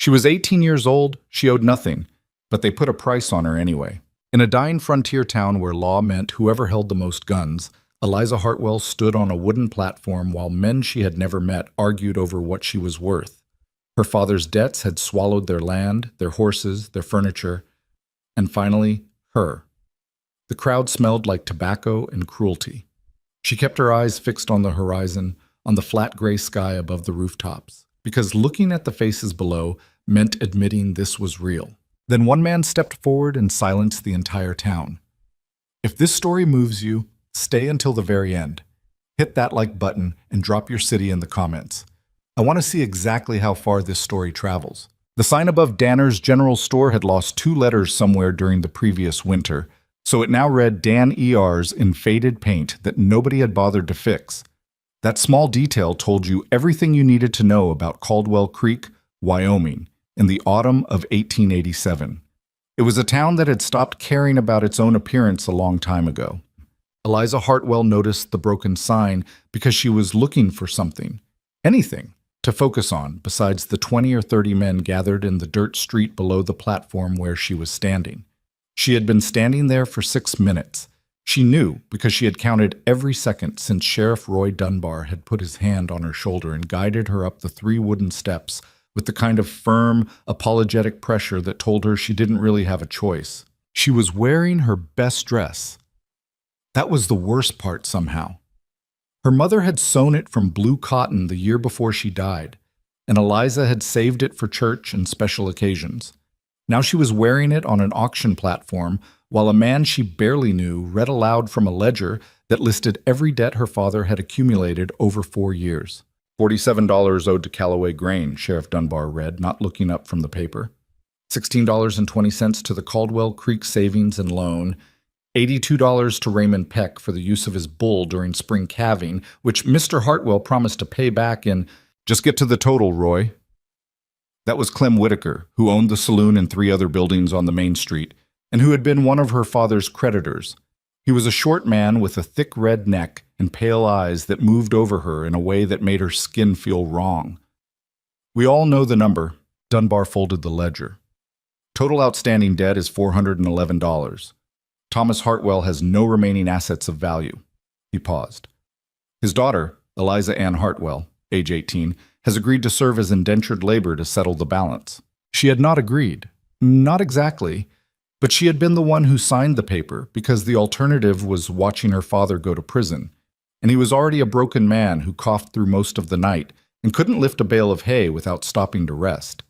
She was 18 years old, she owed nothing, but they put a price on her anyway. In a dying frontier town where law meant whoever held the most guns, Eliza Hartwell stood on a wooden platform while men she had never met argued over what she was worth. Her father's debts had swallowed their land, their horses, their furniture, and finally, her. The crowd smelled like tobacco and cruelty. She kept her eyes fixed on the horizon, on the flat gray sky above the rooftops, because looking at the faces below meant admitting this was real. Then one man stepped forward and silenced the entire town. If this story moves you, stay until the very end. Hit that like button and drop your city in the comments. I want to see exactly how far this story travels. The sign above Danner's General Store had lost 2 letters somewhere during the previous winter, so it now read Dan ER's in faded paint that nobody had bothered to fix. That small detail told you everything you needed to know about Caldwell Creek, Wyoming, in the autumn of 1887. It was a town that had stopped caring about its own appearance a long time ago. Eliza Hartwell noticed the broken sign because she was looking for something, anything, to focus on besides the 20 or 30 men gathered in the dirt street below the platform where she was standing. She had been standing there for 6 minutes. She knew because she had counted every second since Sheriff Roy Dunbar had put his hand on her shoulder and guided her up the 3 wooden steps with the kind of firm, apologetic pressure that told her she didn't really have a choice. She was wearing her best dress. That was the worst part somehow. Her mother had sewn it from blue cotton the year before she died, and Eliza had saved it for church and special occasions. Now she was wearing it on an auction platform while a man she barely knew read aloud from a ledger that listed every debt her father had accumulated over 4 years. $47 owed to Callaway Grain, Sheriff Dunbar read, not looking up from the paper. $16.20 to the Caldwell Creek Savings and Loan. $82 to Raymond Peck for the use of his bull during spring calving, which Mr. Hartwell promised to pay back in, "Just get to the total, Roy." That was Clem Whitaker, who owned the saloon and 3 other buildings on the main street, and who had been one of her father's creditors. He was a short man with a thick red neck and pale eyes that moved over her in a way that made her skin feel wrong. "We all know the number." Dunbar folded the ledger. "Total outstanding debt is $411. Thomas Hartwell has no remaining assets of value." He paused. His daughter, Eliza Ann Hartwell, age 18, has agreed to serve as indentured labor to settle the balance. She had not agreed. Not exactly. But she had been the one who signed the paper because the alternative was watching her father go to prison, and he was already a broken man who coughed through most of the night and couldn't lift a bale of hay without stopping to rest.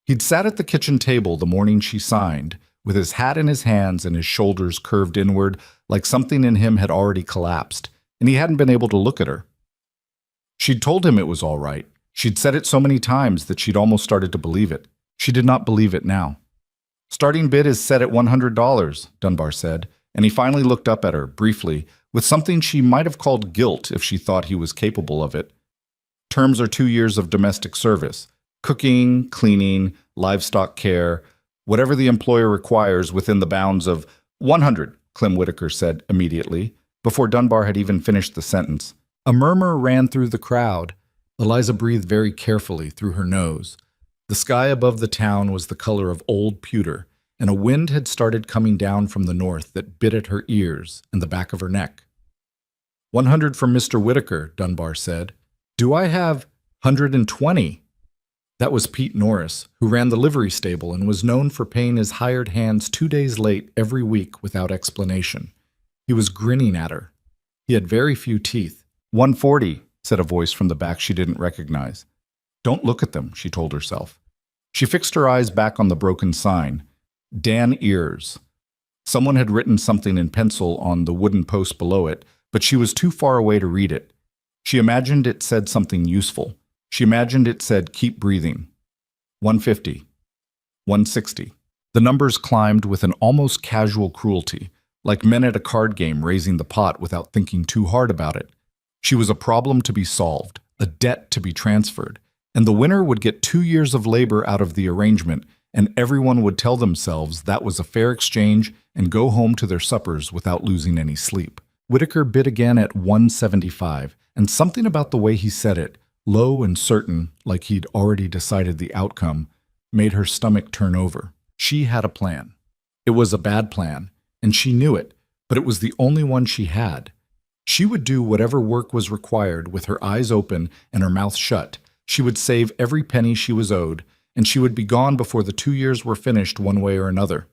He'd sat at the kitchen table the morning she signed, with his hat in his hands and his shoulders curved inward like something in him had already collapsed, and he hadn't been able to look at her. She'd told him it was all right. She'd said it so many times that she'd almost started to believe it. She did not believe it now. "Starting bid is set at $100, Dunbar said, and he finally looked up at her, briefly, with something she might have called guilt if she thought he was capable of it. "Terms are 2 years of domestic service, cooking, cleaning, livestock care, whatever the employer requires within the bounds of 100, Clem Whitaker said immediately, before Dunbar had even finished the sentence. A murmur ran through the crowd. Eliza breathed very carefully through her nose. The sky above the town was the color of old pewter, and a wind had started coming down from the north that bit at her ears and the back of her neck. 100 from Mr. Whitaker, Dunbar said. "Do I have 120? That was Pete Norris, who ran the livery stable and was known for paying his hired hands 2 days late every week without explanation. He was grinning at her. He had very few teeth. 140, said a voice from the back she didn't recognize. Don't look at them, she told herself. She fixed her eyes back on the broken sign. Dan Ears. Someone had written something in pencil on the wooden post below it, but she was too far away to read it. She imagined it said something useful. She imagined it said, keep breathing. 150. 160. The numbers climbed with an almost casual cruelty, like men at a card game raising the pot without thinking too hard about it. She was a problem to be solved, a debt to be transferred, and the winner would get 2 years of labor out of the arrangement, and everyone would tell themselves that was a fair exchange and go home to their suppers without losing any sleep. Whitaker bid again at 175, and something about the way he said it, low and certain, like he'd already decided the outcome, made her stomach turn over. She had a plan. It was a bad plan, and she knew it, but it was the only one she had. She would do whatever work was required with her eyes open and her mouth shut. She would save every penny she was owed, and she would be gone before the 2 years were finished one way or another.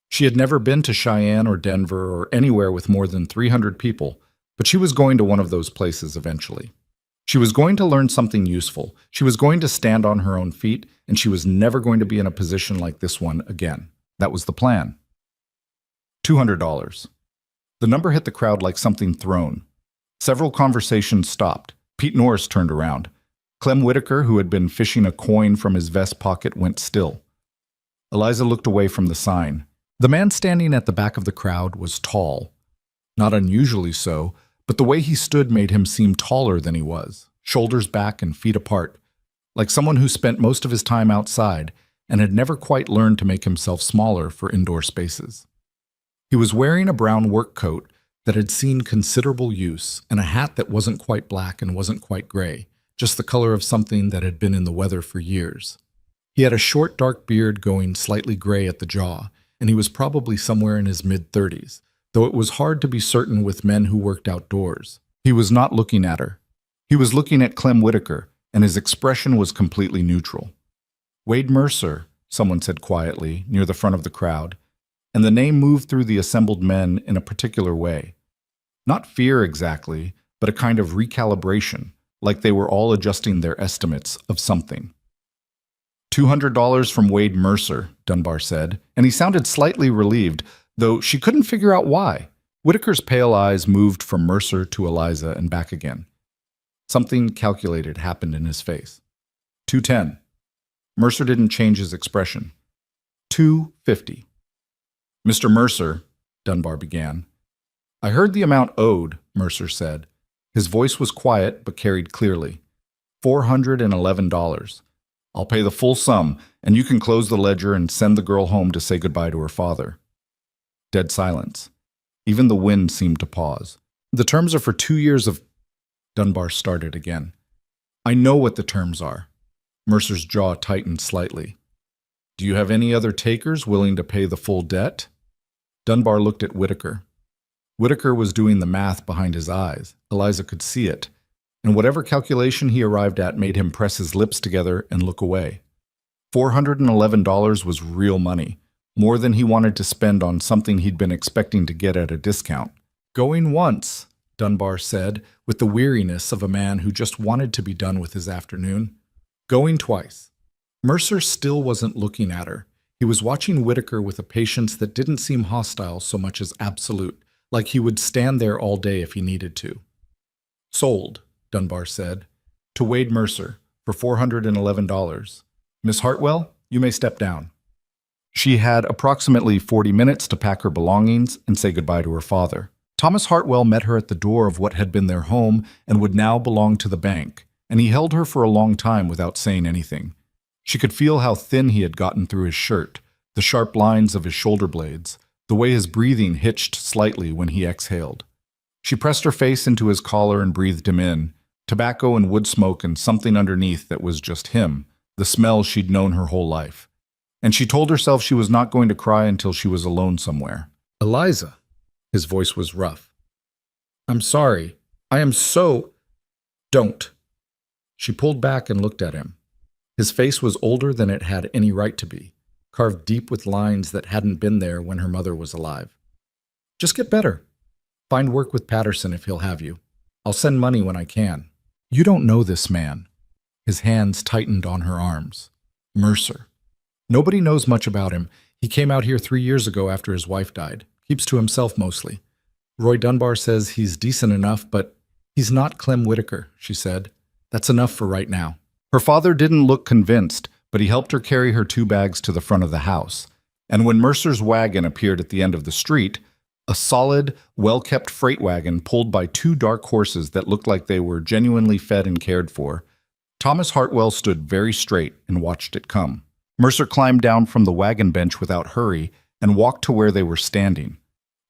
She had never been to Cheyenne or Denver or anywhere with more than 300 people, but she was going to one of those places eventually. She was going to learn something useful. She was going to stand on her own feet, and she was never going to be in a position like this one again. That was the plan. $200. The number hit the crowd like something thrown. Several conversations stopped. Pete Norris turned around. Clem Whitaker, who had been fishing a coin from his vest pocket, went still. Eliza looked away from the sign. The man standing at the back of the crowd was tall. Not unusually so, but the way he stood made him seem taller than he was, shoulders back and feet apart, like someone who spent most of his time outside and had never quite learned to make himself smaller for indoor spaces. He was wearing a brown work coat that had seen considerable use and a hat that wasn't quite black and wasn't quite gray, just the color of something that had been in the weather for years. He had a short, dark beard going slightly gray at the jaw, and he was probably somewhere in his mid-30s, though it was hard to be certain with men who worked outdoors. He was not looking at her. He was looking at Clem Whitaker, and his expression was completely neutral. "Wade Mercer," someone said quietly, near the front of the crowd, and the name moved through the assembled men in a particular way. Not fear exactly, but a kind of recalibration, like they were all adjusting their estimates of something. $200 from Wade Mercer, Dunbar said, and he sounded slightly relieved, though she couldn't figure out why. Whitaker's pale eyes moved from Mercer to Eliza and back again. Something calculated happened in his face. $210. Mercer didn't change his expression. $250. "Mr. Mercer," Dunbar began. "I heard the amount owed," Mercer said. His voice was quiet but carried clearly. $411. I'll pay the full sum, and you can close the ledger and send the girl home to say goodbye to her father. Dead silence. Even the wind seemed to pause. "The terms are for 2 years of—" Dunbar started again. "I know what the terms are." Mercer's jaw tightened slightly. "Do you have any other takers willing to pay the full debt?" Dunbar looked at Whitaker. Whitaker was doing the math behind his eyes. Eliza could see it, and whatever calculation he arrived at made him press his lips together and look away. $411 was real money, more than he wanted to spend on something he'd been expecting to get at a discount. "Going once," Dunbar said, with the weariness of a man who just wanted to be done with his afternoon. "Going twice." Mercer still wasn't looking at her. He was watching Whitaker with a patience that didn't seem hostile so much as absolute, like he would stand there all day if he needed to. "Sold," Dunbar said, "to Wade Mercer for $411. Miss Hartwell, you may step down." She had approximately 40 minutes to pack her belongings and say goodbye to her father. Thomas Hartwell met her at the door of what had been their home and would now belong to the bank, and he held her for a long time without saying anything. She could feel how thin he had gotten through his shirt, the sharp lines of his shoulder blades, the way his breathing hitched slightly when he exhaled. She pressed her face into his collar and breathed him in, tobacco and wood smoke and something underneath that was just him, the smell she'd known her whole life. And she told herself she was not going to cry until she was alone somewhere. "Eliza," his voice was rough. "I'm sorry. I am so—" "Don't." She pulled back and looked at him. His face was older than it had any right to be, carved deep with lines that hadn't been there when her mother was alive. "Just get better. Find work with Patterson if he'll have you. I'll send money when I can." "You don't know this man." His hands tightened on her arms. "Mercer. Nobody knows much about him. He came out here 3 years ago after his wife died. Keeps to himself mostly. Roy Dunbar says he's decent enough, but he's not Clem Whitaker," she said. "That's enough for right now." Her father didn't look convinced, but he helped her carry her 2 bags to the front of the house. And when Mercer's wagon appeared at the end of the street, a solid, well-kept freight wagon pulled by 2 dark horses that looked like they were genuinely fed and cared for, Thomas Hartwell stood very straight and watched it come. Mercer climbed down from the wagon bench without hurry and walked to where they were standing.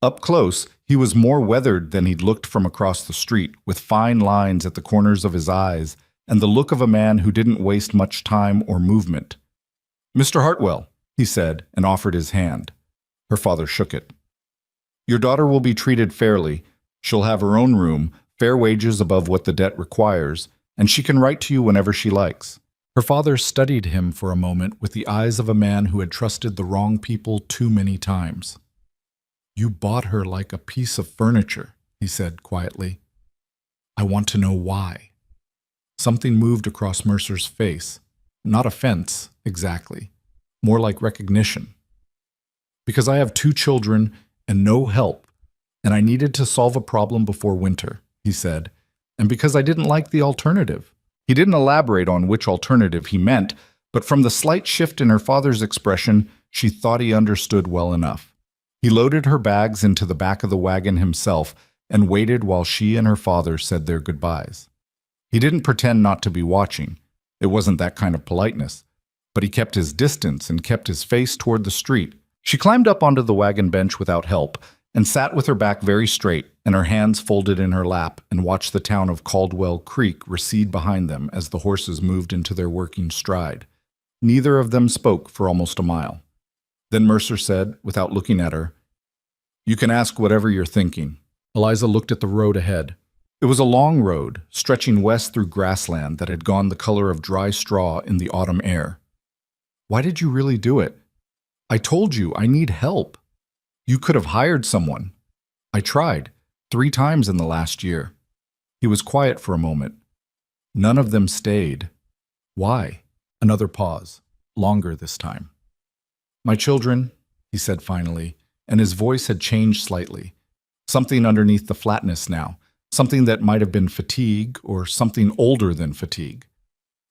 Up close, he was more weathered than he'd looked from across the street, with fine lines at the corners of his eyes and the look of a man who didn't waste much time or movement. Mr. Hartwell, he said, and offered his hand. Her father shook it. Your daughter will be treated fairly. She'll have her own room, fair wages above what the debt requires, and she can write to you whenever she likes. Her father studied him for a moment with the eyes of a man who had trusted the wrong people too many times. You bought her like a piece of furniture, he said quietly. I want to know why. Something moved across Mercer's face. Not offense, exactly. More like recognition. Because I have 2 children and no help, and I needed to solve a problem before winter, he said, and because I didn't like the alternative. He didn't elaborate on which alternative he meant, but from the slight shift in her father's expression, she thought he understood well enough. He loaded her bags into the back of the wagon himself and waited while she and her father said their goodbyes. He didn't pretend not to be watching. It wasn't that kind of politeness. But he kept his distance and kept his face toward the street. She climbed up onto the wagon bench without help and sat with her back very straight and her hands folded in her lap and watched the town of Caldwell Creek recede behind them as the horses moved into their working stride. Neither of them spoke for almost a mile. Then Mercer said, without looking at her, You can ask whatever you're thinking. Eliza looked at the road ahead. It was a long road, stretching west through grassland that had gone the color of dry straw in the autumn air. Why did you really do it? I told you I need help. You could have hired someone. I tried 3 times in the last year. He was quiet for a moment. None of them stayed. Why? Another pause, longer this time. My children, he said finally, and his voice had changed slightly. Something underneath the flatness now, something that might have been fatigue or something older than fatigue.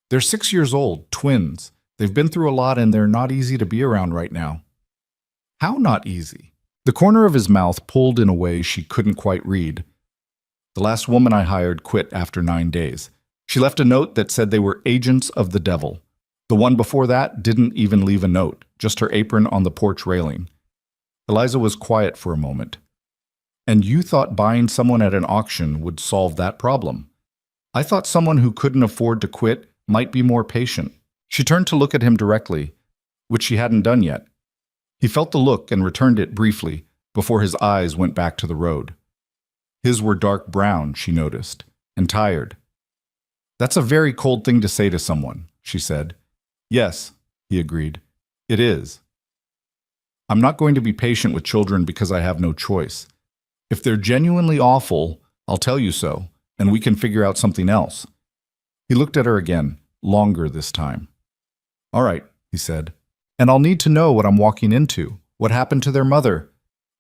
They're 6 years old, twins. They've been through a lot and they're not easy to be around right now. How not easy? The corner of his mouth pulled in a way she couldn't quite read. The last woman I hired quit after 9 days. She left a note that said they were agents of the devil. The one before that didn't even leave a note, just her apron on the porch railing. Eliza was quiet for a moment. And you thought buying someone at an auction would solve that problem. I thought someone who couldn't afford to quit might be more patient. She turned to look at him directly, which she hadn't done yet. He felt the look and returned it briefly before his eyes went back to the road. His were dark brown, she noticed, and tired. That's a very cold thing to say to someone, she said. Yes, he agreed. It is. I'm not going to be patient with children because I have no choice. If they're genuinely awful, I'll tell you so, and we can figure out something else. He looked at her again, longer this time. All right, he said. And I'll need to know what I'm walking into. What happened to their mother?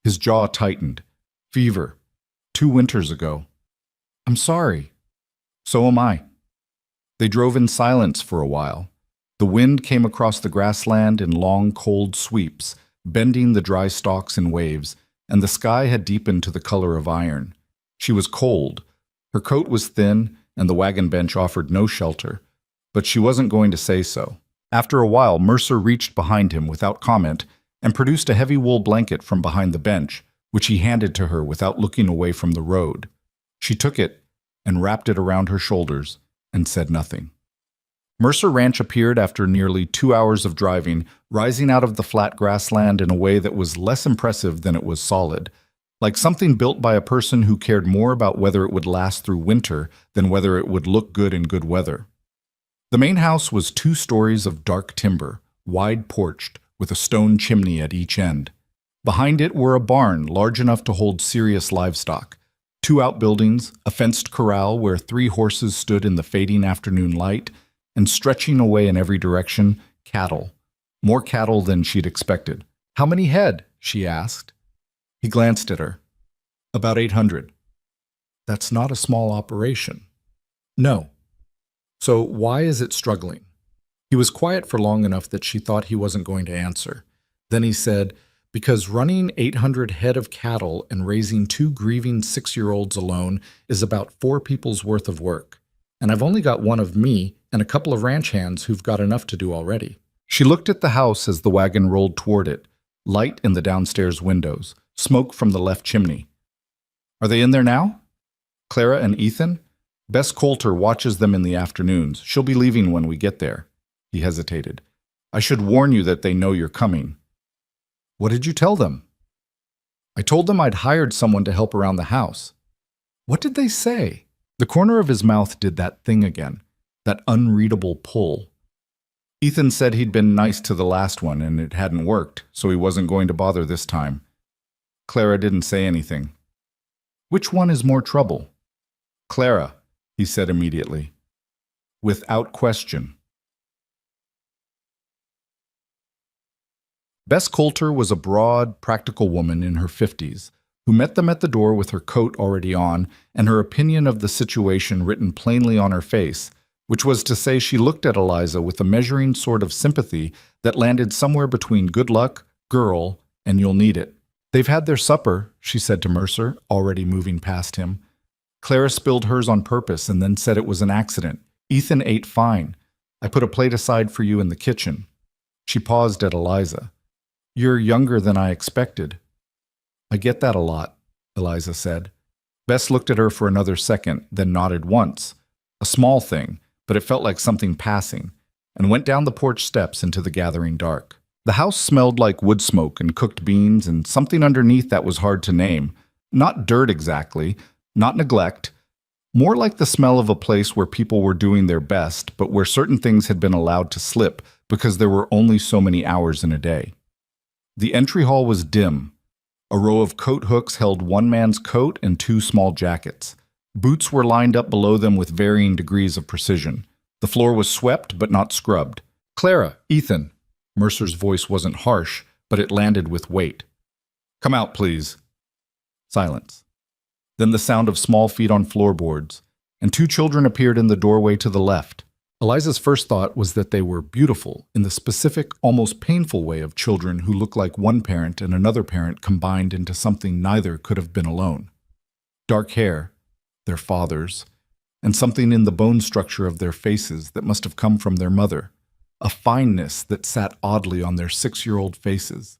His jaw tightened. Fever. 2 winters ago. I'm sorry. So am I. They drove in silence for a while. The wind came across the grassland in long, cold sweeps, bending the dry stalks in waves, and the sky had deepened to the color of iron. She was cold. Her coat was thin, and the wagon bench offered no shelter. But she wasn't going to say so. After a while, Mercer reached behind him without comment and produced a heavy wool blanket from behind the bench, which he handed to her without looking away from the road. She took it and wrapped it around her shoulders and said nothing. Mercer Ranch appeared after nearly 2 hours of driving, rising out of the flat grassland in a way that was less impressive than it was solid, like something built by a person who cared more about whether it would last through winter than whether it would look good in good weather. The main house was 2 stories of dark timber, wide-porched, with a stone chimney at each end. Behind it were a barn large enough to hold serious livestock, 2 outbuildings, a fenced corral where 3 horses stood in the fading afternoon light, and stretching away in every direction, cattle. More cattle than she'd expected. How many head? She asked. He glanced at her. About 800. That's not a small operation. No. So why is it struggling? He was quiet for long enough that she thought he wasn't going to answer. Then he said, because running 800 head of cattle and raising 2 grieving 6-year-olds alone is about 4 people's worth of work. And I've only got one of me and a couple of ranch hands who've got enough to do already. She looked at the house as the wagon rolled toward it, light in the downstairs windows, smoke from the left chimney. Are they in there now? Clara and Ethan? Bess Coulter watches them in the afternoons. She'll be leaving when we get there. He hesitated. I should warn you that they know you're coming." "What did you tell them?" "I told them I'd hired someone to help around the house." "What did they say?" The corner of his mouth did that thing again, that unreadable pull. "Ethan said he'd been nice to the last one and it hadn't worked, so he wasn't going to bother this time." Clara didn't say anything. "Which one is more trouble?" "Clara," he said immediately. Without question. Bess Coulter was a broad, practical woman in her 50s who met them at the door with her coat already on and her opinion of the situation written plainly on her face, which was to say she looked at Eliza with a measuring sort of sympathy that landed somewhere between good luck, girl, and you'll need it. "They've had their supper," she said to Mercer, already moving past him. "Clara spilled hers on purpose and then said it was an accident. Ethan ate fine. I put a plate aside for you in the kitchen." She paused at Eliza. "You're younger than I expected." "I get that a lot," Eliza said. Bess looked at her for another second, then nodded once. A small thing, but it felt like something passing, and went down the porch steps into the gathering dark. The house smelled like wood smoke and cooked beans and something underneath that was hard to name. Not dirt exactly, not neglect, more like the smell of a place where people were doing their best, but where certain things had been allowed to slip because there were only so many hours in a day. The entry hall was dim. A row of coat hooks held one man's coat and two small jackets. Boots were lined up below them with varying degrees of precision. The floor was swept but not scrubbed. "Clara, Ethan." Mercer's voice wasn't harsh, but it landed with weight. "Come out, please." Silence. Then the sound of small feet on floorboards, and two children appeared in the doorway to the left. Eliza's first thought was that they were beautiful, in the specific, almost painful way of children who look like one parent and another parent combined into something neither could have been alone. Dark hair, their father's, and something in the bone structure of their faces that must have come from their mother, a fineness that sat oddly on their 6-year-old faces.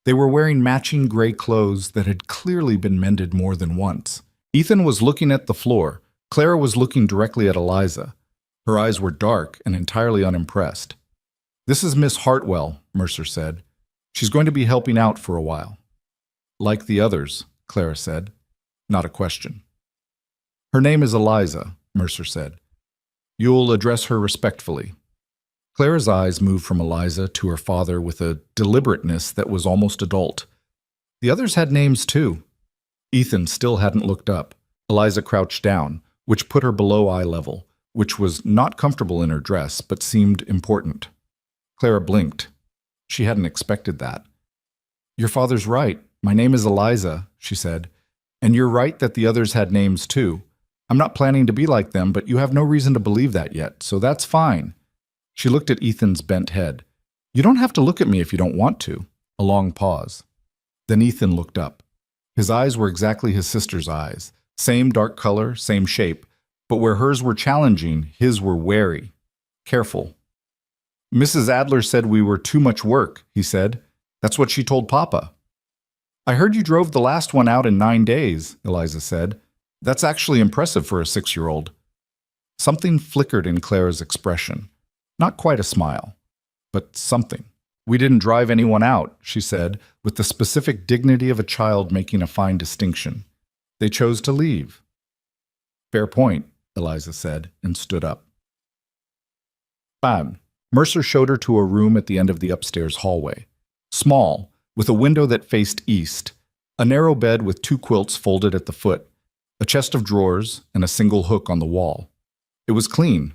They were wearing matching gray clothes that had clearly been mended more than once. Ethan was looking at the floor. Clara was looking directly at Eliza. Her eyes were dark and entirely unimpressed. "This is Miss Hartwell," Mercer said. "She's going to be helping out for a while." "Like the others," Clara said. Not a question. "Her name is Eliza," Mercer said. "You'll address her respectfully." Clara's eyes moved from Eliza to her father with a deliberateness that was almost adult. The others had names too. Ethan still hadn't looked up. Eliza crouched down, which put her below eye level, which was not comfortable in her dress, but seemed important. Clara blinked. She hadn't expected that. "Your father's right. My name is Eliza," she said. "And you're right that the others had names too. I'm not planning to be like them, but you have no reason to believe that yet, so that's fine." She looked at Ethan's bent head. "You don't have to look at me if you don't want to." A long pause. Then Ethan looked up. His eyes were exactly his sister's eyes. Same dark color, same shape. But where hers were challenging, his were wary. Careful. "Mrs. Adler said we were too much work," he said. "That's what she told Papa." "I heard you drove the last one out in 9 days," Eliza said. "That's actually impressive for a 6-year-old. Something flickered in Clara's expression. Not quite a smile, but something. "We didn't drive anyone out," she said, with the specific dignity of a child making a fine distinction. "They chose to leave." "Fair point," Eliza said, and stood up. Bam. Mercer showed her to a room at the end of the upstairs hallway. Small, with a window that faced east, a narrow bed with 2 quilts folded at the foot, a chest of drawers, and a single hook on the wall. It was clean.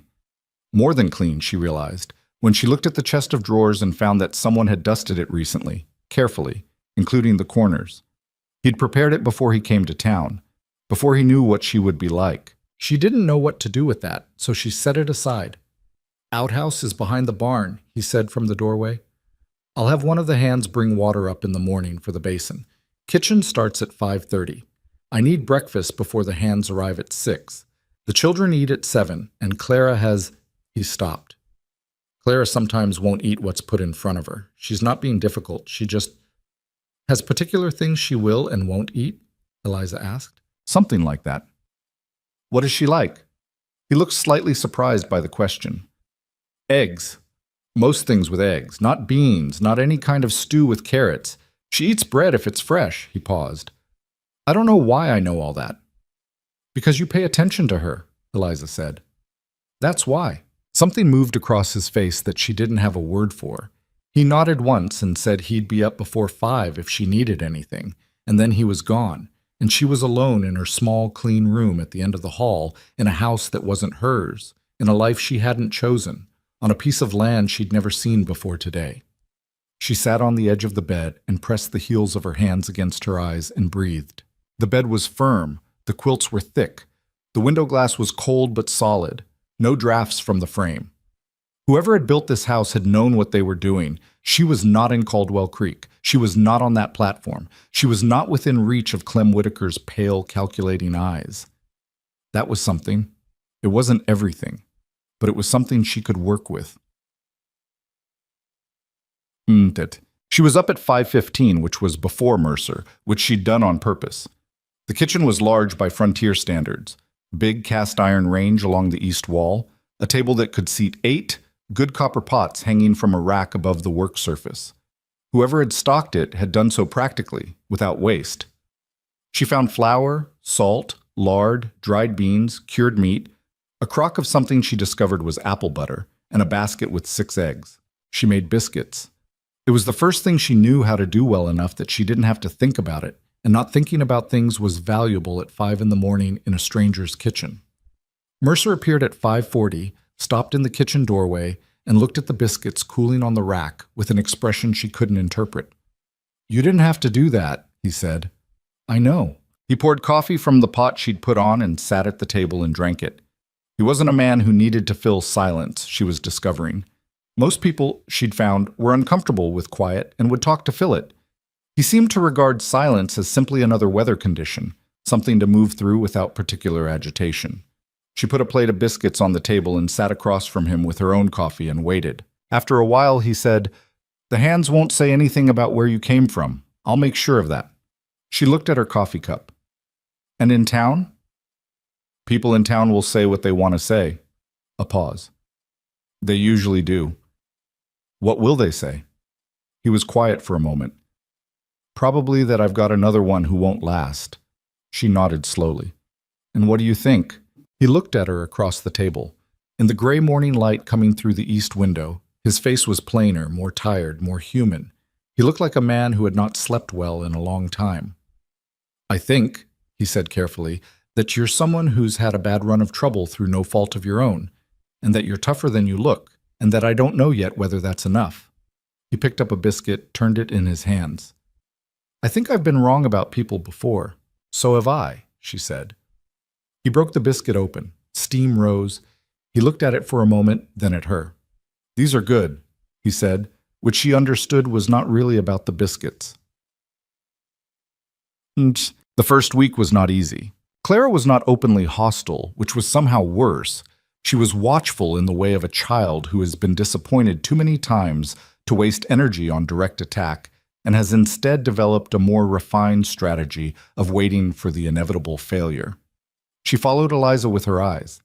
More than clean, she realized, when she looked at the chest of drawers and found that someone had dusted it recently, carefully, including the corners. He'd prepared it before he came to town, before he knew what she would be like. She didn't know what to do with that, so she set it aside. "Outhouse is behind the barn," he said from the doorway. "I'll have one of the hands bring water up in the morning for the basin. Kitchen starts at 5:30. I need breakfast before the hands arrive at 6. The children eat at 7, and Clara has—" He stopped. "Clara sometimes won't eat what's put in front of her. She's not being difficult. She just has particular things she will and won't eat?" Eliza asked. "Something like that." "What is she like?" He looked slightly surprised by the question. "Eggs. Most things with eggs, not beans, not any kind of stew with carrots. She eats bread if it's fresh, he paused. I don't know why I know all that. Because you pay attention to her, Eliza said. That's why. Something moved across his face that she didn't have a word for. He nodded once and said he'd be up before 5 if she needed anything, and then he was gone, and she was alone in her small, clean room at the end of the hall, in a house that wasn't hers, in a life she hadn't chosen, on a piece of land she'd never seen before today. She sat on the edge of the bed and pressed the heels of her hands against her eyes and breathed. The bed was firm, the quilts were thick, the window glass was cold but solid, no drafts from the frame. Whoever had built this house had known what they were doing. She was not in Caldwell Creek. She was not on that platform. She was not within reach of Clem Whitaker's pale, calculating eyes. That was something. It wasn't everything, but it was something she could work with. She was up at 5:15, which was before Mercer, which she'd done on purpose. The kitchen was large by frontier standards. Big cast iron range along the east wall, a table that could seat 8 good copper pots hanging from a rack above the work surface. Whoever had stocked it had done so practically, without waste. She found flour, salt, lard, dried beans, cured meat, a crock of something she discovered was apple butter, and a basket with 6 eggs. She made biscuits. It was the first thing she knew how to do well enough that she didn't have to think about it, and not thinking about things was valuable at 5 in the morning in a stranger's kitchen. Mercer appeared at 5:40, stopped in the kitchen doorway, and looked at the biscuits cooling on the rack with an expression she couldn't interpret. You didn't have to do that, he said. I know. He poured coffee from the pot she'd put on and sat at the table and drank it. He wasn't a man who needed to fill silence, she was discovering. Most people, she'd found, were uncomfortable with quiet and would talk to fill it. He seemed to regard silence as simply another weather condition, something to move through without particular agitation. She put a plate of biscuits on the table and sat across from him with her own coffee and waited. After a while, he said, The hands won't say anything about where you came from. I'll make sure of that. She looked at her coffee cup. And in town? People in town will say what they want to say. A pause. They usually do. What will they say? He was quiet for a moment. Probably that I've got another one who won't last. She nodded slowly. And what do you think? He looked at her across the table. In the gray morning light coming through the east window, his face was plainer, more tired, more human. He looked like a man who had not slept well in a long time. I think, he said carefully, that you're someone who's had a bad run of trouble through no fault of your own, and that you're tougher than you look, and that I don't know yet whether that's enough. He picked up a biscuit, turned it in his hands. I think I've been wrong about people before. So have I, she said. He broke the biscuit open. Steam rose. He looked at it for a moment, then at her. These are good, he said, which she understood was not really about the biscuits. The first week was not easy. Clara was not openly hostile, which was somehow worse. She was watchful in the way of a child who has been disappointed too many times to waste energy on direct attack and has instead developed a more refined strategy of waiting for the inevitable failure. She followed Eliza with her eyes.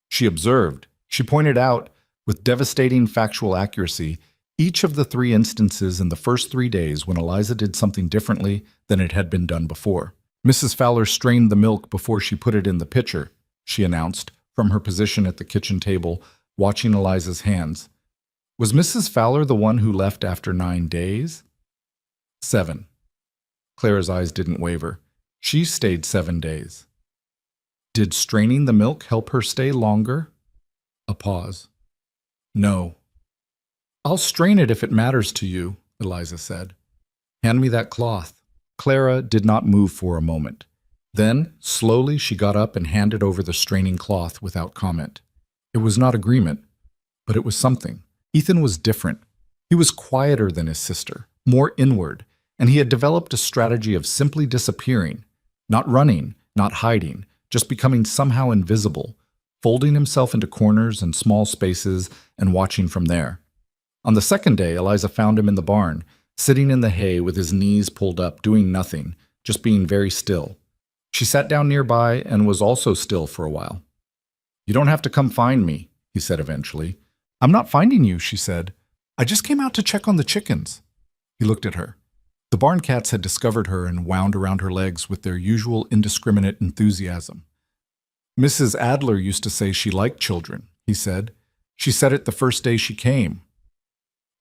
She observed. She pointed out, with devastating factual accuracy, each of the 3 instances in the first 3 days when Eliza did something differently than it had been done before. Mrs. Fowler strained the milk before she put it in the pitcher, she announced, from her position at the kitchen table, watching Eliza's hands. Was Mrs. Fowler the one who left after 9 days? 7. Clara's eyes didn't waver. She stayed 7 days. Did straining the milk help her stay longer? A pause. No. I'll strain it if it matters to you, Eliza said. Hand me that cloth. Clara did not move for a moment. Then, slowly, she got up and handed over the straining cloth without comment. It was not agreement, but it was something. Ethan was different. He was quieter than his sister, more inward, and he had developed a strategy of simply disappearing, not running, not hiding, just becoming somehow invisible, folding himself into corners and small spaces and watching from there. On the second day, Eliza found him in the barn, sitting in the hay with his knees pulled up, doing nothing, just being very still. She sat down nearby and was also still for a while. You don't have to come find me, he said eventually. I'm not finding you, she said. I just came out to check on the chickens. He looked at her. The barn cats had discovered her and wound around her legs with their usual indiscriminate enthusiasm. Mrs. Adler used to say she liked children, he said. She said it the first day she came.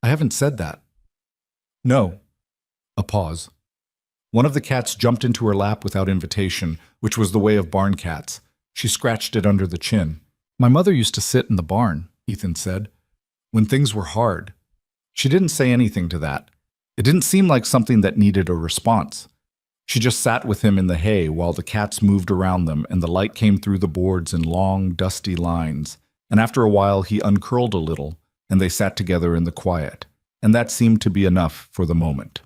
I haven't said that. No. A pause. One of the cats jumped into her lap without invitation, which was the way of barn cats. She scratched it under the chin. My mother used to sit in the barn, Ethan said, when things were hard. She didn't say anything to that. It didn't seem like something that needed a response. She just sat with him in the hay while the cats moved around them and the light came through the boards in long, dusty lines. And after a while he uncurled a little, and they sat together in the quiet. And that seemed to be enough for the moment.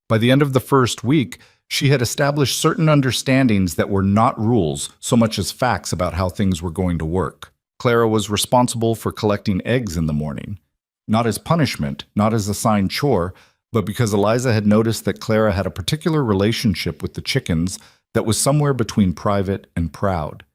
By the end of the first week, she had established certain understandings that were not rules so much as facts about how things were going to work. Clara was responsible for collecting eggs in the morning. Not as punishment, not as assigned chore, but because Eliza had noticed that Clara had a particular relationship with the chickens that was somewhere between private and proud.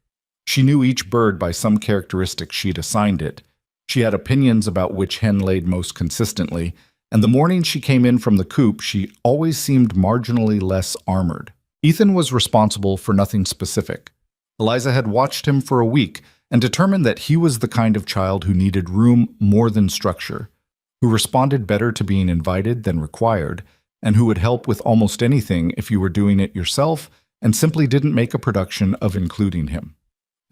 She knew each bird by some characteristic she'd assigned it. She had opinions about which hen laid most consistently, and the morning she came in from the coop, she always seemed marginally less armored. Ethan was responsible for nothing specific. Eliza had watched him for a week and determined that he was the kind of child who needed room more than structure, who responded better to being invited than required, and who would help with almost anything if you were doing it yourself and simply didn't make a production of including him.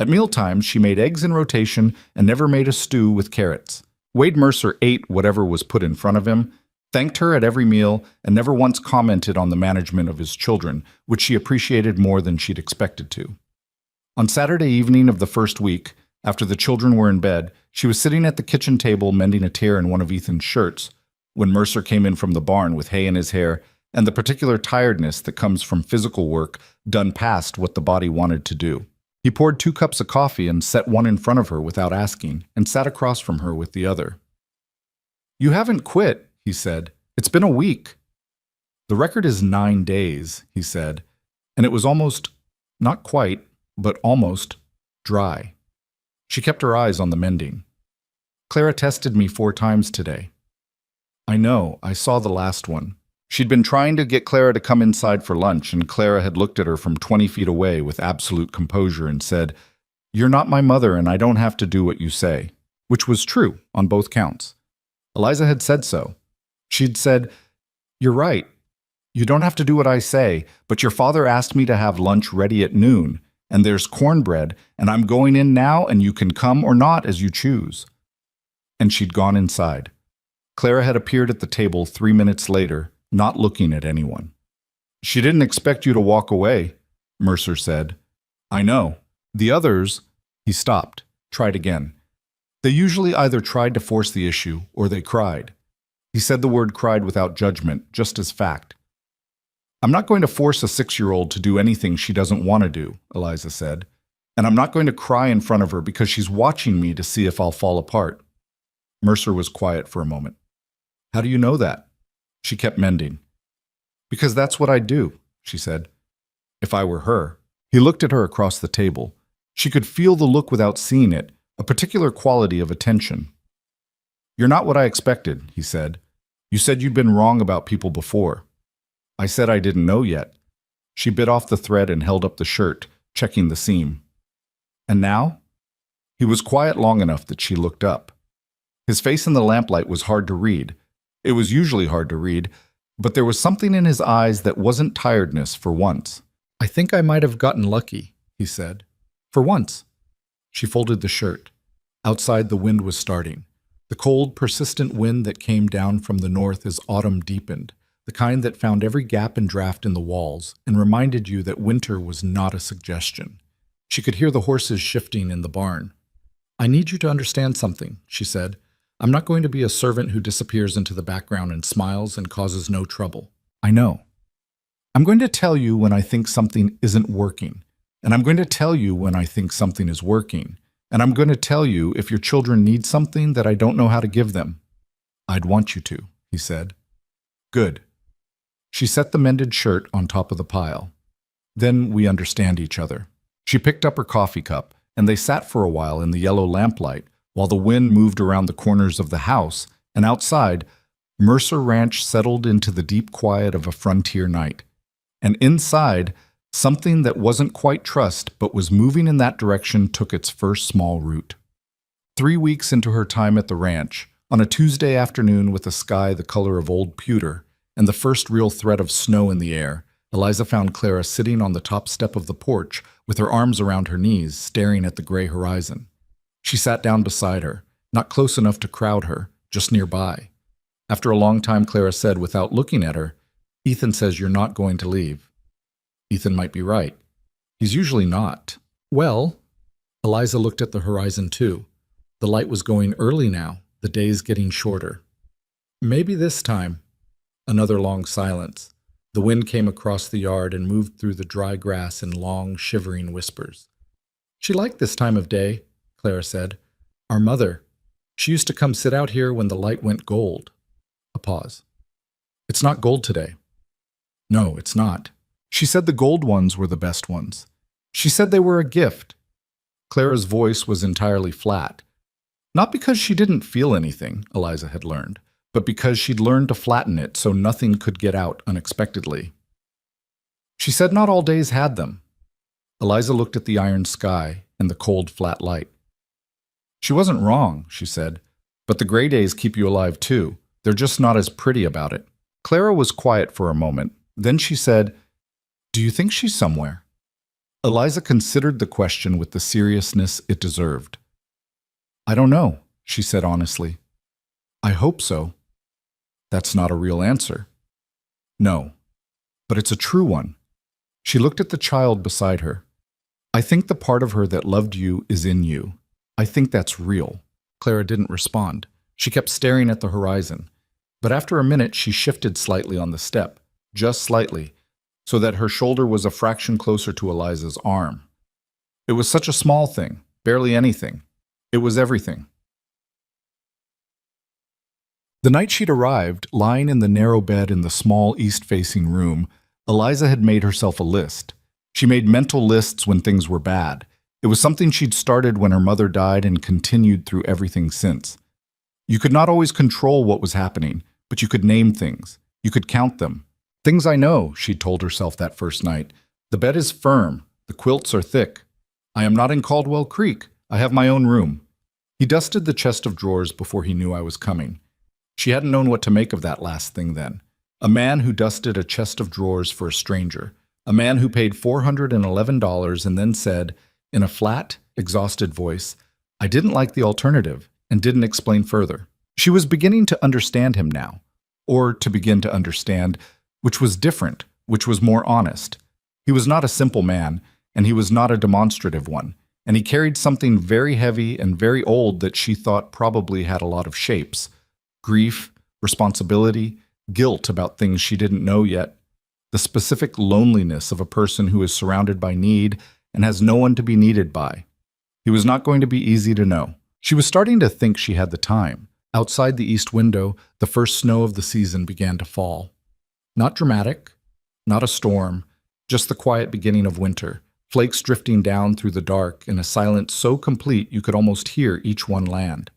At mealtimes, she made eggs in rotation and never made a stew with carrots. Wade Mercer ate whatever was put in front of him, thanked her at every meal, and never once commented on the management of his children, which she appreciated more than she'd expected to. On Saturday evening of the first week, after the children were in bed, she was sitting at the kitchen table mending a tear in one of Ethan's shirts when Mercer came in from the barn with hay in his hair and the particular tiredness that comes from physical work done past what the body wanted to do. He poured 2 cups of coffee and set one in front of her without asking, and sat across from her with the other. You haven't quit, he said. It's been a week. The record is 9 days, he said, and it was almost, not quite, but almost, dry. She kept her eyes on the mending. Clara tested me 4 times today. I know, I saw the last one. She'd been trying to get Clara to come inside for lunch, and Clara had looked at her from 20 feet away with absolute composure and said, You're not my mother and I don't have to do what you say, which was true on both counts. Eliza had said so. She'd said, You're right. You don't have to do what I say, but your father asked me to have lunch ready at noon, and there's cornbread, and I'm going in now, and you can come or not as you choose. And she'd gone inside. Clara had appeared at the table 3 minutes later, not looking at anyone. She didn't expect you to walk away, Mercer said. I know. The others, he stopped, tried again. They usually either tried to force the issue or they cried. He said the word cried without judgment, just as fact. I'm not going to force a 6-year-old to do anything she doesn't want to do, Eliza said. And I'm not going to cry in front of her because she's watching me to see if I'll fall apart. Mercer was quiet for a moment. How do you know that? She kept mending. Because that's what I'd do, she said. If I were her. He looked at her across the table. She could feel the look without seeing it, a particular quality of attention. You're not what I expected, he said. You said you'd been wrong about people before. I said I didn't know yet. She bit off the thread and held up the shirt, checking the seam. And now? He was quiet long enough that she looked up. His face in the lamplight was hard to read. It was usually hard to read, but there was something in his eyes that wasn't tiredness for once. I think I might have gotten lucky, he said. For once. She folded the shirt. Outside the wind was starting. The cold, persistent wind that came down from the north as autumn deepened, the kind that found every gap and draft in the walls and reminded you that winter was not a suggestion. She could hear the horses shifting in the barn. I need you to understand something, she said. I'm not going to be a servant who disappears into the background and smiles and causes no trouble. I know. I'm going to tell you when I think something isn't working, and I'm going to tell you when I think something is working, and I'm going to tell you if your children need something that I don't know how to give them. I'd want you to, he said. Good. She set the mended shirt on top of the pile. Then we understand each other. She picked up her coffee cup, and they sat for a while in the yellow lamplight, while the wind moved around the corners of the house And outside, Mercer Ranch settled into the deep quiet of a frontier night. And inside, something that wasn't quite trust but was moving in that direction took its first small root. 3 weeks into her time at the ranch, on a Tuesday afternoon with a sky the color of old pewter and the first real threat of snow in the air, Eliza found Clara sitting on the top step of the porch with her arms around her knees, staring at the gray horizon. She sat down beside her, not close enough to crowd her, just nearby. After a long time, Clara said, without looking at her, "Ethan says you're not going to leave." Ethan might be right. He's usually not. Well, Eliza looked at the horizon too. The light was going early now, the days getting shorter. Maybe this time. Another long silence. The wind came across the yard and moved through the dry grass in long, shivering whispers. She liked this time of day, Clara said. Our mother. She used to come sit out here when the light went gold. A pause. It's not gold today. No, it's not. She said the gold ones were the best ones. She said they were a gift. Clara's voice was entirely flat. Not because she didn't feel anything, Eliza had learned, but because she'd learned to flatten it so nothing could get out unexpectedly. She said not all days had them. Eliza looked at the iron sky and the cold, flat light. She wasn't wrong, she said, but the gray days keep you alive too. They're just not as pretty about it. Clara was quiet for a moment. Then she said, Do you think she's somewhere? Eliza considered the question with the seriousness it deserved. I don't know, she said honestly. I hope so. That's not a real answer. No, but it's a true one. She looked at the child beside her. I think the part of her that loved you is in you. I think that's real. Clara didn't respond. She kept staring at the horizon. But after a minute, she shifted slightly on the step, just slightly, so that her shoulder was a fraction closer to Eliza's arm. It was such a small thing, barely anything. It was everything. The night she'd arrived, lying in the narrow bed in the small east-facing room, Eliza had made herself a list. She made mental lists when things were bad. It was something she'd started when her mother died and continued through everything since. You could not always control what was happening, but you could name things. You could count them. Things I know, she'd told herself that first night. The bed is firm. The quilts are thick. I am not in Caldwell Creek. I have my own room. He dusted the chest of drawers before he knew I was coming. She hadn't known what to make of that last thing then. A man who dusted a chest of drawers for a stranger. A man who paid $411 and then said, in a flat, exhausted voice, I didn't like the alternative and didn't explain further. She was beginning to understand him now. Or to begin to understand, which was different, which was more honest. He was not a simple man, and he was not a demonstrative one, and he carried something very heavy and very old that she thought probably had a lot of shapes. Grief, responsibility, guilt about things she didn't know yet, the specific loneliness of a person who is surrounded by need and has no one to be needed by. He was not going to be easy to know. She was starting to think she had the time. Outside the east window, the first snow of the season began to fall. Not dramatic, not a storm, just the quiet beginning of winter, flakes drifting down through the dark in a silence so complete you could almost hear each one land.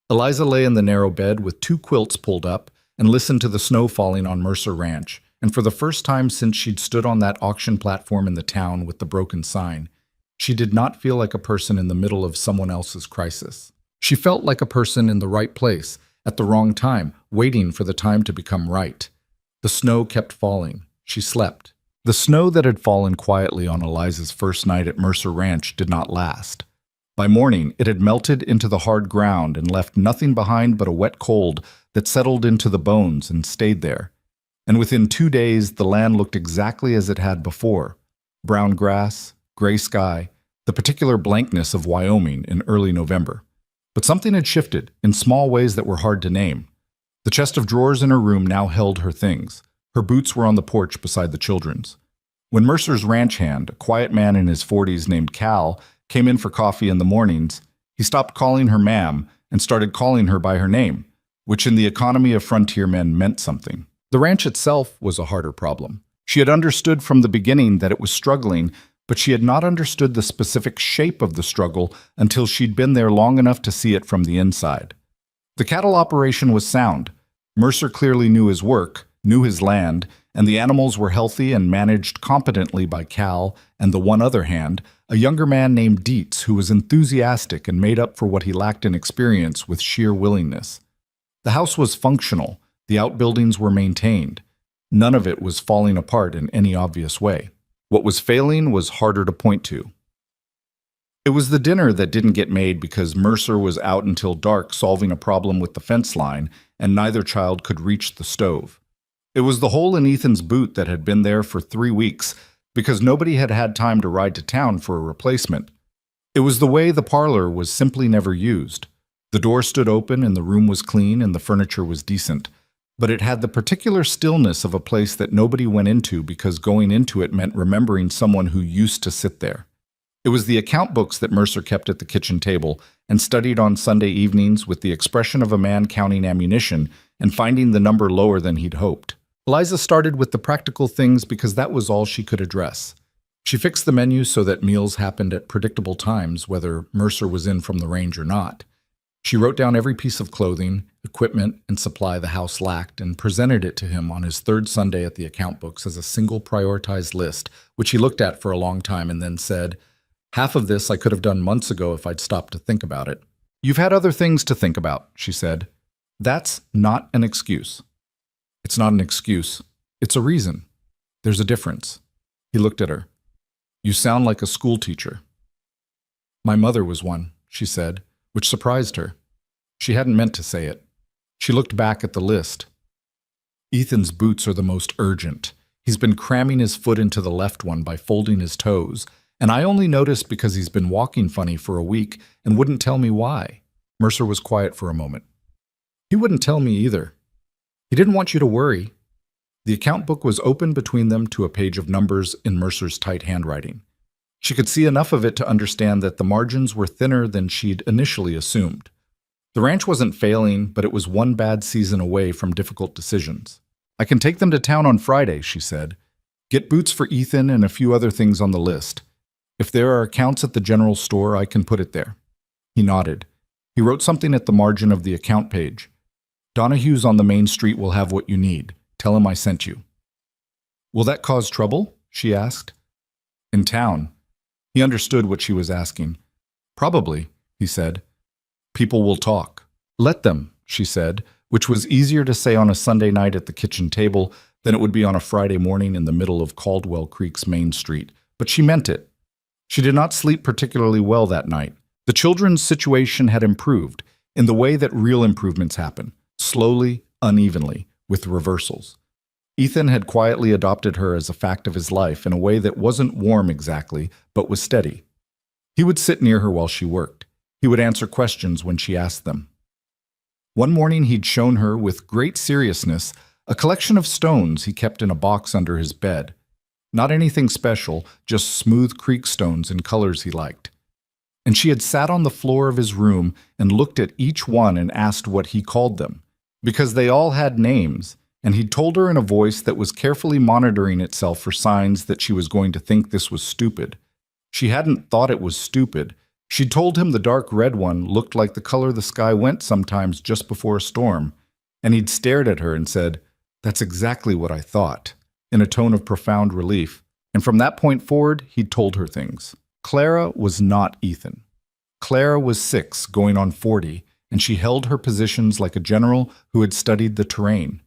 Eliza lay in the narrow bed with 2 quilts pulled up and listened to the snow falling on Mercer Ranch, and for the first time since she'd stood on that auction platform in the town with the broken sign, she did not feel like a person in the middle of someone else's crisis. She felt like a person in the right place, at the wrong time, waiting for the time to become right. The snow kept falling. She slept. The snow that had fallen quietly on Eliza's first night at Mercer Ranch did not last. By morning, it had melted into the hard ground and left nothing behind but a wet cold that settled into the bones and stayed there. And within 2 days, the land looked exactly as it had before. Brown grass, gray sky, the particular blankness of Wyoming in early November. But something had shifted, in small ways that were hard to name. The chest of drawers in her room now held her things. Her boots were on the porch beside the children's. When Mercer's ranch hand, a quiet man in his 40s named Cal, came in for coffee in the mornings, he stopped calling her ma'am and started calling her by her name, which in the economy of frontier men meant something. The ranch itself was a harder problem. She had understood from the beginning that it was struggling, but she had not understood the specific shape of the struggle until she'd been there long enough to see it from the inside. The cattle operation was sound. Mercer clearly knew his work, knew his land, and the animals were healthy and managed competently by Cal and the one other hand, a younger man named Dietz who was enthusiastic and made up for what he lacked in experience with sheer willingness. The house was functional, the outbuildings were maintained. None of it was falling apart in any obvious way. What was failing was harder to point to. It was the dinner that didn't get made because Mercer was out until dark solving a problem with the fence line, and neither child could reach the stove. It was the hole in Ethan's boot that had been there for 3 weeks because nobody had had time to ride to town for a replacement. It was the way the parlor was simply never used. The door stood open and the room was clean and the furniture was decent, but it had the particular stillness of a place that nobody went into because going into it meant remembering someone who used to sit there. It was the account books that Mercer kept at the kitchen table and studied on Sunday evenings with the expression of a man counting ammunition and finding the number lower than he'd hoped. Eliza started with the practical things because that was all she could address. She fixed the menu so that meals happened at predictable times, whether Mercer was in from the range or not. She wrote down every piece of clothing, equipment, and supply the house lacked and presented it to him on his third Sunday at the account books as a single prioritized list, which he looked at for a long time and then said, "Half of this I could have done months ago if I'd stopped to think about it." "You've had other things to think about," she said. "That's not an excuse." "It's not an excuse. It's a reason. There's a difference." He looked at her. "You sound like a school teacher." "My mother was one," she said, which surprised her. She hadn't meant to say it. She looked back at the list. "Ethan's boots are the most urgent. He's been cramming his foot into the left one by folding his toes, and I only noticed because he's been walking funny for a week and wouldn't tell me why." Mercer was quiet for a moment. "He wouldn't tell me either. He didn't want you to worry." The account book was open between them to a page of numbers in Mercer's tight handwriting. She could see enough of it to understand that the margins were thinner than she'd initially assumed. The ranch wasn't failing, but it was one bad season away from difficult decisions. "I can take them to town on Friday," she said. "Get boots for Ethan and a few other things on the list. If there are accounts at the general store, I can put it there." He nodded. He wrote something at the margin of the account page. "Donahue's on the main street will have what you need. Tell him I sent you." "Will that cause trouble?" she asked. "In town." He understood what she was asking. "Probably," he said. "People will talk." "Let them," she said, which was easier to say on a Sunday night at the kitchen table than it would be on a Friday morning in the middle of Caldwell Creek's main street. But she meant it. She did not sleep particularly well that night. The children's situation had improved in the way that real improvements happen, slowly, unevenly, with reversals. Ethan had quietly adopted her as a fact of his life in a way that wasn't warm exactly, but was steady. He would sit near her while she worked. He would answer questions when she asked them. One morning he'd shown her, with great seriousness, a collection of stones he kept in a box under his bed. Not anything special, just smooth creek stones in colors he liked. And she had sat on the floor of his room and looked at each one and asked what he called them, because they all had names, and he'd told her in a voice that was carefully monitoring itself for signs that she was going to think this was stupid. She hadn't thought it was stupid. She'd told him the dark red one looked like the color the sky went sometimes just before a storm, and he'd stared at her and said, "That's exactly what I thought," in a tone of profound relief. And from that point forward, he'd told her things. Clara was not Ethan. Clara was 6, going on 40, and she held her positions like a general who had studied the terrain.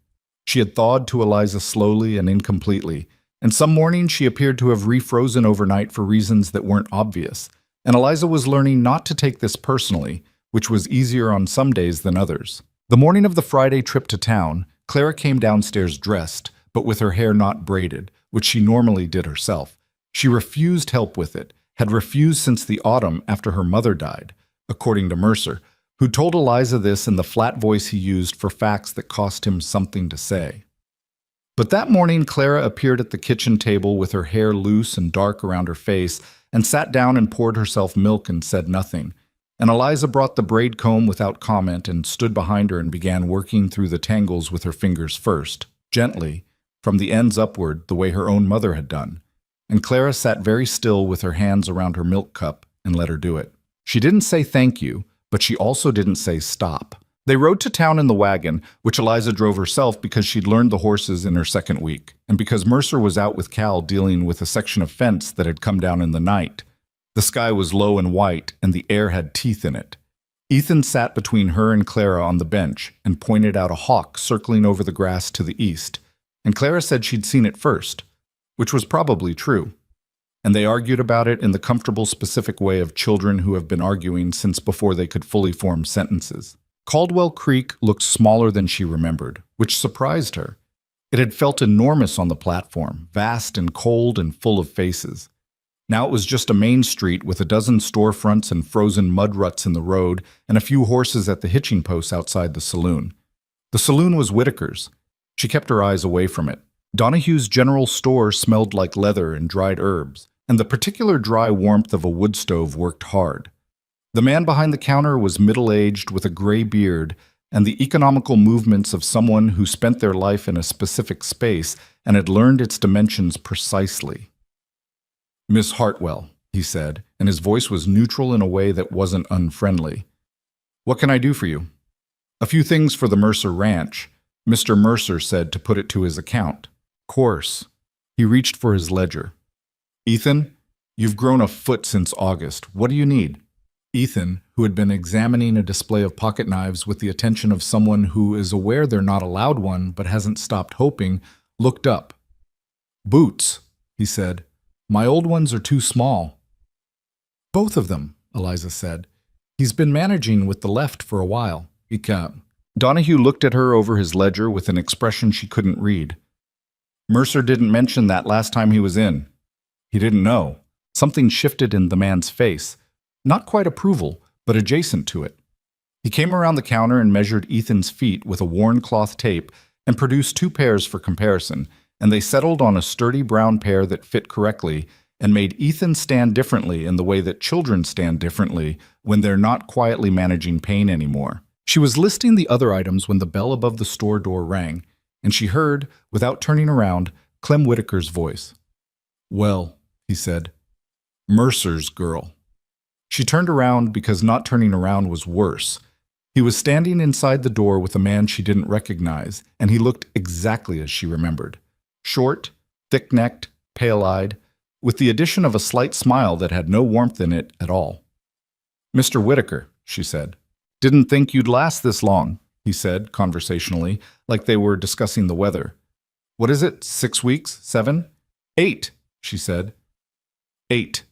She had thawed to Eliza slowly and incompletely, and some mornings she appeared to have refrozen overnight for reasons that weren't obvious, and Eliza was learning not to take this personally, which was easier on some days than others. The morning of the Friday trip to town, Clara came downstairs dressed, but with her hair not braided, which she normally did herself. She refused help with it, had refused since the autumn after her mother died, according to Mercer, who told Eliza this in the flat voice he used for facts that cost him something to say. But that morning Clara appeared at the kitchen table with her hair loose and dark around her face and sat down and poured herself milk and said nothing. And Eliza brought the braid comb without comment and stood behind her and began working through the tangles with her fingers first, gently, from the ends upward, the way her own mother had done. And Clara sat very still with her hands around her milk cup and let her do it. She didn't say thank you, but she also didn't say stop. They rode to town in the wagon, which Eliza drove herself because she'd learned the horses in her second week, and because Mercer was out with Cal dealing with a section of fence that had come down in the night. The sky was low and white, and the air had teeth in it. Ethan sat between her and Clara on the bench and pointed out a hawk circling over the grass to the east, and Clara said she'd seen it first, which was probably true. And they argued about it in the comfortable, specific way of children who have been arguing since before they could fully form sentences. Caldwell Creek looked smaller than she remembered, which surprised her. It had felt enormous on the platform, vast and cold and full of faces. Now it was just a main street with a dozen storefronts and frozen mud ruts in the road and a few horses at the hitching posts outside the saloon. The saloon was Whitaker's. She kept her eyes away from it. Donahue's general store smelled like leather and dried herbs, and the particular dry warmth of a wood stove worked hard. The man behind the counter was middle-aged with a gray beard and the economical movements of someone who spent their life in a specific space and had learned its dimensions precisely. "Miss Hartwell," he said, and his voice was neutral in a way that wasn't unfriendly. "What can I do for you?" "A few things for the Mercer Ranch," Mr. Mercer said to put it to his account. "Course." He reached for his ledger. "Ethan, you've grown a foot since August. What do you need?" Ethan, who had been examining a display of pocket knives with the attention of someone who is aware they're not allowed one but hasn't stopped hoping, looked up. "Boots," he said. "My old ones are too small." "Both of them," Eliza said. "He's been managing with the left for a while. He can't." Donahue looked at her over his ledger with an expression she couldn't read. "Mercer didn't mention that last time he was in." He didn't know. Something shifted in the man's face. Not quite approval, but adjacent to it. He came around the counter and measured Ethan's feet with a worn cloth tape and produced 2 pairs for comparison, and they settled on a sturdy brown pair that fit correctly and made Ethan stand differently in the way that children stand differently when they're not quietly managing pain anymore. She was listing the other items when the bell above the store door rang, and she heard, without turning around, Clem Whitaker's voice. "Well," he said, "Mercer's girl." She turned around because not turning around was worse. He was standing inside the door with a man she didn't recognize, and he looked exactly as she remembered. Short, thick-necked, pale-eyed, with the addition of a slight smile that had no warmth in it at all. "Mr. Whitaker," she said. "Didn't think you'd last this long," he said, conversationally, like they were discussing the weather. "What is it, 6 weeks? 7? 8, she said. 8.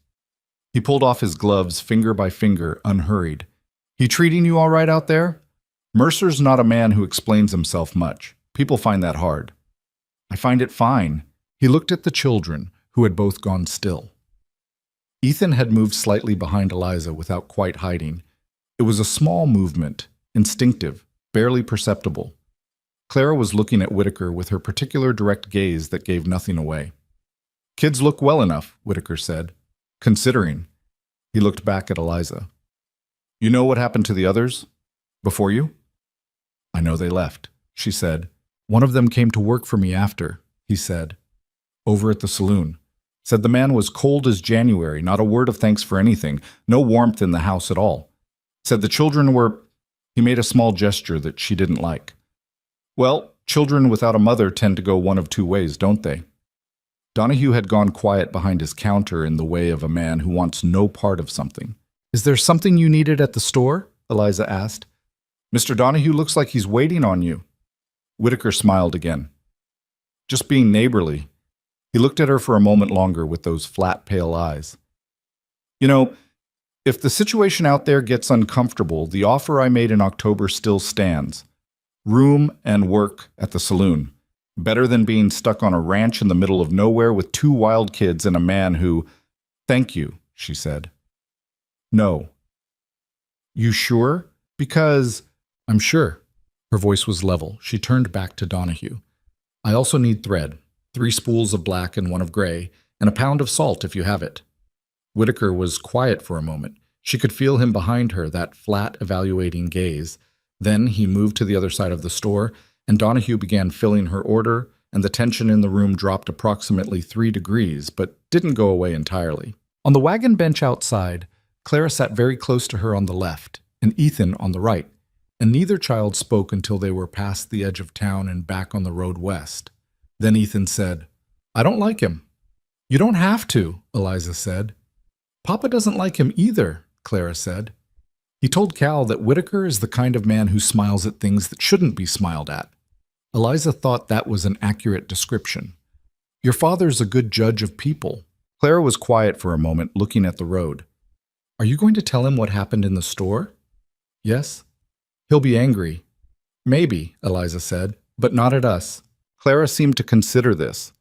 He pulled off his gloves, finger by finger, unhurried. "He treating you all right out there?" "Mercer's not a man who explains himself much. People find that hard." "I find it fine." He looked at the children, who had both gone still. Ethan had moved slightly behind Eliza without quite hiding. It was a small movement, instinctive, barely perceptible. Clara was looking at Whitaker with her particular direct gaze that gave nothing away. "Kids look well enough," Whitaker said. "Considering." He looked back at Eliza. "You know what happened to the others? Before you?" "I know they left," she said. "One of them came to work for me after," he said. "Over at the saloon. Said the man was cold as January, not a word of thanks for anything, no warmth in the house at all. Said the children were—" He made a small gesture that she didn't like. "Well, children without a mother tend to go one of 2 ways, don't they?" Donahue had gone quiet behind his counter in the way of a man who wants no part of something. "Is there something you needed at the store?" Eliza asked. "Mr. Donahue looks like he's waiting on you." Whitaker smiled again. "Just being neighborly." He looked at her for a moment longer with those flat, pale eyes. "You know, if the situation out there gets uncomfortable, the offer I made in October still stands. Room and work at the saloon. Better than being stuck on a ranch in the middle of nowhere with 2 wild kids and a man who—" "Thank you," she said. "No." "You sure? Because—" "I'm sure." Her voice was level. She turned back to Donahue. "I also need thread, 3 spools of black and 1 of gray, and a pound of salt if you have it." Whitaker was quiet for a moment. She could feel him behind her, that flat, evaluating gaze. Then he moved to the other side of the store, and Donahue began filling her order, and the tension in the room dropped approximately 3 degrees, but didn't go away entirely. On the wagon bench outside, Clara sat very close to her on the left, and Ethan on the right. and neither child spoke until they were past the edge of town and back on the road west. Then Ethan said, "I don't like him." "You don't have to," Eliza said. "Papa doesn't like him either," Clara said. He told Cal that Whitaker is the kind of man who smiles at things that shouldn't be smiled at. Eliza thought that was an accurate description. "Your father's a good judge of people." Clara was quiet for a moment, looking at the road. "Are you going to tell him what happened in the store?" "Yes." "He'll be angry." "Maybe," Eliza said, "but not at us." Clara seemed to consider this.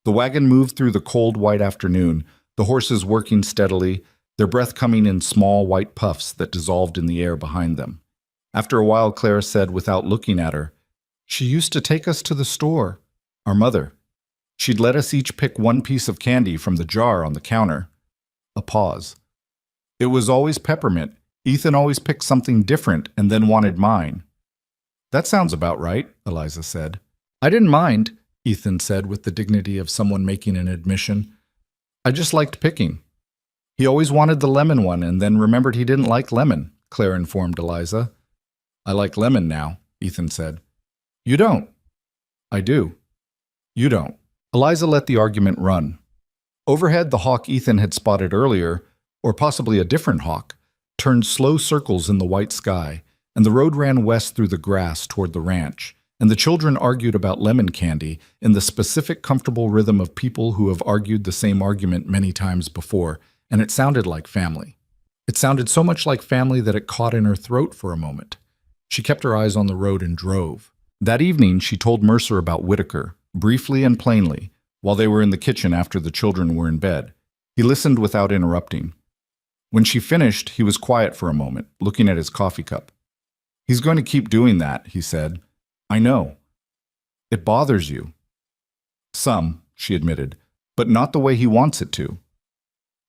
The wagon moved through the cold white afternoon, the horses working steadily, their breath coming in small white puffs that dissolved in the air behind them. After a while, Clara said, without looking at her, "She used to take us to the store, our mother. She'd let us each pick one piece of candy from the jar on the counter." A pause. "It was always peppermint. Ethan always picked something different and then wanted mine." "That sounds about right," Eliza said. "I didn't mind," Ethan said with the dignity of someone making an admission. "I just liked picking." "He always wanted the lemon one and then remembered he didn't like lemon," Claire informed Eliza. "I like lemon now," Ethan said. "You don't." "I do." "You don't." Eliza let the argument run. Overhead, the hawk Ethan had spotted earlier, or possibly a different hawk, turned slow circles in the white sky, and the road ran west through the grass toward the ranch, and the children argued about lemon candy in the specific comfortable rhythm of people who have argued the same argument many times before, and it sounded like family. It sounded so much like family that it caught in her throat for a moment. She kept her eyes on the road and drove. That evening, she told Mercer about Whitaker, briefly and plainly, while they were in the kitchen after the children were in bed. He listened without interrupting. When she finished, he was quiet for a moment, looking at his coffee cup. "He's going to keep doing that," he said. "I know." "It bothers you." "Some," she admitted, "but not the way he wants it to."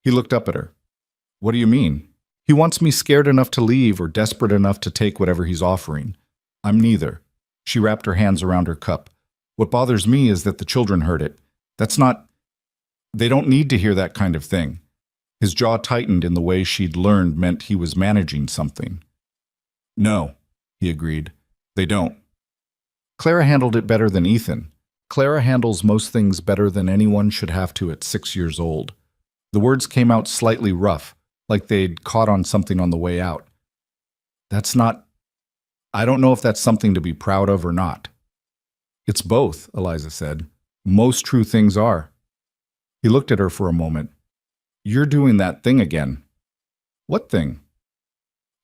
He looked up at her. "What do you mean?" "He wants me scared enough to leave or desperate enough to take whatever he's offering. I'm neither." She wrapped her hands around her cup. "What bothers me is that the children heard it. That's not... They don't need to hear that kind of thing." His jaw tightened in the way she'd learned meant he was managing something. "No," he agreed. "They don't." Clara handled it better than Ethan. Clara handles most things better than anyone should have to at 6 years old. The words came out slightly rough, like they'd caught on something on the way out. "That's not... I don't know if that's something to be proud of or not." "It's both," Eliza said. "Most true things are." He looked at her for a moment. "You're doing that thing again." "What thing?"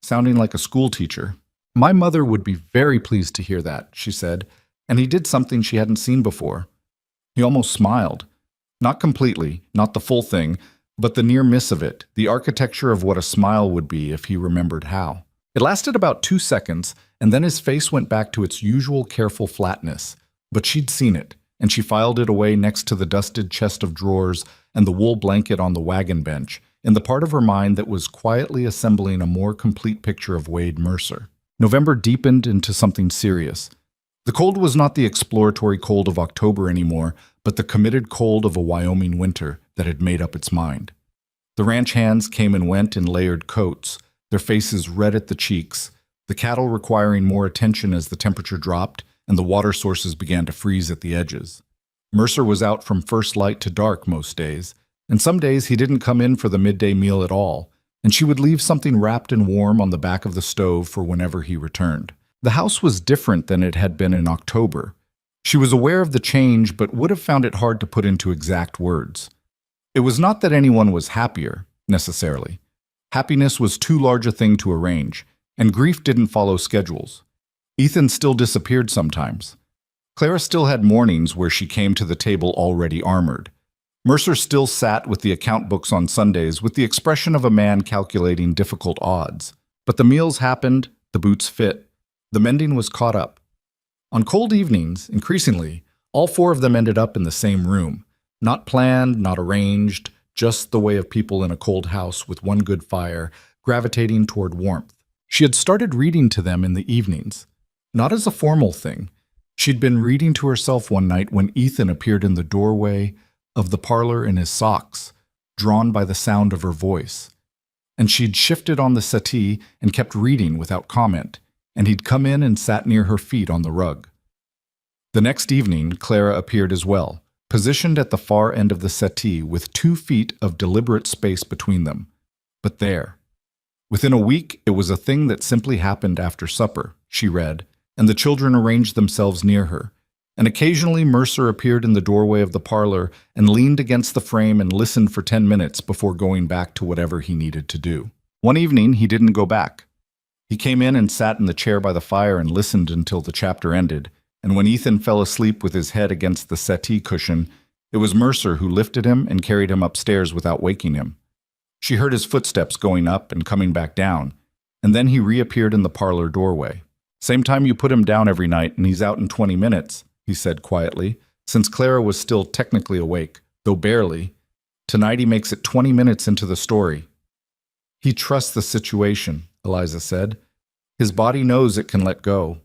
"Sounding like a school teacher." "My mother would be very pleased to hear that," she said, and he did something she hadn't seen before. He almost smiled. Not completely, not the full thing, but the near miss of it, the architecture of what a smile would be if he remembered how. It lasted about 2 seconds, and then his face went back to its usual careful flatness. But she'd seen it, and she filed it away next to the dusted chest of drawers and the wool blanket on the wagon bench, in the part of her mind that was quietly assembling a more complete picture of Wade Mercer. November deepened into something serious. The cold was not the exploratory cold of October anymore, but the committed cold of a Wyoming winter that had made up its mind. The ranch hands came and went in layered coats, their faces red at the cheeks, the cattle requiring more attention as the temperature dropped and the water sources began to freeze at the edges. Mercer was out from first light to dark most days, and some days he didn't come in for the midday meal at all, and she would leave something wrapped and warm on the back of the stove for whenever he returned. The house was different than it had been in October. She was aware of the change, but would have found it hard to put into exact words. It was not that anyone was happier, necessarily. Happiness was too large a thing to arrange, and grief didn't follow schedules. Ethan still disappeared sometimes. Clara still had mornings where she came to the table already armored. Mercer still sat with the account books on Sundays with the expression of a man calculating difficult odds. But the meals happened, the boots fit, the mending was caught up. On cold evenings, increasingly, all 4 of them ended up in the same room. Not planned, not arranged, just the way of people in a cold house with one good fire, gravitating toward warmth. She had started reading to them in the evenings. Not as a formal thing. She'd been reading to herself one night when Ethan appeared in the doorway of the parlor in his socks, drawn by the sound of her voice. And she'd shifted on the settee and kept reading without comment. and he'd come in and sat near her feet on the rug. The next evening, Clara appeared as well, positioned at the far end of the settee with 2 feet of deliberate space between them. But there. Within a week, it was a thing that simply happened after supper, she read, and the children arranged themselves near her. And occasionally Mercer appeared in the doorway of the parlor and leaned against the frame and listened for 10 minutes before going back to whatever he needed to do. One evening, he didn't go back. He came in and sat in the chair by the fire and listened until the chapter ended, and when Ethan fell asleep with his head against the settee cushion, it was Mercer who lifted him and carried him upstairs without waking him. She heard his footsteps going up and coming back down, and then he reappeared in the parlor doorway. "Same time you put him down every night, and he's out in 20 minutes, he said quietly, since Clara was still technically awake, though barely. Tonight he makes it 20 minutes into the story. He trusts the situation, Eliza said. His body knows it can let go.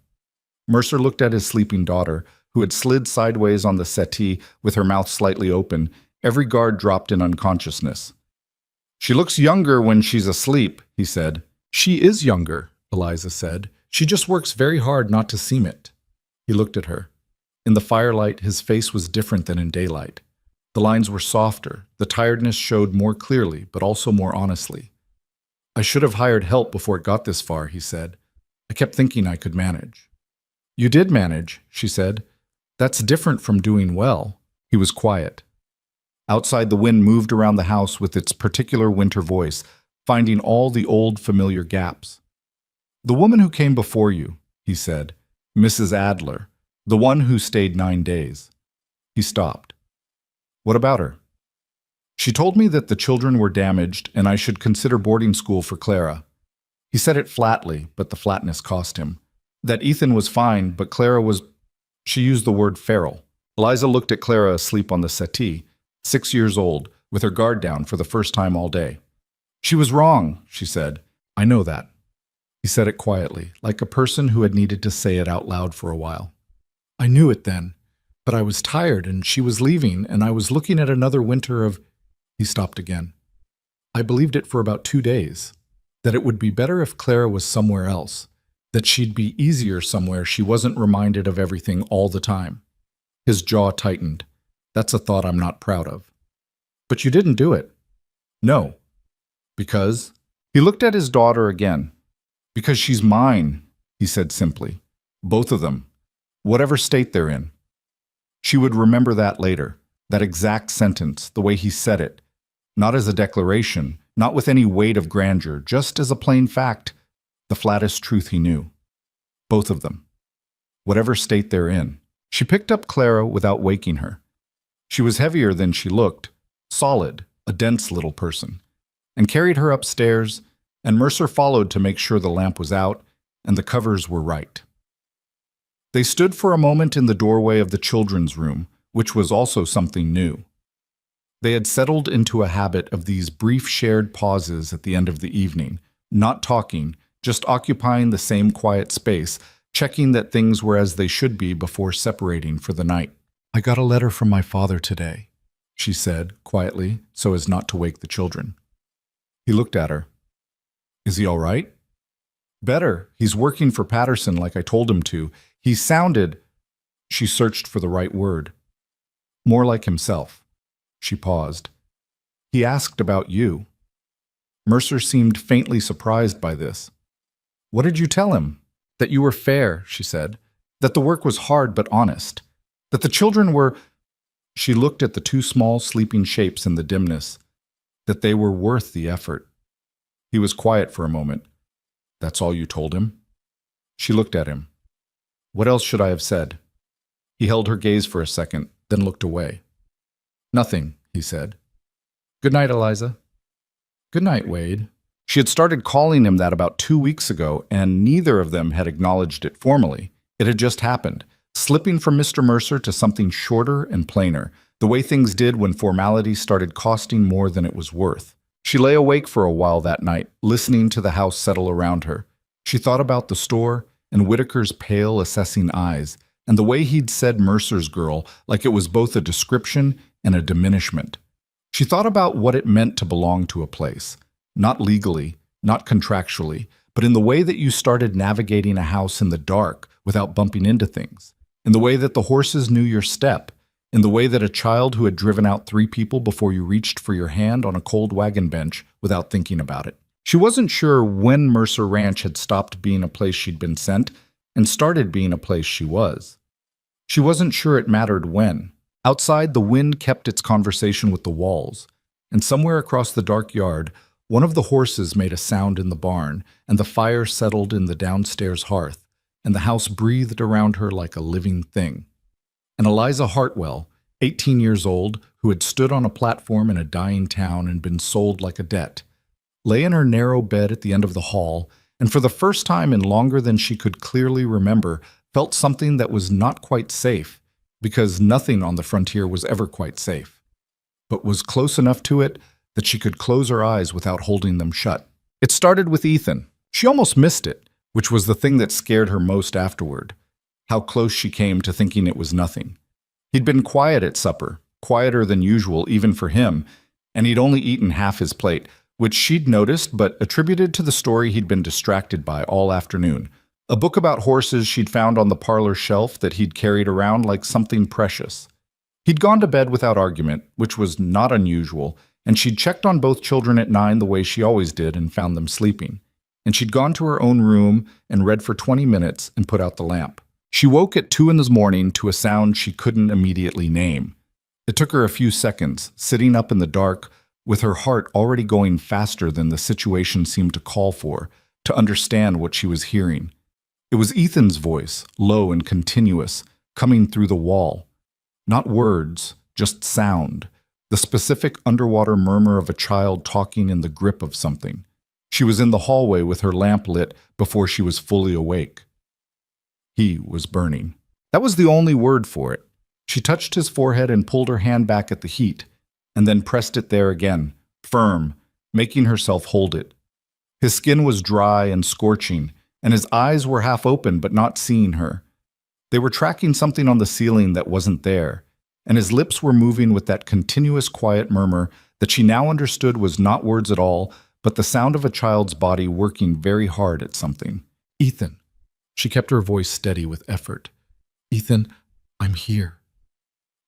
Mercer looked at his sleeping daughter, who had slid sideways on the settee with her mouth slightly open, every guard dropped in unconsciousness. She looks younger when she's asleep, he said. She is younger, Eliza said. She just works very hard not to seem it. He looked at her. In the firelight, his face was different than in daylight. The lines were softer, the tiredness showed more clearly, but also more honestly. I should have hired help before it got this far, he said. I kept thinking I could manage. You did manage, she said. That's different from doing well. He was quiet. Outside, the wind moved around the house with its particular winter voice, finding all the old familiar gaps. The woman who came before you, he said, Mrs. Adler, the one who stayed 9 days. He stopped. What about her? She told me that the children were damaged and I should consider boarding school for Clara. He said it flatly, but the flatness cost him. That Ethan was fine, but Clara was... She used the word feral. Eliza looked at Clara asleep on the settee, 6 years old, with her guard down for the first time all day. She was wrong, she said. I know that. He said it quietly, like a person who had needed to say it out loud for a while. I knew it then, but I was tired and she was leaving and I was looking at another winter of... He stopped again. I believed it for about 2 days, that it would be better if Clara was somewhere else, that she'd be easier somewhere she wasn't reminded of everything all the time. His jaw tightened. That's a thought I'm not proud of. But you didn't do it. No. Because? He looked at his daughter again. Because she's mine, he said simply. Both of them. Whatever state they're in. She would remember that later, that exact sentence, the way he said it. Not as a declaration, not with any weight of grandeur, just as a plain fact, the flattest truth he knew. Both of them. Whatever state they're in. She picked up Clara without waking her. She was heavier than she looked, solid, a dense little person, and carried her upstairs, and Mercer followed to make sure the lamp was out and the covers were right. They stood for a moment in the doorway of the children's room, which was also something new. They had settled into a habit of these brief shared pauses at the end of the evening, not talking, just occupying the same quiet space, checking that things were as they should be before separating for the night. I got a letter from my father today, she said, quietly, so as not to wake the children. He looked at her. Is he all right? Better. He's working for Patterson like I told him to. He sounded... She searched for the right word. More like himself. She paused. He asked about you. Mercer seemed faintly surprised by this. What did you tell him? That you were fair, she said. That the work was hard but honest. That the children were... She looked at the 2 small sleeping shapes in the dimness. That they were worth the effort. He was quiet for a moment. That's all you told him? She looked at him. What else should I have said? He held her gaze for a second, then looked away. Nothing, he said. Good night, Eliza. Good night, Wade. She had started calling him that about 2 weeks ago, and neither of them had acknowledged it formally. It had just happened, slipping from Mr. Mercer to something shorter and plainer, the way things did when formality started costing more than it was worth. She lay awake for a while that night, listening to the house settle around her. She thought about the store and Whitaker's pale, assessing eyes, and the way he'd said Mercer's girl like it was both a description and a diminishment. She thought about what it meant to belong to a place, not legally, not contractually, but in the way that you started navigating a house in the dark without bumping into things, in the way that the horses knew your step, in the way that a child who had driven out 3 people before you reached for your hand on a cold wagon bench without thinking about it. She wasn't sure when Mercer Ranch had stopped being a place she'd been sent and started being a place she was. She wasn't sure it mattered when. Outside, the wind kept its conversation with the walls, and somewhere across the dark yard, one of the horses made a sound in the barn, and the fire settled in the downstairs hearth, and the house breathed around her like a living thing. And Eliza Hartwell, 18 years old, who had stood on a platform in a dying town and been sold like a debt, lay in her narrow bed at the end of the hall, and for the first time in longer than she could clearly remember, felt something that was not quite safe, because nothing on the frontier was ever quite safe, but was close enough to it that she could close her eyes without holding them shut. It started with Ethan. She almost missed it, which was the thing that scared her most afterward, how close she came to thinking it was nothing. He'd been quiet at supper, quieter than usual even for him, and he'd only eaten half his plate, which she'd noticed but attributed to the story he'd been distracted by all afternoon, a book about horses she'd found on the parlor shelf that he'd carried around like something precious. He'd gone to bed without argument, which was not unusual, and she'd checked on both children at 9 the way she always did and found them sleeping. And she'd gone to her own room and read for 20 minutes and put out the lamp. She woke at 2 in the morning to a sound she couldn't immediately name. It took her a few seconds, sitting up in the dark, with her heart already going faster than the situation seemed to call for, to understand what she was hearing. It was Ethan's voice, low and continuous, coming through the wall. Not words, just sound, the specific underwater murmur of a child talking in the grip of something. She was in the hallway with her lamp lit before she was fully awake. He was burning. That was the only word for it. She touched his forehead and pulled her hand back at the heat, and then pressed it there again, firm, making herself hold it. His skin was dry and scorching, and his eyes were half open but not seeing her. They were tracking something on the ceiling that wasn't there, and his lips were moving with that continuous quiet murmur that she now understood was not words at all, but the sound of a child's body working very hard at something. "Ethan." She kept her voice steady with effort. "Ethan, I'm here."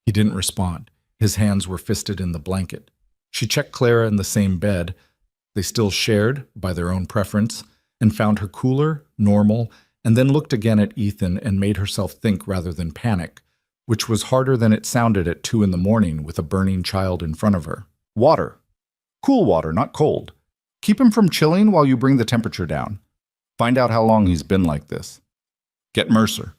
He didn't respond. His hands were fisted in the blanket. She checked Clara in the same bed. They still shared, by their own preference, and found her cooler, normal, and then looked again at Ethan and made herself think rather than panic, which was harder than it sounded at 2 in the morning with a burning child in front of her. "Water. Cool water, not cold. Keep him from chilling while you bring the temperature down. Find out how long he's been like this. Get Mercer."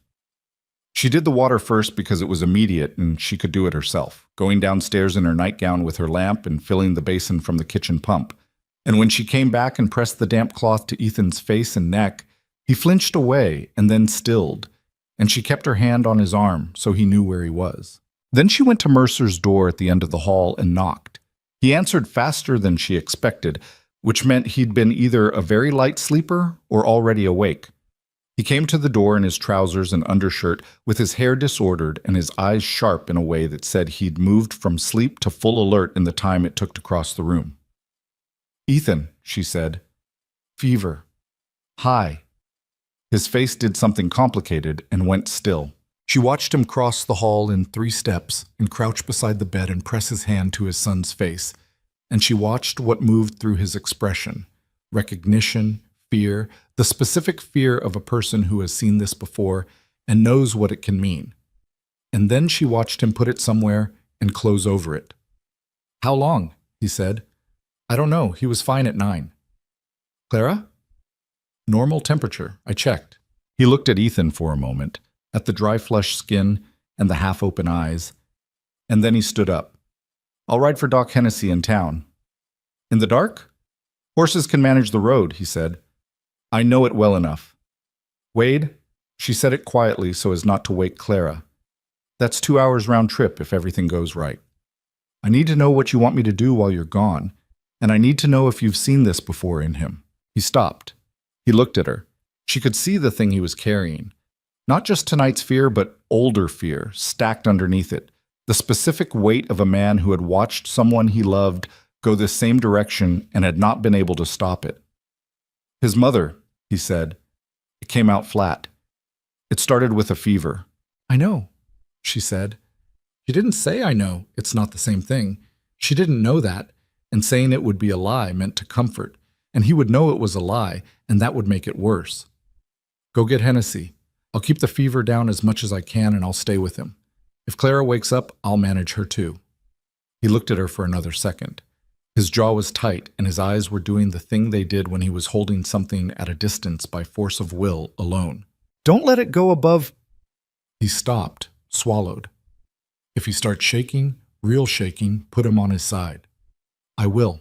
She did the water first because it was immediate and she could do it herself, going downstairs in her nightgown with her lamp and filling the basin from the kitchen pump. And when she came back and pressed the damp cloth to Ethan's face and neck, he flinched away and then stilled, and she kept her hand on his arm so he knew where he was. Then she went to Mercer's door at the end of the hall and knocked. He answered faster than she expected, which meant he'd been either a very light sleeper or already awake. He came to the door in his trousers and undershirt, with his hair disordered and his eyes sharp in a way that said he'd moved from sleep to full alert in the time it took to cross the room. "Ethan," she said. "Fever. Hi." His face did something complicated and went still. She watched him cross the hall in 3 steps and crouch beside the bed and press his hand to his son's face, and she watched what moved through his expression: recognition, fear, the specific fear of a person who has seen this before and knows what it can mean. And then she watched him put it somewhere and close over it. "How long?" he said. "I don't know. He was fine at 9. "Clara?" "Normal temperature. I checked." He looked at Ethan for a moment, at the dry flushed skin and the half-open eyes, and then he stood up. "I'll ride for Doc Hennessy in town." "In the dark?" "Horses can manage the road," he said. "I know it well enough." "Wade?" She said it quietly so as not to wake Clara. "That's 2 hours round trip if everything goes right. I need to know what you want me to do while you're gone, and I need to know if you've seen this before in him." He stopped. He looked at her. She could see the thing he was carrying. Not just tonight's fear, but older fear, stacked underneath it. The specific weight of a man who had watched someone he loved go this same direction and had not been able to stop it. His mother, he said. It came out flat. It started with a fever. I know, she said. She didn't say I know. It's not the same thing. She didn't know that, and saying it would be a lie meant to comfort, and he would know it was a lie, and that would make it worse. Go get Hennessy. I'll keep the fever down as much as I can, and I'll stay with him. If Clara wakes up, I'll manage her too. He looked at her for another second. His jaw was tight, and his eyes were doing the thing they did when he was holding something at a distance by force of will alone. Don't let it go above... He stopped, swallowed. If he starts shaking, real shaking, put him on his side. I will.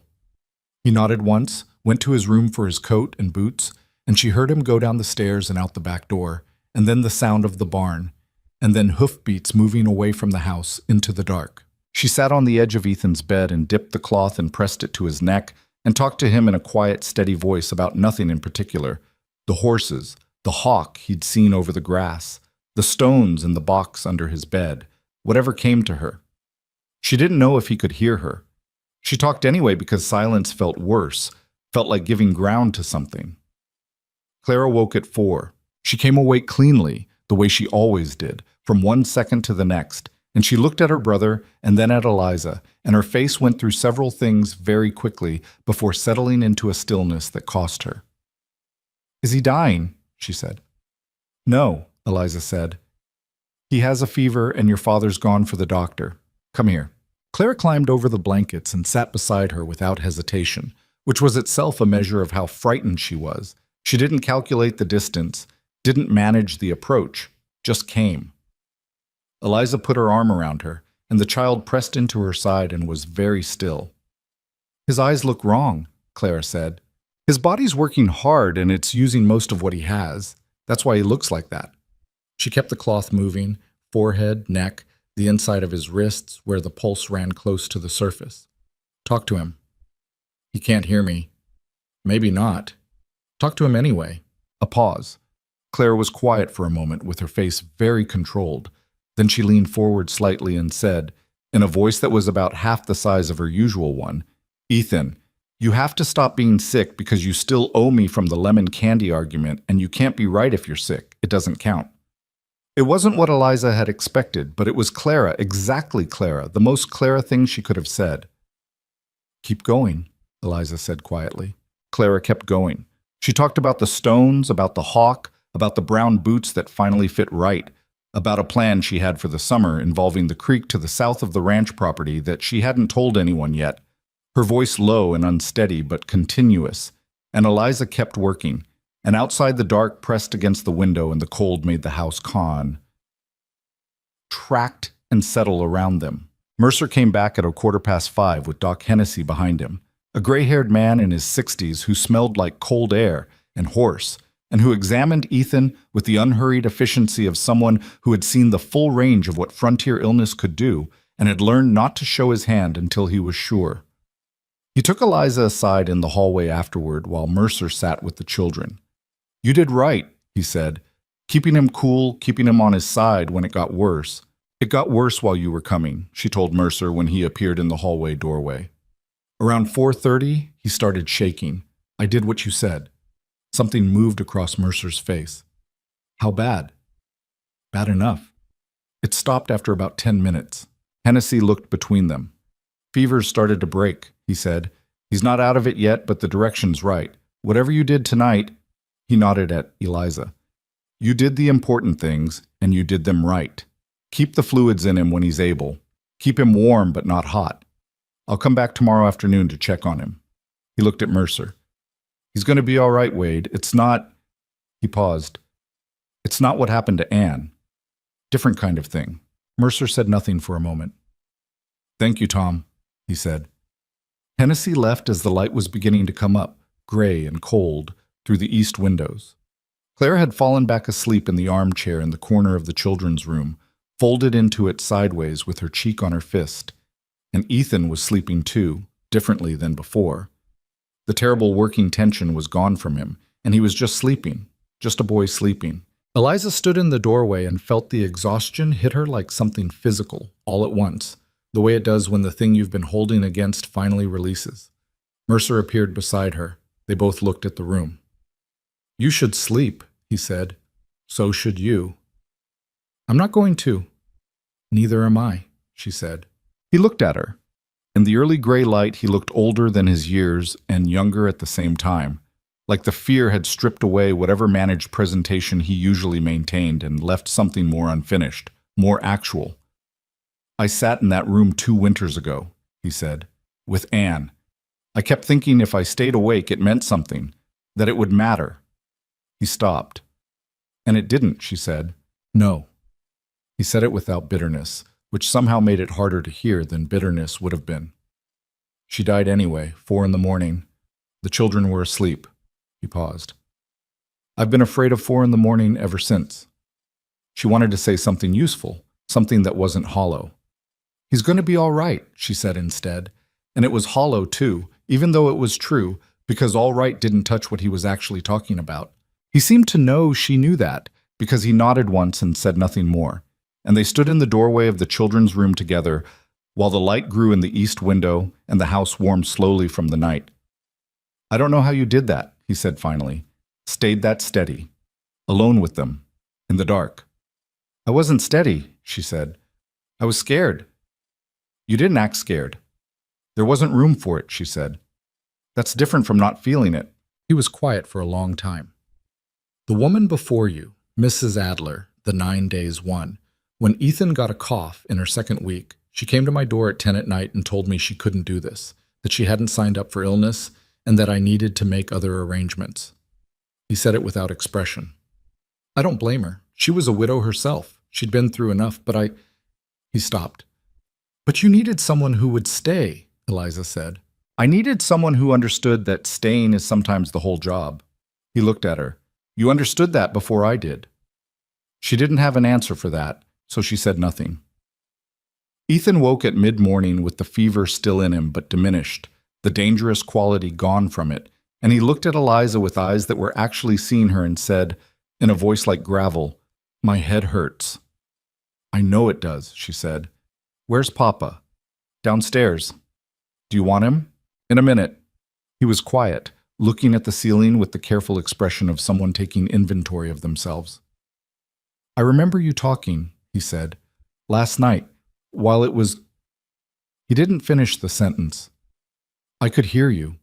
He nodded once, went to his room for his coat and boots, and she heard him go down the stairs and out the back door, and then the sound of the barn, and then hoofbeats moving away from the house into the dark. She sat on the edge of Ethan's bed and dipped the cloth and pressed it to his neck and talked to him in a quiet, steady voice about nothing in particular. The horses, the hawk he'd seen over the grass, the stones in the box under his bed, whatever came to her. She didn't know if he could hear her. She talked anyway because silence felt worse, felt like giving ground to something. Clara woke at 4. She came awake cleanly, the way she always did, from one second to the next, and she looked at her brother and then at Eliza, and her face went through several things very quickly before settling into a stillness that cost her. Is he dying? She said. No, Eliza said. He has a fever and your father's gone for the doctor. Come here. Clara climbed over the blankets and sat beside her without hesitation, which was itself a measure of how frightened she was. She didn't calculate the distance, didn't manage the approach, just came. Eliza put her arm around her, and the child pressed into her side and was very still. His eyes look wrong, Clara said. His body's working hard and it's using most of what he has. That's why he looks like that. She kept the cloth moving, forehead, neck, the inside of his wrists where the pulse ran close to the surface. Talk to him. He can't hear me. Maybe not. Talk to him anyway. A pause. Clara was quiet for a moment with her face very controlled. Then she leaned forward slightly and said, in a voice that was about half the size of her usual one, Ethan, you have to stop being sick because you still owe me from the lemon candy argument, and you can't be right if you're sick. It doesn't count. It wasn't what Eliza had expected, but it was Clara, exactly Clara, the most Clara thing she could have said. Keep going, Eliza said quietly. Clara kept going. She talked about the stones, about the hawk, about the brown boots that finally fit right, about a plan she had for the summer involving the creek to the south of the ranch property that she hadn't told anyone yet. Her voice low and unsteady but continuous, and Eliza kept working, and outside the dark pressed against the window and the cold made the house tract and settle around them. Mercer came back at 5:15 with Doc Hennessy behind him, a gray-haired man in his 60s who smelled like cold air and hoarse, and who examined Ethan with the unhurried efficiency of someone who had seen the full range of what frontier illness could do and had learned not to show his hand until he was sure. He took Eliza aside in the hallway afterward while Mercer sat with the children. You did right, he said, keeping him cool, keeping him on his side when it got worse. It got worse while you were coming, she told Mercer when he appeared in the hallway doorway. Around 4:30, he started shaking. I did what you said. Something moved across Mercer's face. How bad? Bad enough. It stopped after about 10 minutes. Hennessy looked between them. Fever's started to break, he said. He's not out of it yet, but the direction's right. Whatever you did tonight, he nodded at Eliza. You did the important things, and you did them right. Keep the fluids in him when he's able. Keep him warm but not hot. I'll come back tomorrow afternoon to check on him. He looked at Mercer. He's going to be all right, Wade. It's not... He paused. It's not what happened to Anne. Different kind of thing. Mercer said nothing for a moment. Thank you, Tom, he said. Hennessy left as the light was beginning to come up, gray and cold, through the east windows. Clara had fallen back asleep in the armchair in the corner of the children's room, folded into it sideways with her cheek on her fist. And Ethan was sleeping too, differently than before. The terrible working tension was gone from him, and he was just sleeping, just a boy sleeping. Eliza stood in the doorway and felt the exhaustion hit her like something physical, all at once, the way it does when the thing you've been holding against finally releases. Mercer appeared beside her. They both looked at the room. You should sleep, he said. So should you. I'm not going to. Neither am I, she said. He looked at her. In the early gray light, he looked older than his years and younger at the same time, like the fear had stripped away whatever managed presentation he usually maintained and left something more unfinished, more actual. I sat in that room 2 winters ago, he said, with Anne. I kept thinking if I stayed awake it meant something, that it would matter. He stopped. And it didn't, she said. No. He said it without bitterness, which somehow made it harder to hear than bitterness would have been. She died anyway, 4 in the morning. The children were asleep. He paused. I've been afraid of 4 in the morning ever since. She wanted to say something useful, something that wasn't hollow. He's going to be all right, she said instead. And it was hollow too, even though it was true, because all right didn't touch what he was actually talking about. He seemed to know she knew that, because he nodded once and said nothing more. And they stood in the doorway of the children's room together, while the light grew in the east window and the house warmed slowly from the night. I don't know how you did that, he said finally. Stayed that steady. Alone with them. In the dark. I wasn't steady, she said. I was scared. You didn't act scared. There wasn't room for it, she said. That's different from not feeling it. He was quiet for a long time. The woman before you, Mrs. Adler, the 9 days one, when Ethan got a cough in her second week, she came to my door at 10 at night and told me she couldn't do this, that she hadn't signed up for illness, and that I needed to make other arrangements. He said it without expression. I don't blame her. She was a widow herself. She'd been through enough, but He stopped. But you needed someone who would stay, Eliza said. I needed someone who understood that staying is sometimes the whole job. He looked at her. You understood that before I did. She didn't have an answer for that, so she said nothing. Ethan woke at mid-morning with the fever still in him but diminished, the dangerous quality gone from it, and he looked at Eliza with eyes that were actually seeing her and said, in a voice like gravel, My head hurts. I know it does, she said. Where's Papa? Downstairs. Do you want him? In a minute. He was quiet, looking at the ceiling with the careful expression of someone taking inventory of themselves. I remember you talking, he said, last night, while it was... He didn't finish the sentence. I could hear you.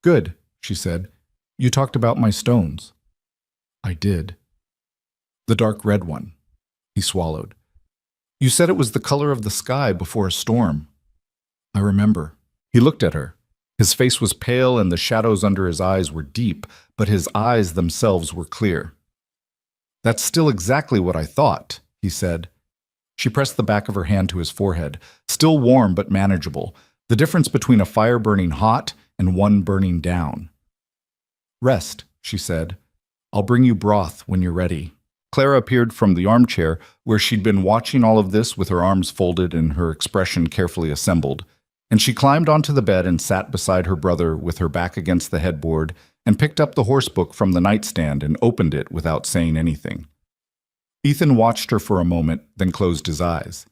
Good, she said. You talked about my stones. I did. The dark red one. He swallowed. You said it was the color of the sky before a storm. I remember. He looked at her. His face was pale and the shadows under his eyes were deep, but his eyes themselves were clear. That's still exactly what I thought, he said. She pressed the back of her hand to his forehead, still warm but manageable, the difference between a fire burning hot and one burning down. Rest, she said. I'll bring you broth when you're ready. Clara appeared from the armchair where she'd been watching all of this with her arms folded and her expression carefully assembled, and she climbed onto the bed and sat beside her brother with her back against the headboard and picked up the horse book from the nightstand and opened it without saying anything. Ethan watched her for a moment, then closed his eyes.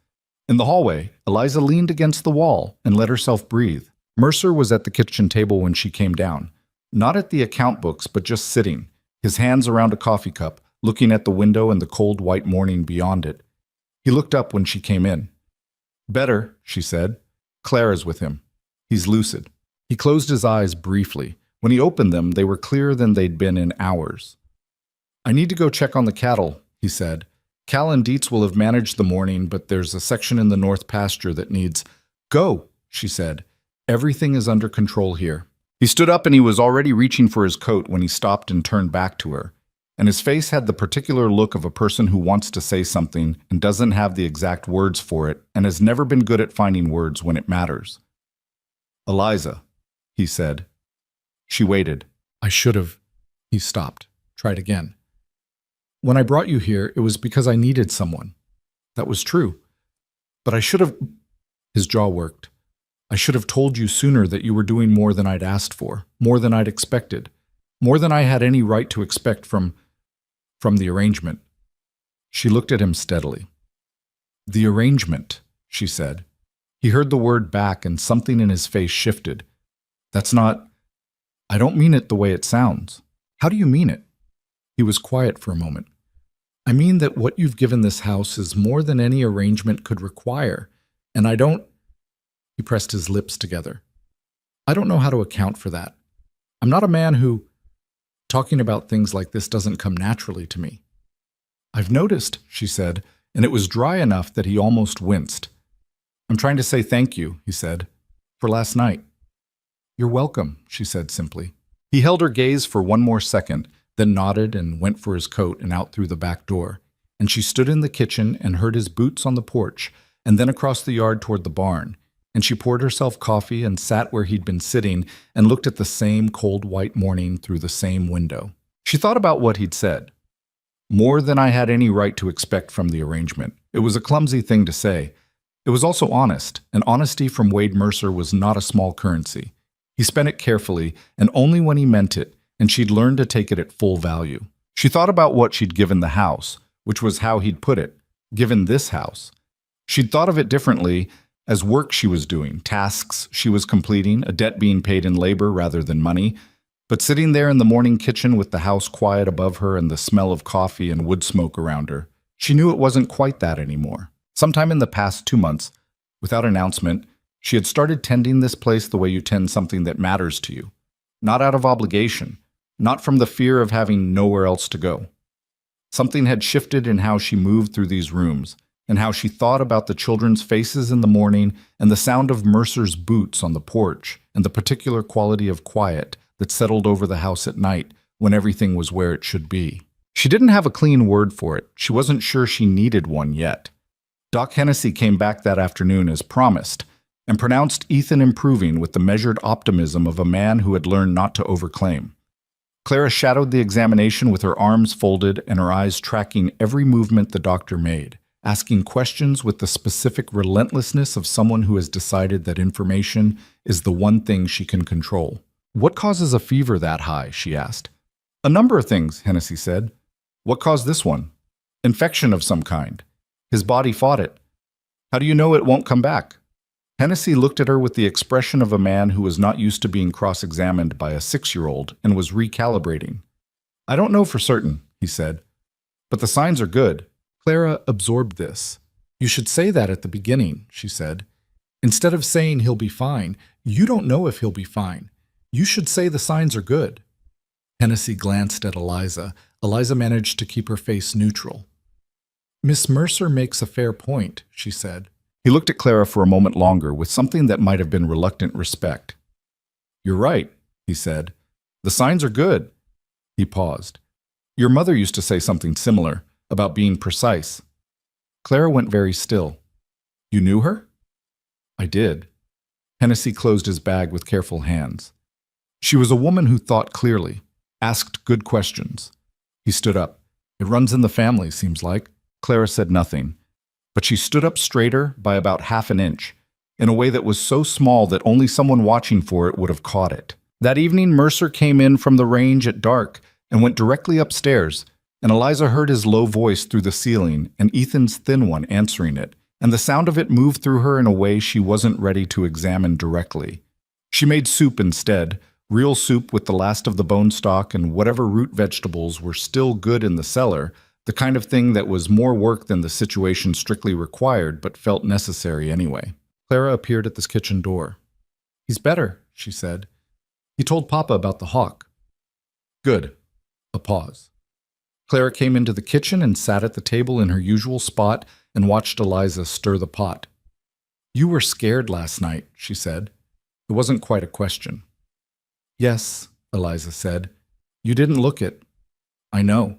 In the hallway, Eliza leaned against the wall and let herself breathe. Mercer was at the kitchen table when she came down, not at the account books, but just sitting, his hands around a coffee cup, looking at the window and the cold white morning beyond it. He looked up when she came in. Better, she said. Clara's with him. He's lucid. He closed his eyes briefly. When he opened them, they were clearer than they'd been in hours. I need to go check on the cattle, he said. Cal and Dietz will have managed the morning, but there's a section in the north pasture that needs... Go, she said. Everything is under control here. He stood up and he was already reaching for his coat when he stopped and turned back to her. And his face had the particular look of a person who wants to say something and doesn't have the exact words for it and has never been good at finding words when it matters. Eliza, he said. She waited. I should have... He stopped. Tried again. When I brought you here, it was because I needed someone. That was true. But I should have... His jaw worked. I should have told you sooner that you were doing more than I'd asked for, more than I'd expected, more than I had any right to expect from the arrangement. She looked at him steadily. The arrangement, she said. He heard the word back and something in his face shifted. That's not... I don't mean it the way it sounds. How do you mean it? He was quiet for a moment. I mean that what you've given this house is more than any arrangement could require, and I don't— He pressed his lips together. I don't know how to account for that. I'm not a man who— Talking about things like this doesn't come naturally to me. I've noticed, she said, and it was dry enough that he almost winced. I'm trying to say thank you, he said, for last night. You're welcome, she said simply. He held her gaze for one more second, then nodded and went for his coat and out through the back door, and she stood in the kitchen and heard his boots on the porch, and then across the yard toward the barn, and she poured herself coffee and sat where he'd been sitting and looked at the same cold white morning through the same window. She thought about what he'd said. More than I had any right to expect from the arrangement. It was a clumsy thing to say. It was also honest, and honesty from Wade Mercer was not a small currency. He spent it carefully, and only when he meant it, and she'd learned to take it at full value. She thought about what she'd given the house, which was how he'd put it, given this house. She'd thought of it differently as work she was doing, tasks she was completing, a debt being paid in labor rather than money. But sitting there in the morning kitchen with the house quiet above her and the smell of coffee and wood smoke around her, she knew it wasn't quite that anymore. Sometime in the past 2 months, without announcement, she had started tending this place the way you tend something that matters to you. Not out of obligation, not from the fear of having nowhere else to go. Something had shifted in how she moved through these rooms, and how she thought about the children's faces in the morning and the sound of Mercer's boots on the porch and the particular quality of quiet that settled over the house at night when everything was where it should be. She didn't have a clean word for it. She wasn't sure she needed one yet. Doc Hennessy came back that afternoon as promised and pronounced Ethan improving with the measured optimism of a man who had learned not to overclaim. Clara shadowed the examination with her arms folded and her eyes tracking every movement the doctor made, asking questions with the specific relentlessness of someone who has decided that information is the one thing she can control. What causes a fever that high? She asked. A number of things, Hennessy said. What caused this one? Infection of some kind. His body fought it. How do you know it won't come back? Hennessy looked at her with the expression of a man who was not used to being cross-examined by a 6-year-old and was recalibrating. I don't know for certain, he said, but the signs are good. Clara absorbed this. You should say that at the beginning, she said. Instead of saying he'll be fine, you don't know if he'll be fine. You should say the signs are good. Hennessy glanced at Eliza. Eliza managed to keep her face neutral. Miss Mercer makes a fair point, she said. He looked at Clara for a moment longer with something that might have been reluctant respect. You're right, he said. The signs are good. He paused. Your mother used to say something similar, about being precise. Clara went very still. You knew her? I did. Hennessy closed his bag with careful hands. She was a woman who thought clearly, asked good questions. He stood up. It runs in the family, seems like. Clara said nothing, but she stood up straighter by about half an inch, in a way that was so small that only someone watching for it would have caught it. That evening, Mercer came in from the range at dark and went directly upstairs, and Eliza heard his low voice through the ceiling and Ethan's thin one answering it, and the sound of it moved through her in a way she wasn't ready to examine directly. She made soup instead, real soup with the last of the bone stock and whatever root vegetables were still good in the cellar, the kind of thing that was more work than the situation strictly required but felt necessary anyway. Clara appeared at the kitchen door. He's better, she said. He told Papa about the hawk. Good. A pause. Clara came into the kitchen and sat at the table in her usual spot and watched Eliza stir the pot. You were scared last night, she said. It wasn't quite a question. Yes, Eliza said. You didn't look it. I know.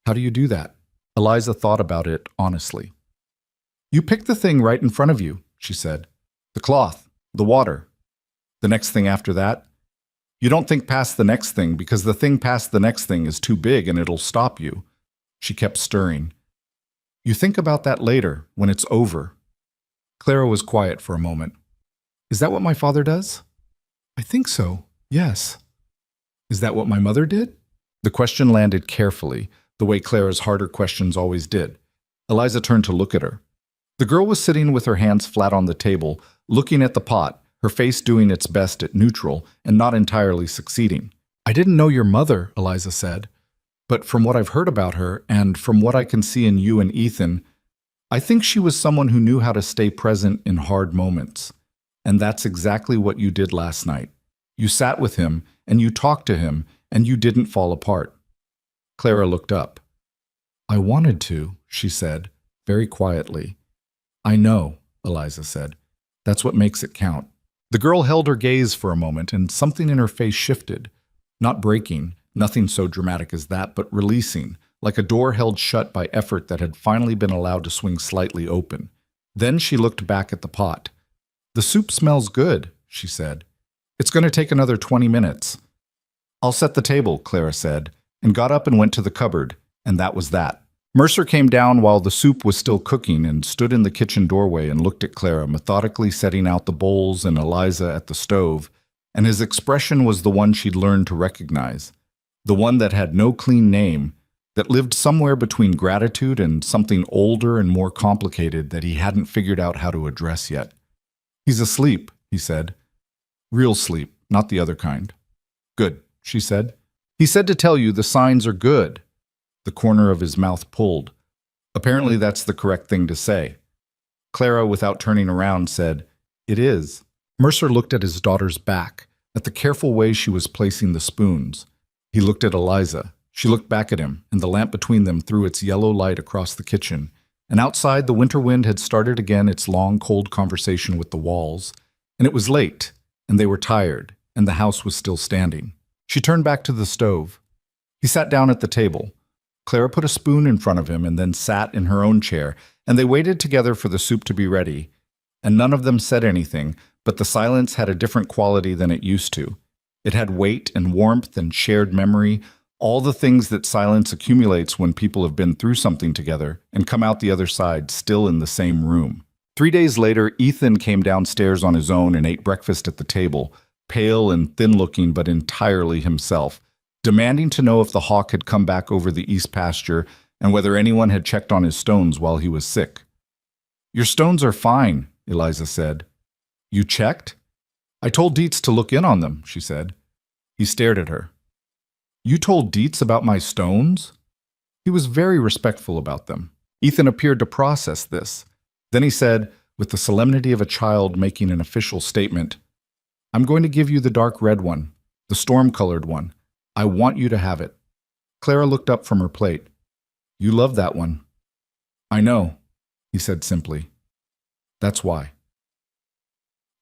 How do you do that? Eliza thought about it honestly. You picked the thing right in front of you, she said. The cloth, the water. The next thing after that? You don't think past the next thing because the thing past the next thing is too big and it'll stop you. She kept stirring. You think about that later, when it's over. Clara was quiet for a moment. Is that what my father does? I think so, yes. Is that what my mother did? The question landed carefully, the way Clara's harder questions always did. Eliza turned to look at her. The girl was sitting with her hands flat on the table, looking at the pot, her face doing its best at neutral and not entirely succeeding. I didn't know your mother, Eliza said. But from what I've heard about her, and from what I can see in you and Ethan, I think she was someone who knew how to stay present in hard moments. And that's exactly what you did last night. You sat with him, and you talked to him, and you didn't fall apart. Clara looked up. I wanted to, she said, very quietly. I know, Eliza said. That's what makes it count. The girl held her gaze for a moment, and something in her face shifted. Not breaking, nothing so dramatic as that, but releasing, like a door held shut by effort that had finally been allowed to swing slightly open. Then she looked back at the pot. The soup smells good, she said. It's going to take another 20 minutes. I'll set the table, Clara said, and got up and went to the cupboard, and that was that. Mercer came down while the soup was still cooking and stood in the kitchen doorway and looked at Clara, methodically setting out the bowls and Eliza at the stove, and his expression was the one she'd learned to recognize, the one that had no clean name, that lived somewhere between gratitude and something older and more complicated that he hadn't figured out how to address yet. He's asleep, he said. Real sleep, not the other kind. Good, she said. He said to tell you the signs are good. The corner of his mouth pulled. Apparently that's the correct thing to say. Clara, without turning around, said, It is. Mercer looked at his daughter's back, at the careful way she was placing the spoons. He looked at Eliza. She looked back at him, and the lamp between them threw its yellow light across the kitchen. And outside, the winter wind had started again its long, cold conversation with the walls. And it was late, and they were tired, and the house was still standing. She turned back to the stove. He sat down at the table. Clara put a spoon in front of him and then sat in her own chair, and they waited together for the soup to be ready. And none of them said anything, but the silence had a different quality than it used to. It had weight and warmth and shared memory, all the things that silence accumulates when people have been through something together and come out the other side still in the same room. 3 days later, Ethan came downstairs on his own and ate breakfast at the table, pale and thin-looking but entirely himself, demanding to know if the hawk had come back over the east pasture and whether anyone had checked on his stones while he was sick. Your stones are fine, Eliza said. You checked? I told Dietz to look in on them, she said. He stared at her. You told Dietz about my stones? He was very respectful about them. Ethan appeared to process this. Then he said, with the solemnity of a child making an official statement, I'm going to give you the dark red one, the storm-colored one. I want you to have it. Clara looked up from her plate. You love that one. I know, he said simply. That's why.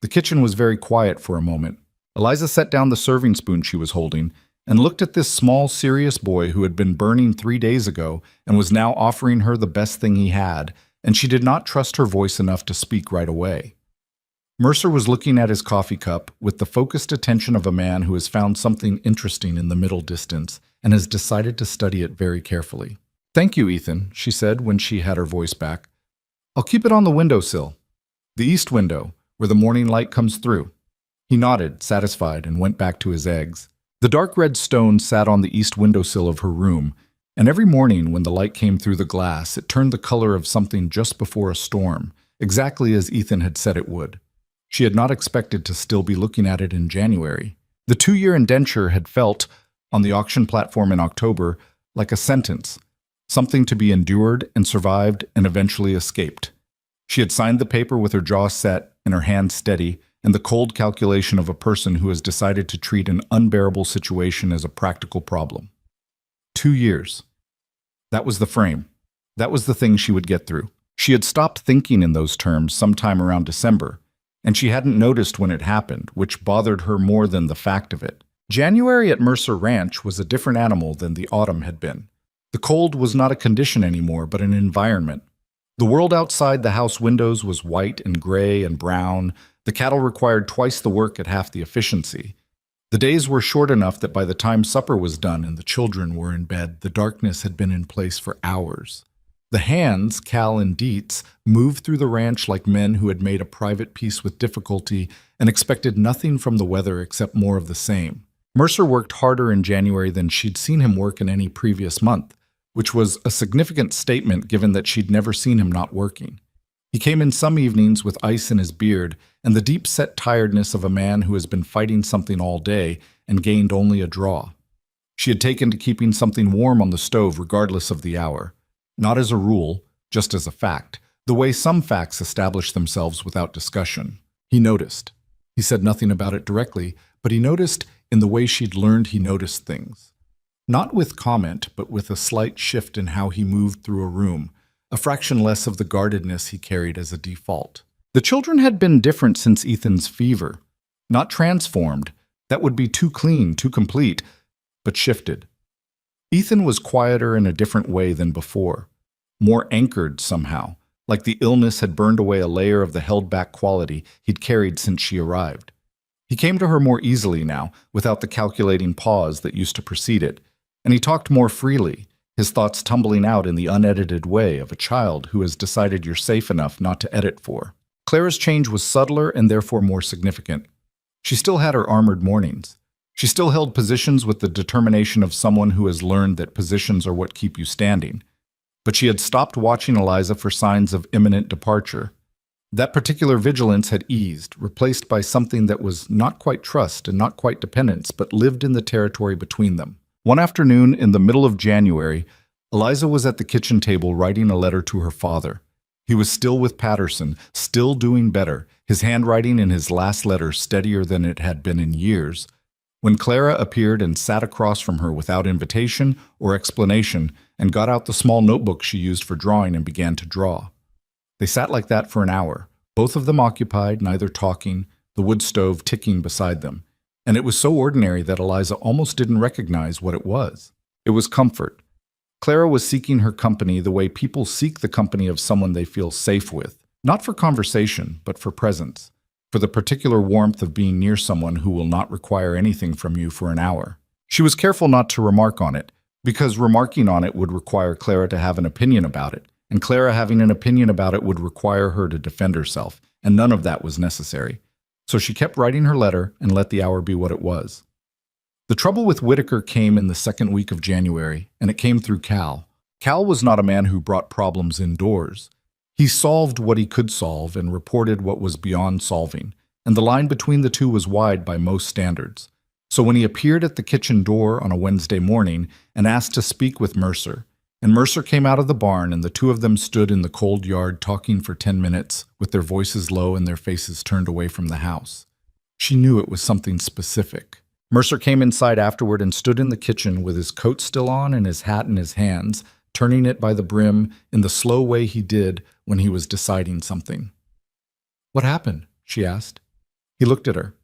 The kitchen was very quiet for a moment. Eliza set down the serving spoon she was holding and looked at this small, serious boy who had been burning 3 days ago and was now offering her the best thing he had, and she did not trust her voice enough to speak right away. Mercer was looking at his coffee cup with the focused attention of a man who has found something interesting in the middle distance and has decided to study it very carefully. Thank you, Ethan, she said when she had her voice back. I'll keep it on the windowsill. The east window, where the morning light comes through. He nodded, satisfied, and went back to his eggs. The dark red stone sat on the east windowsill of her room, and every morning when the light came through the glass, it turned the color of something just before a storm, exactly as Ethan had said it would. She had not expected to still be looking at it in January. The 2-year indenture had felt, on the auction platform in October, like a sentence, something to be endured and survived and eventually escaped. She had signed the paper with her jaw set and her hands steady, and the cold calculation of a person who has decided to treat an unbearable situation as a practical problem. 2 years. That was the frame. That was the thing she would get through. She had stopped thinking in those terms sometime around December, and she hadn't noticed when it happened, which bothered her more than the fact of it. January at Mercer Ranch was a different animal than the autumn had been. The cold was not a condition anymore, but an environment. The world outside the house windows was white and gray and brown. The cattle required twice the work at half the efficiency. The days were short enough that by the time supper was done and the children were in bed, the darkness had been in place for hours. The hands, Cal and Dietz, moved through the ranch like men who had made a private peace with difficulty and expected nothing from the weather except more of the same. Mercer worked harder in January than she'd seen him work in any previous month, which was a significant statement given that she'd never seen him not working. He came in some evenings with ice in his beard and the deep-set tiredness of a man who has been fighting something all day and gained only a draw. She had taken to keeping something warm on the stove regardless of the hour. Not as a rule, just as a fact, the way some facts establish themselves without discussion. He noticed. He said nothing about it directly, but he noticed in the way she'd learned he noticed things. Not with comment, but with a slight shift in how he moved through a room, a fraction less of the guardedness he carried as a default. The children had been different since Ethan's fever. Not transformed. That would be too clean, too complete, but shifted. Ethan was quieter in a different way than before, more anchored somehow, like the illness had burned away a layer of the held-back quality he'd carried since she arrived. He came to her more easily now, without the calculating pause that used to precede it, and he talked more freely, his thoughts tumbling out in the unedited way of a child who has decided you're safe enough not to edit for. Clara's change was subtler and therefore more significant. She still had her armored mornings. She still held positions with the determination of someone who has learned that positions are what keep you standing. But she had stopped watching Eliza for signs of imminent departure. That particular vigilance had eased, replaced by something that was not quite trust and not quite dependence, but lived in the territory between them. One afternoon in the middle of January, Eliza was at the kitchen table writing a letter to her father. He was still with Patterson, still doing better, his handwriting in his last letter steadier than it had been in years, when Clara appeared and sat across from her without invitation or explanation and got out the small notebook she used for drawing and began to draw. They sat like that for an hour, both of them occupied, neither talking, the wood stove ticking beside them. And it was so ordinary that Eliza almost didn't recognize what it was. It was comfort. Clara was seeking her company the way people seek the company of someone they feel safe with, not for conversation, but for presence, for the particular warmth of being near someone who will not require anything from you for an hour. She was careful not to remark on it, because remarking on it would require Clara to have an opinion about it, and Clara having an opinion about it would require her to defend herself, and none of that was necessary. So she kept writing her letter and let the hour be what it was. The trouble with Whitaker came in the second week of January, and it came through Cal. Cal was not a man who brought problems indoors. He solved what he could solve and reported what was beyond solving, and the line between the two was wide by most standards. So when he appeared at the kitchen door on a Wednesday morning and asked to speak with Mercer, and Mercer came out of the barn and the two of them stood in the cold yard talking for 10 minutes with their voices low and their faces turned away from the house, she knew it was something specific. Mercer came inside afterward and stood in the kitchen with his coat still on and his hat in his hands, turning it by the brim in the slow way he did when he was deciding something. "What happened?" she asked. He looked at her.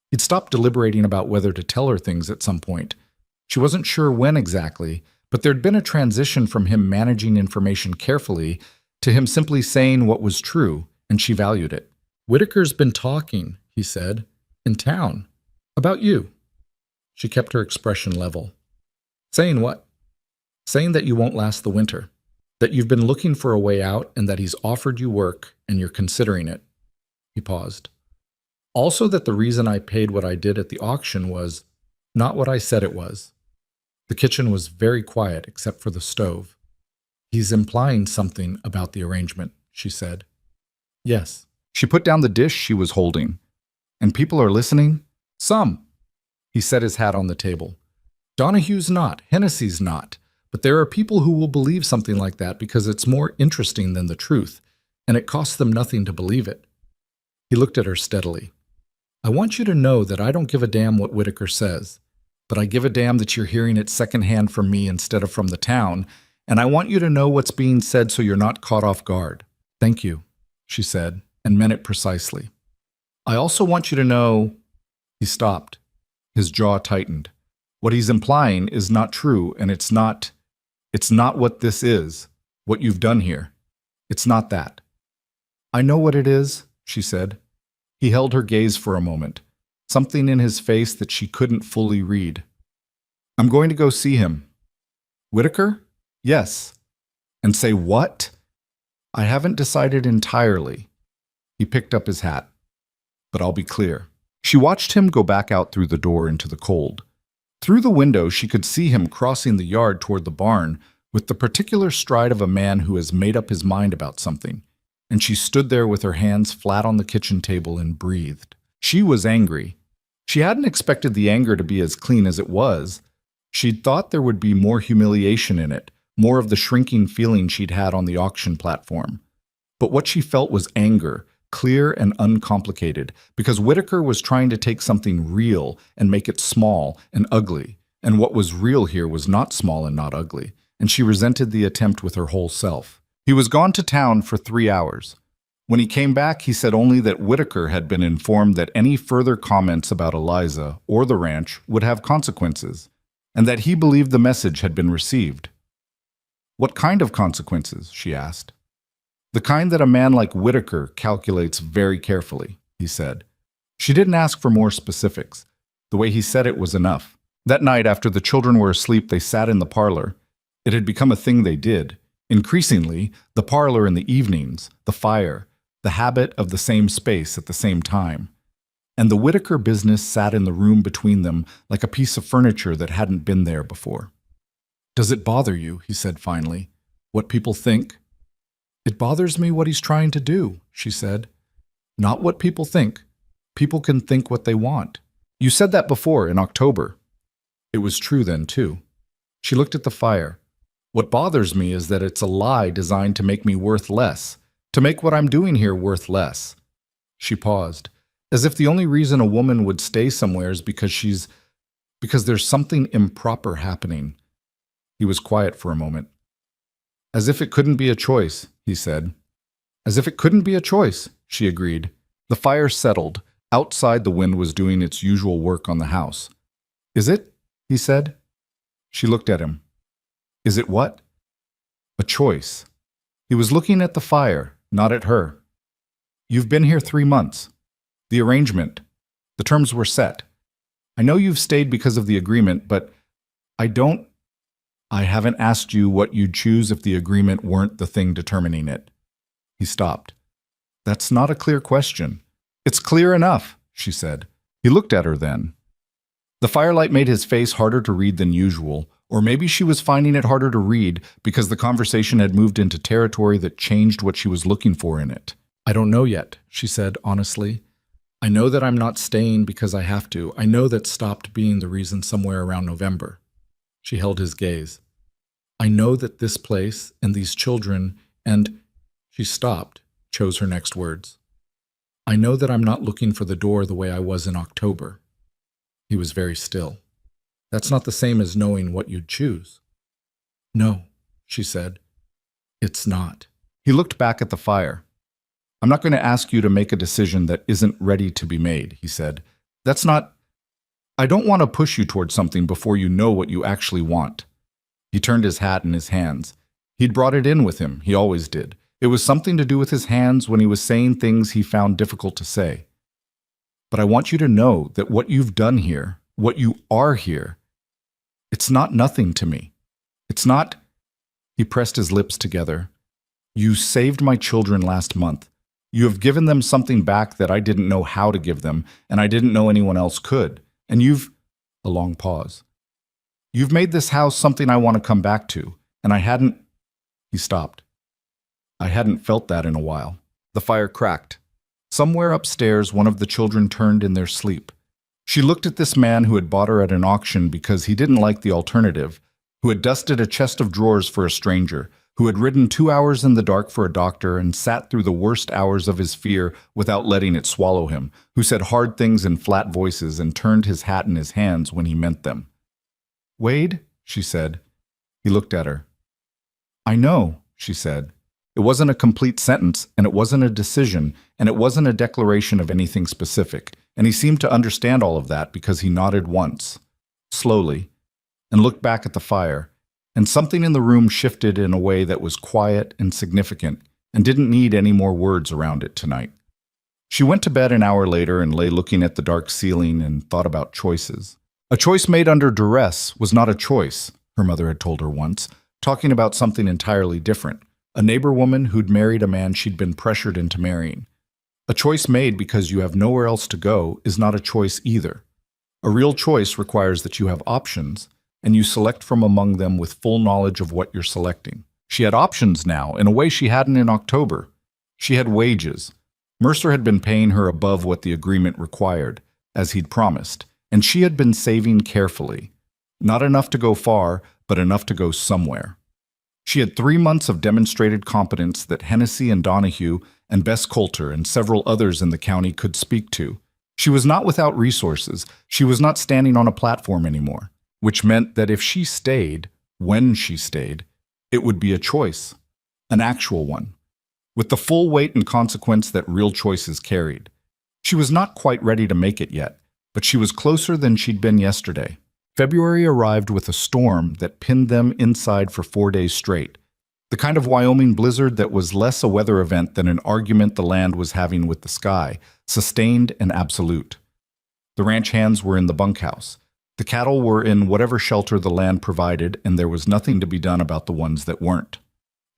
He'd stopped deliberating about whether to tell her things at some point. She wasn't sure when exactly, but there'd been a transition from him managing information carefully to him simply saying what was true, and she valued it. "Whitaker's been talking," he said, "in town. About you." She kept her expression level. "Saying what?" "Saying that you won't last the winter, that you've been looking for a way out and that he's offered you work and you're considering it." He paused. "Also that the reason I paid what I did at the auction was not what I said it was." The kitchen was very quiet except for the stove. "He's implying something about the arrangement," she said. "Yes." She put down the dish she was holding. "And people are listening?" "Some." He set his hat on the table. "Donahue's not, Hennessy's not, but there are people who will believe something like that because it's more interesting than the truth, and it costs them nothing to believe it." He looked at her steadily. "I want you to know that I don't give a damn what Whitaker says, but I give a damn that you're hearing it secondhand from me instead of from the town, and I want you to know what's being said so you're not caught off guard." "Thank you," she said, and meant it precisely. "I also want you to know—" He stopped. His jaw tightened. "What he's implying is not true, and it's not what this is, what you've done here. It's not that." "I know what it is," she said. He held her gaze for a moment, something in his face that she couldn't fully read. "I'm going to go see him." "Whitaker?" "Yes." "And say what?" "I haven't decided entirely." He picked up his hat. "But I'll be clear." She watched him go back out through the door into the cold. Through the window, she could see him crossing the yard toward the barn with the particular stride of a man who has made up his mind about something, and she stood there with her hands flat on the kitchen table and breathed. She was angry. She hadn't expected the anger to be as clean as it was, She'd thought there would be more humiliation in it, more of the shrinking feeling she'd had on the auction platform. But what she felt was anger, clear and uncomplicated, because Whitaker was trying to take something real and make it small and ugly, and what was real here was not small and not ugly, and she resented the attempt with her whole self. He was gone to town for 3 hours. When he came back, he said only that Whitaker had been informed that any further comments about Eliza or the ranch would have consequences, and that he believed the message had been received. "What kind of consequences?" she asked. "The kind that a man like Whitaker calculates very carefully," he said. She didn't ask for more specifics. The way he said it was enough. That night, after the children were asleep, they sat in the parlor. It had become a thing they did. Increasingly, the parlor in the evenings, the fire, the habit of the same space at the same time. And the Whitaker business sat in the room between them like a piece of furniture that hadn't been there before. "Does it bother you," he said finally, "what people think?" "It bothers me what he's trying to do," she said. "Not what people think. People can think what they want. You said that before, in October." It was true then, too. She looked at the fire. "What bothers me is that it's a lie designed to make me worth less, to make what I'm doing here worth less." She paused, as if the only reason a woman would stay somewhere is because there's something improper happening. He was quiet for a moment. "As if it couldn't be a choice," he said. "As if it couldn't be a choice," she agreed. The fire settled. Outside, the wind was doing its usual work on the house. "Is it?" he said. She looked at him. "Is it what?" "A choice." He was looking at the fire, not at her. "You've been here 3 months. The arrangement. The terms were set. I know you've stayed because of the agreement, but I haven't asked you what you'd choose if the agreement weren't the thing determining it." He stopped. "That's not a clear question." "It's clear enough," she said. He looked at her then. The firelight made his face harder to read than usual, or maybe she was finding it harder to read because the conversation had moved into territory that changed what she was looking for in it. "I don't know yet," she said honestly. "I know that I'm not staying because I have to. I know that stopped being the reason somewhere around November." She held his gaze. "I know that this place and these children and—" She stopped, chose her next words. "I know that I'm not looking for the door the way I was in October." He was very still. "That's not the same as knowing what you'd choose." "No," she said. "It's not." He looked back at the fire. "I'm not going to ask you to make a decision that isn't ready to be made," he said. I don't want to push you towards something before you know what you actually want." He turned his hat in his hands. He'd brought it in with him, he always did. It was something to do with his hands when he was saying things he found difficult to say. "But I want you to know that what you've done here, what you are here, it's not nothing to me. It's not—" He pressed his lips together. "You saved my children last month. You have given them something back that I didn't know how to give them, and I didn't know anyone else could. And you've—" A long pause. "You've made this house something I want to come back to, and I hadn't—" He stopped. "I hadn't felt that in a while." The fire cracked. Somewhere upstairs, one of the children turned in their sleep. She looked at this man who had bought her at an auction because he didn't like the alternative, who had dusted a chest of drawers for a stranger, who had ridden 2 hours in the dark for a doctor and sat through the worst hours of his fear without letting it swallow him, who said hard things in flat voices and turned his hat in his hands when he meant them. "Wade," she said. He looked at her. "I know," she said. It wasn't a complete sentence, and it wasn't a decision, and it wasn't a declaration of anything specific, and he seemed to understand all of that because he nodded once, slowly, and looked back at the fire, and something in the room shifted in a way that was quiet and significant and didn't need any more words around it tonight. She went to bed an hour later and lay looking at the dark ceiling and thought about choices. A choice made under duress was not a choice, her mother had told her once, talking about something entirely different. A neighbor woman who'd married a man she'd been pressured into marrying. A choice made because you have nowhere else to go is not a choice either. A real choice requires that you have options, and you select from among them with full knowledge of what you're selecting. She had options now, in a way she hadn't in October. She had wages. Mercer had been paying her above what the agreement required, as he'd promised, and she had been saving carefully. Not enough to go far, but enough to go somewhere. She had 3 months of demonstrated competence that Hennessy and Donahue and Bess Coulter and several others in the county could speak to. She was not without resources. She was not standing on a platform anymore, which meant that if she stayed, when she stayed, it would be a choice, an actual one, with the full weight and consequence that real choices carried. She was not quite ready to make it yet, but she was closer than she'd been yesterday. February arrived with a storm that pinned them inside for 4 days straight, the kind of Wyoming blizzard that was less a weather event than an argument the land was having with the sky, sustained and absolute. The ranch hands were in the bunkhouse. The cattle were in whatever shelter the land provided, and there was nothing to be done about the ones that weren't.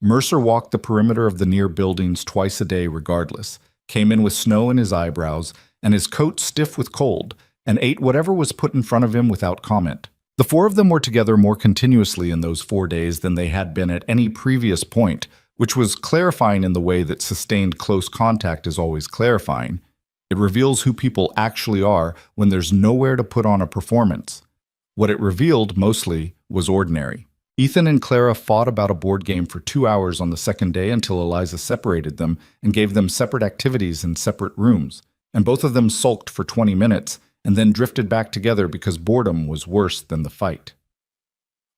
Mercer walked the perimeter of the near buildings twice a day regardless, came in with snow in his eyebrows and his coat stiff with cold, and ate whatever was put in front of him without comment. The four of them were together more continuously in those 4 days than they had been at any previous point, which was clarifying in the way that sustained close contact is always clarifying. It reveals who people actually are when there's nowhere to put on a performance. What it revealed, mostly, was ordinary. Ethan and Clara fought about a board game for 2 hours on the second day until Eliza separated them and gave them separate activities in separate rooms, and both of them sulked for 20 minutes and then drifted back together because boredom was worse than the fight.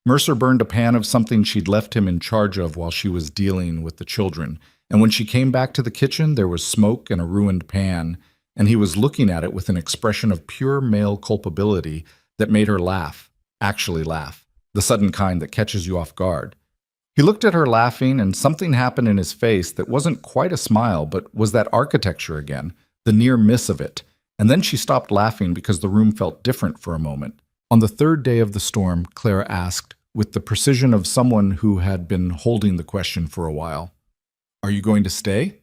Mercer burned a pan of something she'd left him in charge of while she was dealing with the children, and when she came back to the kitchen there was smoke and a ruined pan, and he was looking at it with an expression of pure male culpability that made her laugh, actually laugh, the sudden kind that catches you off guard. He looked at her laughing, and something happened in his face that wasn't quite a smile, but was that architecture again, the near miss of it. And then she stopped laughing because the room felt different for a moment. On the third day of the storm, Clara asked, with the precision of someone who had been holding the question for a while, "Are you going to stay?"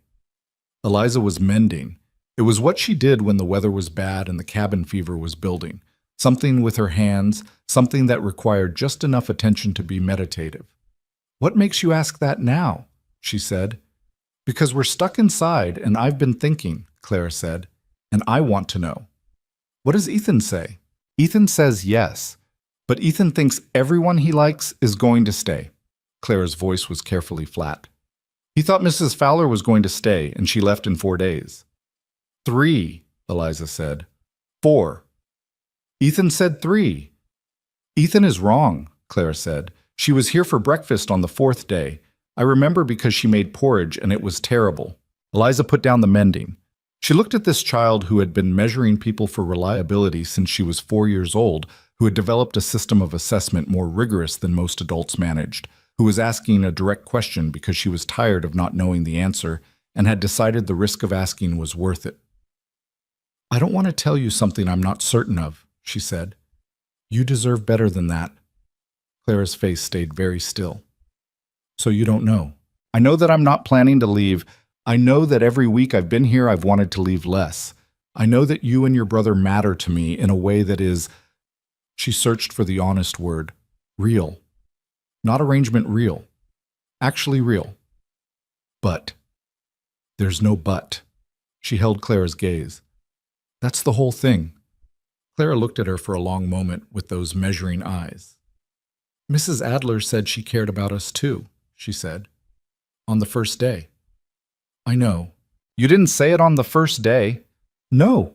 Eliza was mending. It was what she did when the weather was bad and the cabin fever was building. Something with her hands, something that required just enough attention to be meditative. "What makes you ask that now?" she said. "Because we're stuck inside, and I've been thinking," Clara said. "And I want to know." "What does Ethan say?" "Ethan says yes, but Ethan thinks everyone he likes is going to stay." Clara's voice was carefully flat. "He thought Mrs. Fowler was going to stay, and she left in 4 days. 3, Eliza said. 4. Ethan said 3. "Ethan is wrong," Clara said. "She was here for breakfast on the 4th day. I remember because she made porridge, and it was terrible." Eliza put down the mending. She looked at this child who had been measuring people for reliability since she was 4 years old, who had developed a system of assessment more rigorous than most adults managed, who was asking a direct question because she was tired of not knowing the answer and had decided the risk of asking was worth it. "I don't want to tell you something I'm not certain of," she said. "You deserve better than that." Clara's face stayed very still. "So you don't know. I know that I'm not planning to leave. I know that every week I've been here I've wanted to leave less. I know that you and your brother matter to me in a way that is," she searched for the honest word, "real. Not arrangement real. Actually real. But. There's no but." She held Clara's gaze. "That's the whole thing." Clara looked at her for a long moment with those measuring eyes. "Mrs. Adler said she cared about us too," she said. "On the first day." "I know. You didn't say it on the first day." "No.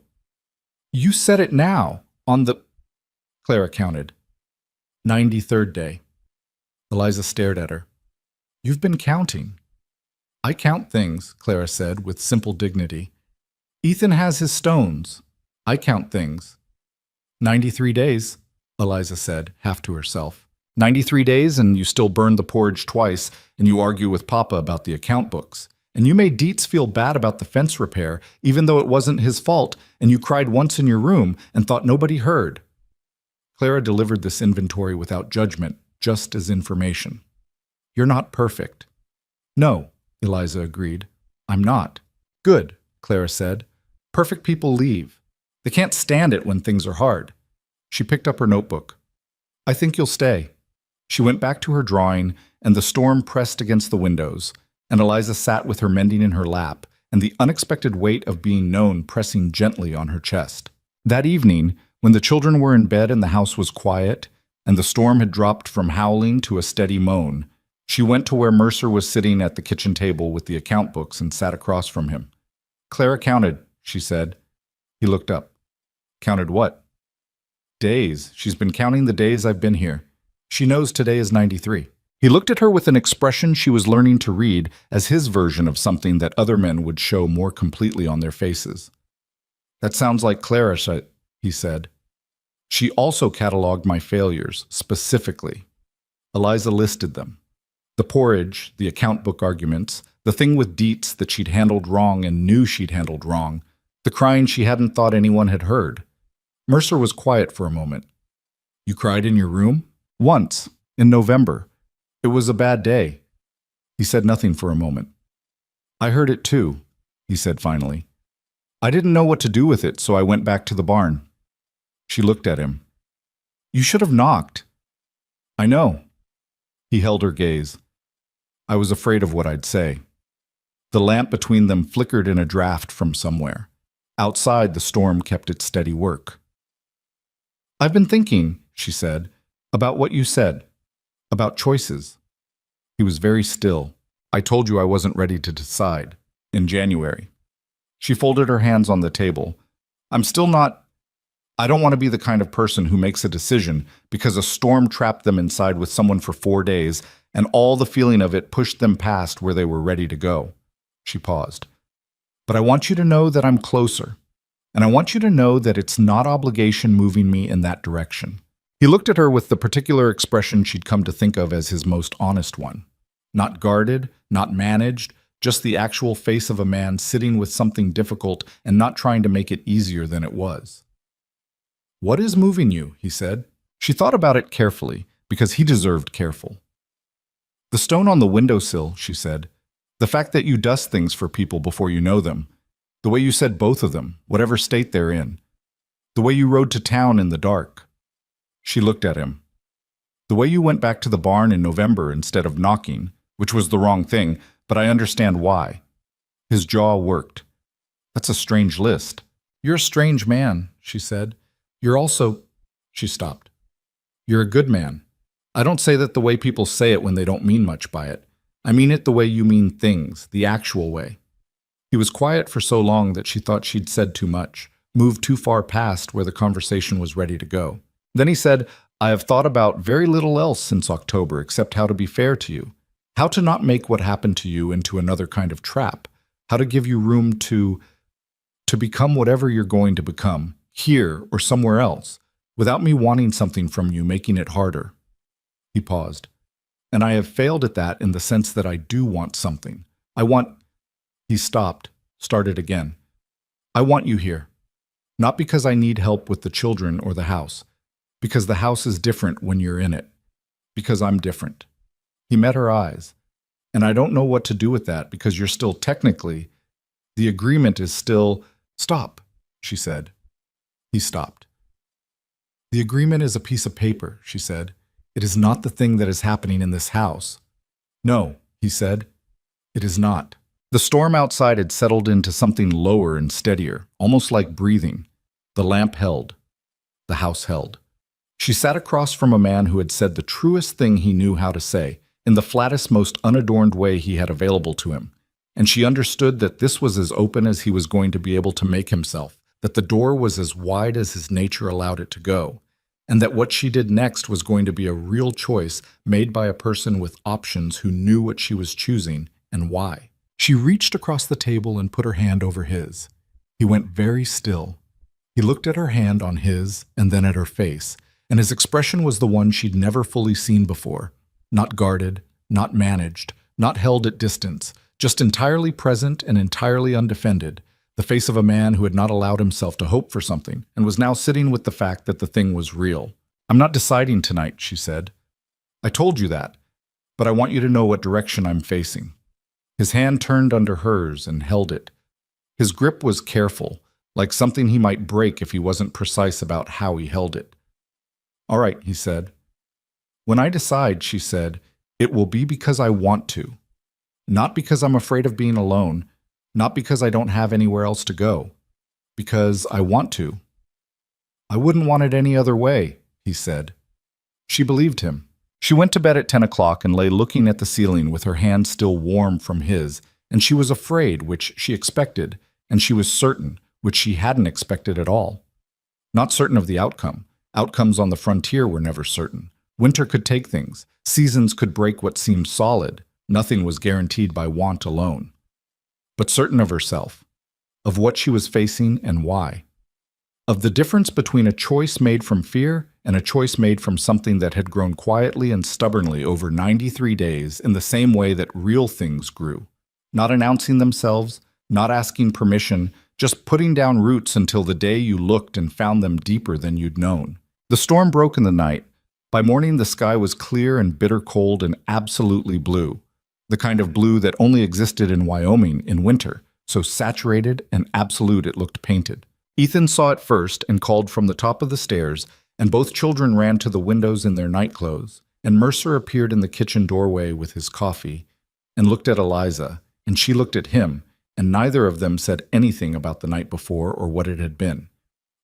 You said it now, on the—" Clara counted. 93rd day. Eliza stared at her. "You've been counting." "I count things," Clara said with simple dignity. "Ethan has his stones. I count things." 93 days, Eliza said, half to herself. 93 days and you still burn the porridge twice, and you argue with Papa about the account books. And you made Dietz feel bad about the fence repair, even though it wasn't his fault, and you cried once in your room and thought nobody heard. Clara delivered this inventory without judgment, just as information. "You're not perfect." "No," Eliza agreed. "I'm not." "Good," Clara said. "Perfect people leave. They can't stand it when things are hard." She picked up her notebook. "I think you'll stay." She went back to her drawing, and the storm pressed against the windows, and Eliza sat with her mending in her lap, and the unexpected weight of being known pressing gently on her chest. That evening, when the children were in bed and the house was quiet, and the storm had dropped from howling to a steady moan. She went to where Mercer was sitting at the kitchen table with the account books and sat across from him. "Clara counted," she said. He looked up. "Counted what?" "Days. She's been counting the days I've been here. She knows today is 93. He looked at her with an expression she was learning to read as his version of something that other men would show more completely on their faces. "That sounds like Clara," he said. "She also cataloged my failures, specifically." Eliza listed them. The porridge, the account book arguments, the thing with Dietz that she'd handled wrong and knew she'd handled wrong, the crying she hadn't thought anyone had heard. Mercer was quiet for a moment. "You cried in your room?" "Once, in November. It was a bad day." He said nothing for a moment. "I heard it too," he said finally. "I didn't know what to do with it, so I went back to the barn." She looked at him. "You should have knocked." "I know." He held her gaze. "I was afraid of what I'd say." The lamp between them flickered in a draft from somewhere. Outside, the storm kept its steady work. "I've been thinking," she said, "about what you said. About choices." He was very still. "I told you I wasn't ready to decide. In January." She folded her hands on the table. "I'm still not. I don't want to be the kind of person who makes a decision because a storm trapped them inside with someone for 4 days and all the feeling of it pushed them past where they were ready to go." She paused. "But I want you to know that I'm closer. And I want you to know that it's not obligation moving me in that direction." He looked at her with the particular expression she'd come to think of as his most honest one. Not guarded, not managed, just the actual face of a man sitting with something difficult and not trying to make it easier than it was. "What is moving you?" he said. She thought about it carefully, because he deserved careful. "The stone on the windowsill," she said. "The fact that you dust things for people before you know them. The way you said both of them, whatever state they're in. The way you rode to town in the dark." She looked at him. "The way you went back to the barn in November instead of knocking, which was the wrong thing, but I understand why." His jaw worked. "That's a strange list." "You're a strange man," she said. "You're also—" She stopped. "You're a good man. I don't say that the way people say it when they don't mean much by it. I mean it the way you mean things, the actual way." He was quiet for so long that she thought she'd said too much, moved too far past where the conversation was ready to go. Then he said, "I have thought about very little else since October except how to be fair to you, how to not make what happened to you into another kind of trap, how to give you room to become whatever you're going to become, here or somewhere else, without me wanting something from you, making it harder." He paused. "And I have failed at that in the sense that I do want something. I want—" He stopped, started again. "I want you here. Not because I need help with the children or the house. Because the house is different when you're in it. Because I'm different." He met her eyes. "And I don't know what to do with that because you're still technically— the agreement is still—" "Stop," she said. He stopped. "The agreement is a piece of paper," she said. "It is not the thing that is happening in this house." "No," he said. "It is not." The storm outside had settled into something lower and steadier, almost like breathing. The lamp held. The house held. She sat across from a man who had said the truest thing he knew how to say, in the flattest, most unadorned way he had available to him. And she understood that this was as open as he was going to be able to make himself, that the door was as wide as his nature allowed it to go, and that what she did next was going to be a real choice made by a person with options who knew what she was choosing and why. She reached across the table and put her hand over his. He went very still. He looked at her hand on his and then at her face, and his expression was the one she'd never fully seen before. Not guarded, not managed, not held at distance, just entirely present and entirely undefended, the face of a man who had not allowed himself to hope for something and was now sitting with the fact that the thing was real. "I'm not deciding tonight," she said. "I told you that, but I want you to know what direction I'm facing." His hand turned under hers and held it. His grip was careful, like something he might break if he wasn't precise about how he held it. "All right," he said. "When I decide," she said, "it will be because I want to. Not because I'm afraid of being alone, not because I don't have anywhere else to go. Because I want to." "I wouldn't want it any other way," he said. She believed him. She went to bed at 10 o'clock and lay looking at the ceiling with her hand still warm from his, and she was afraid, which she expected, and she was certain, which she hadn't expected at all. Not certain of the outcome. Outcomes on the frontier were never certain. Winter could take things. Seasons could break what seemed solid. Nothing was guaranteed by want alone. But certain of herself, of what she was facing and why. Of the difference between a choice made from fear and a choice made from something that had grown quietly and stubbornly over 93 days in the same way that real things grew. Not announcing themselves, not asking permission, just putting down roots until the day you looked and found them deeper than you'd known. The storm broke in the night. By morning, the sky was clear and bitter cold and absolutely blue. The kind of blue that only existed in Wyoming in winter, so saturated and absolute it looked painted. Ethan saw it first and called from the top of the stairs, and both children ran to the windows in their nightclothes, and Mercer appeared in the kitchen doorway with his coffee, and looked at Eliza, and she looked at him, and neither of them said anything about the night before or what it had been.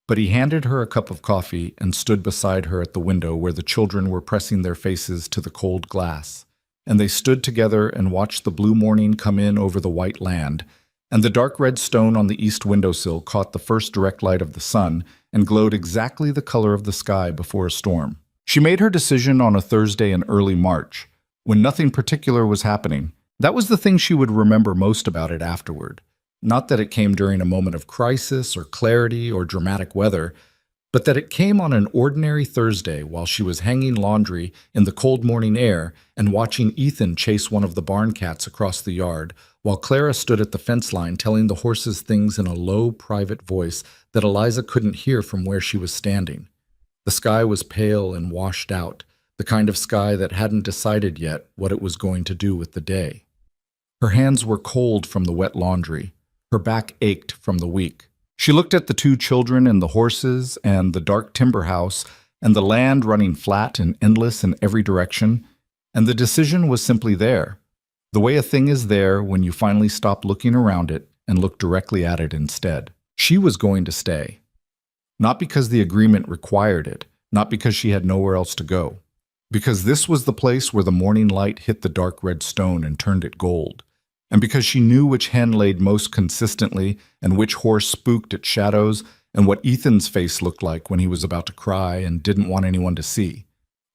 But he handed her a cup of coffee and stood beside her at the window where the children were pressing their faces to the cold glass, and they stood together and watched the blue morning come in over the white land, and the dark red stone on the east windowsill caught the first direct light of the sun and glowed exactly the color of the sky before a storm. She made her decision on a Thursday in early March, when nothing particular was happening. That was the thing she would remember most about it afterward. Not that it came during a moment of crisis or clarity or dramatic weather, but that it came on an ordinary Thursday while she was hanging laundry in the cold morning air and watching Ethan chase one of the barn cats across the yard, while Clara stood at the fence line telling the horses things in a low, private voice that Eliza couldn't hear from where she was standing. The sky was pale and washed out, the kind of sky that hadn't decided yet what it was going to do with the day. Her hands were cold from the wet laundry. Her back ached from the week. She looked at the two children and the horses and the dark timber house and the land running flat and endless in every direction, and the decision was simply there. The way a thing is there when you finally stop looking around it and look directly at it instead. She was going to stay. Not because the agreement required it, not because she had nowhere else to go. Because this was the place where the morning light hit the dark red stone and turned it gold. And because she knew which hen laid most consistently and which horse spooked at shadows and what Ethan's face looked like when he was about to cry and didn't want anyone to see.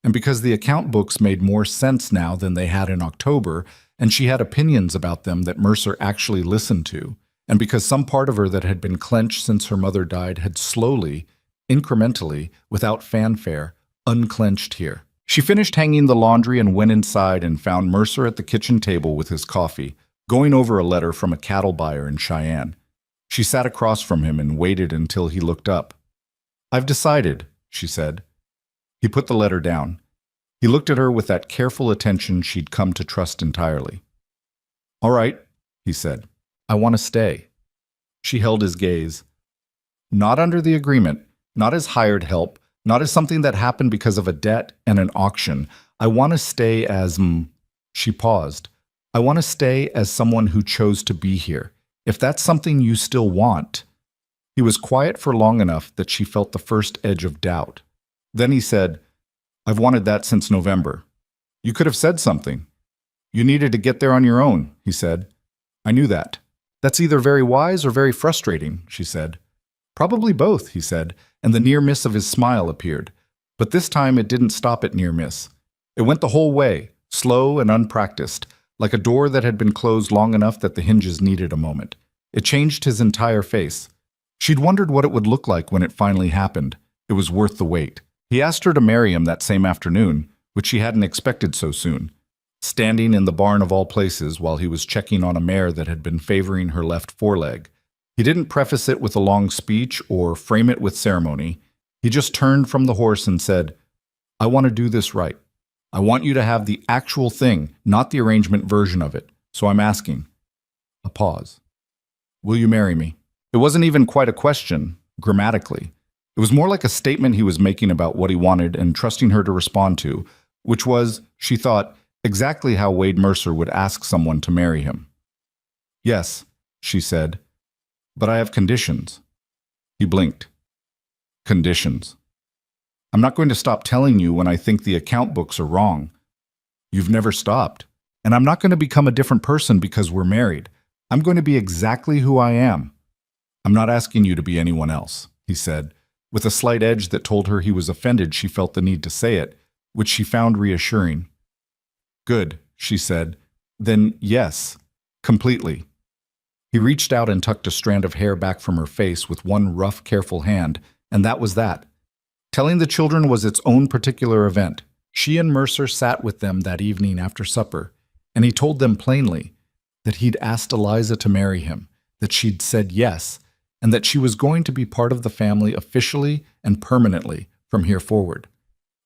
And because the account books made more sense now than they had in October, and she had opinions about them that Mercer actually listened to, and because some part of her that had been clenched since her mother died had slowly, incrementally, without fanfare, unclenched here. She finished hanging the laundry and went inside and found Mercer at the kitchen table with his coffee, going over a letter from a cattle buyer in Cheyenne. She sat across from him and waited until he looked up. "I've decided," she said. He put the letter down. He looked at her with that careful attention she'd come to trust entirely. "All right," he said. "I want to stay." She held his gaze. Not under the agreement, not as hired help, not as something that happened because of a debt and an auction. "I want to stay as, She paused. "I want to stay as someone who chose to be here. If that's something you still want." He was quiet for long enough that she felt the first edge of doubt. Then he said, "I've wanted that since November." "You could have said something." "You needed to get there on your own," he said. "I knew that." "That's either very wise or very frustrating," she said. "Probably both," he said, and the near miss of his smile appeared. But this time it didn't stop at near miss. It went the whole way, slow and unpracticed, like a door that had been closed long enough that the hinges needed a moment. It changed his entire face. She'd wondered what it would look like when it finally happened. It was worth the wait. He asked her to marry him that same afternoon, which she hadn't expected so soon. Standing in the barn of all places while he was checking on a mare that had been favoring her left foreleg. He didn't preface it with a long speech or frame it with ceremony. He just turned from the horse and said, "I want to do this right. I want you to have the actual thing, not the arrangement version of it. So I'm asking." A pause. "Will you marry me?" It wasn't even quite a question, grammatically. It was more like a statement he was making about what he wanted and trusting her to respond to, which was, she thought, exactly how Wade Mercer would ask someone to marry him. "Yes," she said, "but I have conditions." He blinked. "Conditions." I'm not going to stop telling you when I think the account books are wrong. You've never stopped. And I'm not going to become a different person because we're married. I'm going to be exactly who I am. I'm not asking you to be anyone else, he said. With a slight edge that told her he was offended, she felt the need to say it, which she found reassuring. Good, she said. Then yes, completely. He reached out and tucked a strand of hair back from her face with one rough, careful hand, and that was that. Telling the children was its own particular event. She and Mercer sat with them that evening after supper, and he told them plainly that he'd asked Eliza to marry him, that she'd said yes, and that she was going to be part of the family officially and permanently from here forward.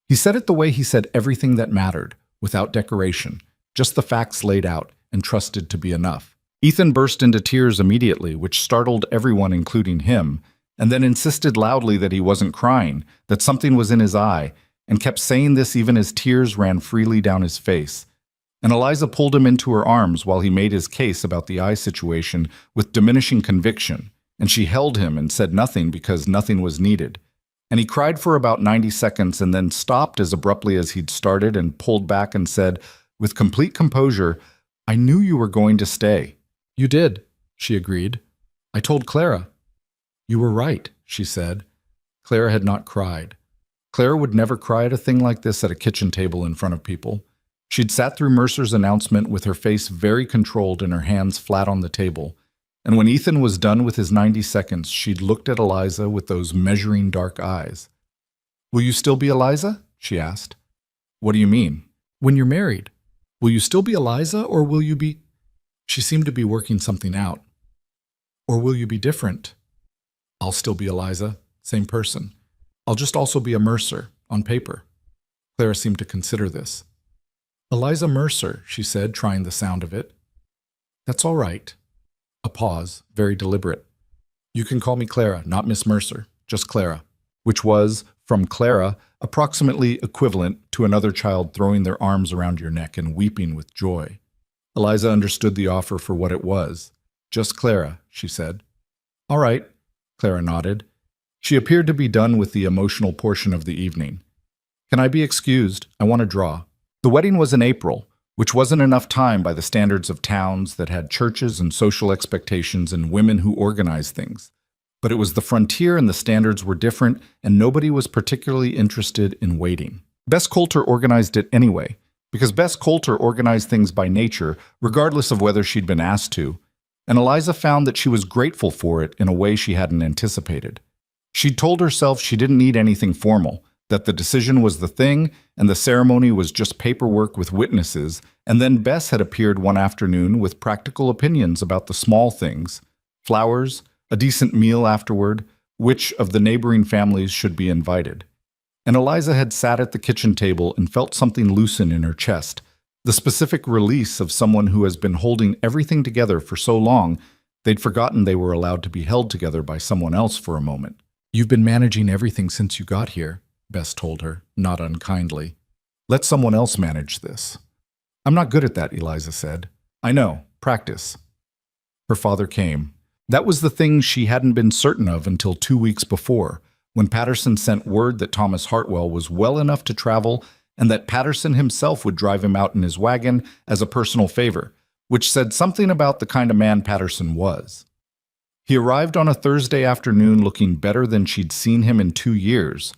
He said it the way he said everything that mattered, without decoration, just the facts laid out and trusted to be enough. Ethan burst into tears immediately, which startled everyone, including him, and then insisted loudly that he wasn't crying, that something was in his eye, and kept saying this even as tears ran freely down his face. And Eliza pulled him into her arms while he made his case about the eye situation with diminishing conviction, and she held him and said nothing because nothing was needed. And he cried for about 90 seconds and then stopped as abruptly as he'd started and pulled back and said, with complete composure, "I knew you were going to stay." "You did," she agreed. "I told Clara." "You were right," she said. Clara had not cried. Clara would never cry at a thing like this at a kitchen table in front of people. She'd sat through Mercer's announcement with her face very controlled and her hands flat on the table. And when Ethan was done with his 90 seconds, she'd looked at Eliza with those measuring dark eyes. "Will you still be Eliza?" she asked. "What do you mean?" "When you're married. Will you still be Eliza, or will you be—" She seemed to be working something out. "Or will you be different?" "I'll still be Eliza, same person. I'll just also be a Mercer, on paper." Clara seemed to consider this. "Eliza Mercer," she said, trying the sound of it. "That's all right." A pause, very deliberate. "You can call me Clara, not Miss Mercer, just Clara," which was, from Clara, approximately equivalent to another child throwing their arms around your neck and weeping with joy. Eliza understood the offer for what it was. "Just Clara," she said. "All right," Clara nodded. She appeared to be done with the emotional portion of the evening. "Can I be excused? I want to draw." The wedding was in April, which wasn't enough time by the standards of towns that had churches and social expectations and women who organized things. But it was the frontier and the standards were different, and nobody was particularly interested in waiting. Bess Coulter organized it anyway, because Bess Coulter organized things by nature, regardless of whether she'd been asked to, and Eliza found that she was grateful for it in a way she hadn't anticipated. She'd told herself she didn't need anything formal, that the decision was the thing, and the ceremony was just paperwork with witnesses, and then Bess had appeared one afternoon with practical opinions about the small things: flowers, a decent meal afterward, which of the neighboring families should be invited. And Eliza had sat at the kitchen table and felt something loosen in her chest, the specific release of someone who has been holding everything together for so long they'd forgotten they were allowed to be held together by someone else for a moment. "You've been managing everything since you got here," Bess told her, not unkindly. "Let someone else manage this." "I'm not good at that," Eliza said. "I know. Practice." Her father came. That was the thing she hadn't been certain of until 2 weeks before, when Patterson sent word that Thomas Hartwell was well enough to travel and that Patterson himself would drive him out in his wagon as a personal favor, which said something about the kind of man Patterson was. He arrived on a Thursday afternoon looking better than she'd seen him in 2 years,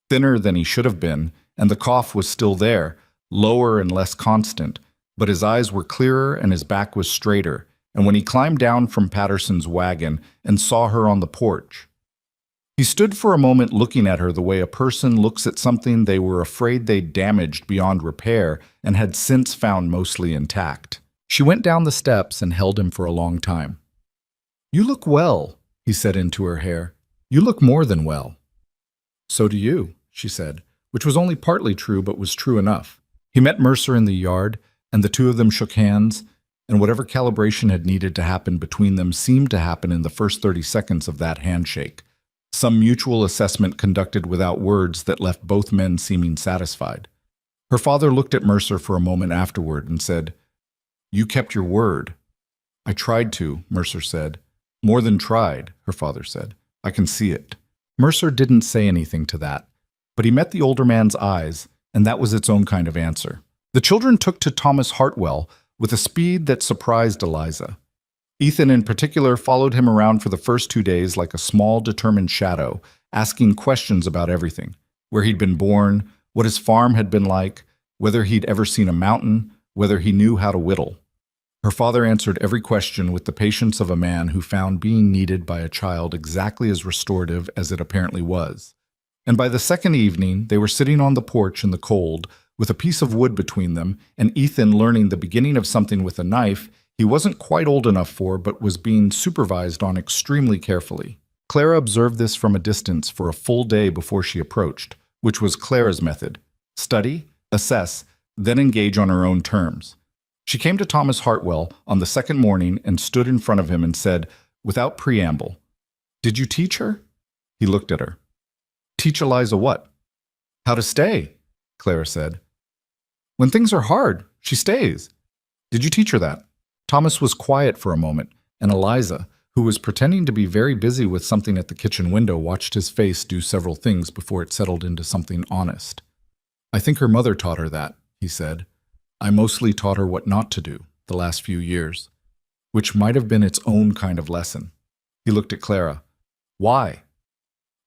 thinner than he should have been, and the cough was still there, lower and less constant, but his eyes were clearer and his back was straighter, and when he climbed down from Patterson's wagon and saw her on the porch, he stood for a moment looking at her the way a person looks at something they were afraid they'd damaged beyond repair and had since found mostly intact. She went down the steps and held him for a long time. "You look well," he said into her hair. "You look more than well." "So do you," she said, which was only partly true but was true enough. He met Mercer in the yard, and the two of them shook hands, and whatever calibration had needed to happen between them seemed to happen in the first 30 seconds of that handshake. Some mutual assessment conducted without words that left both men seeming satisfied. Her father looked at Mercer for a moment afterward and said, "You kept your word." "I tried to," Mercer said. "More than tried," her father said. "I can see it." Mercer didn't say anything to that, but he met the older man's eyes, and that was its own kind of answer. The children took to Thomas Hartwell with a speed that surprised Eliza. Ethan, in particular, followed him around for the first 2 days like a small, determined shadow, asking questions about everything: where he'd been born, what his farm had been like, whether he'd ever seen a mountain, whether he knew how to whittle. Her father answered every question with the patience of a man who found being needed by a child exactly as restorative as it apparently was. And by the second evening, they were sitting on the porch in the cold, with a piece of wood between them, and Ethan learning the beginning of something with a knife he wasn't quite old enough for, but was being supervised on extremely carefully. Clara observed this from a distance for a full day before she approached, which was Clara's method: study, assess, then engage on her own terms. She came to Thomas Hartwell on the second morning and stood in front of him and said, without preamble, "Did you teach her?" He looked at her. "Teach Eliza what?" "How to stay," Clara said. "When things are hard, she stays. Did you teach her that?" Thomas was quiet for a moment, and Eliza, who was pretending to be very busy with something at the kitchen window, watched his face do several things before it settled into something honest. "I think her mother taught her that," he said. "I mostly taught her what not to do the last few years, which might have been its own kind of lesson." He looked at Clara. "Why?"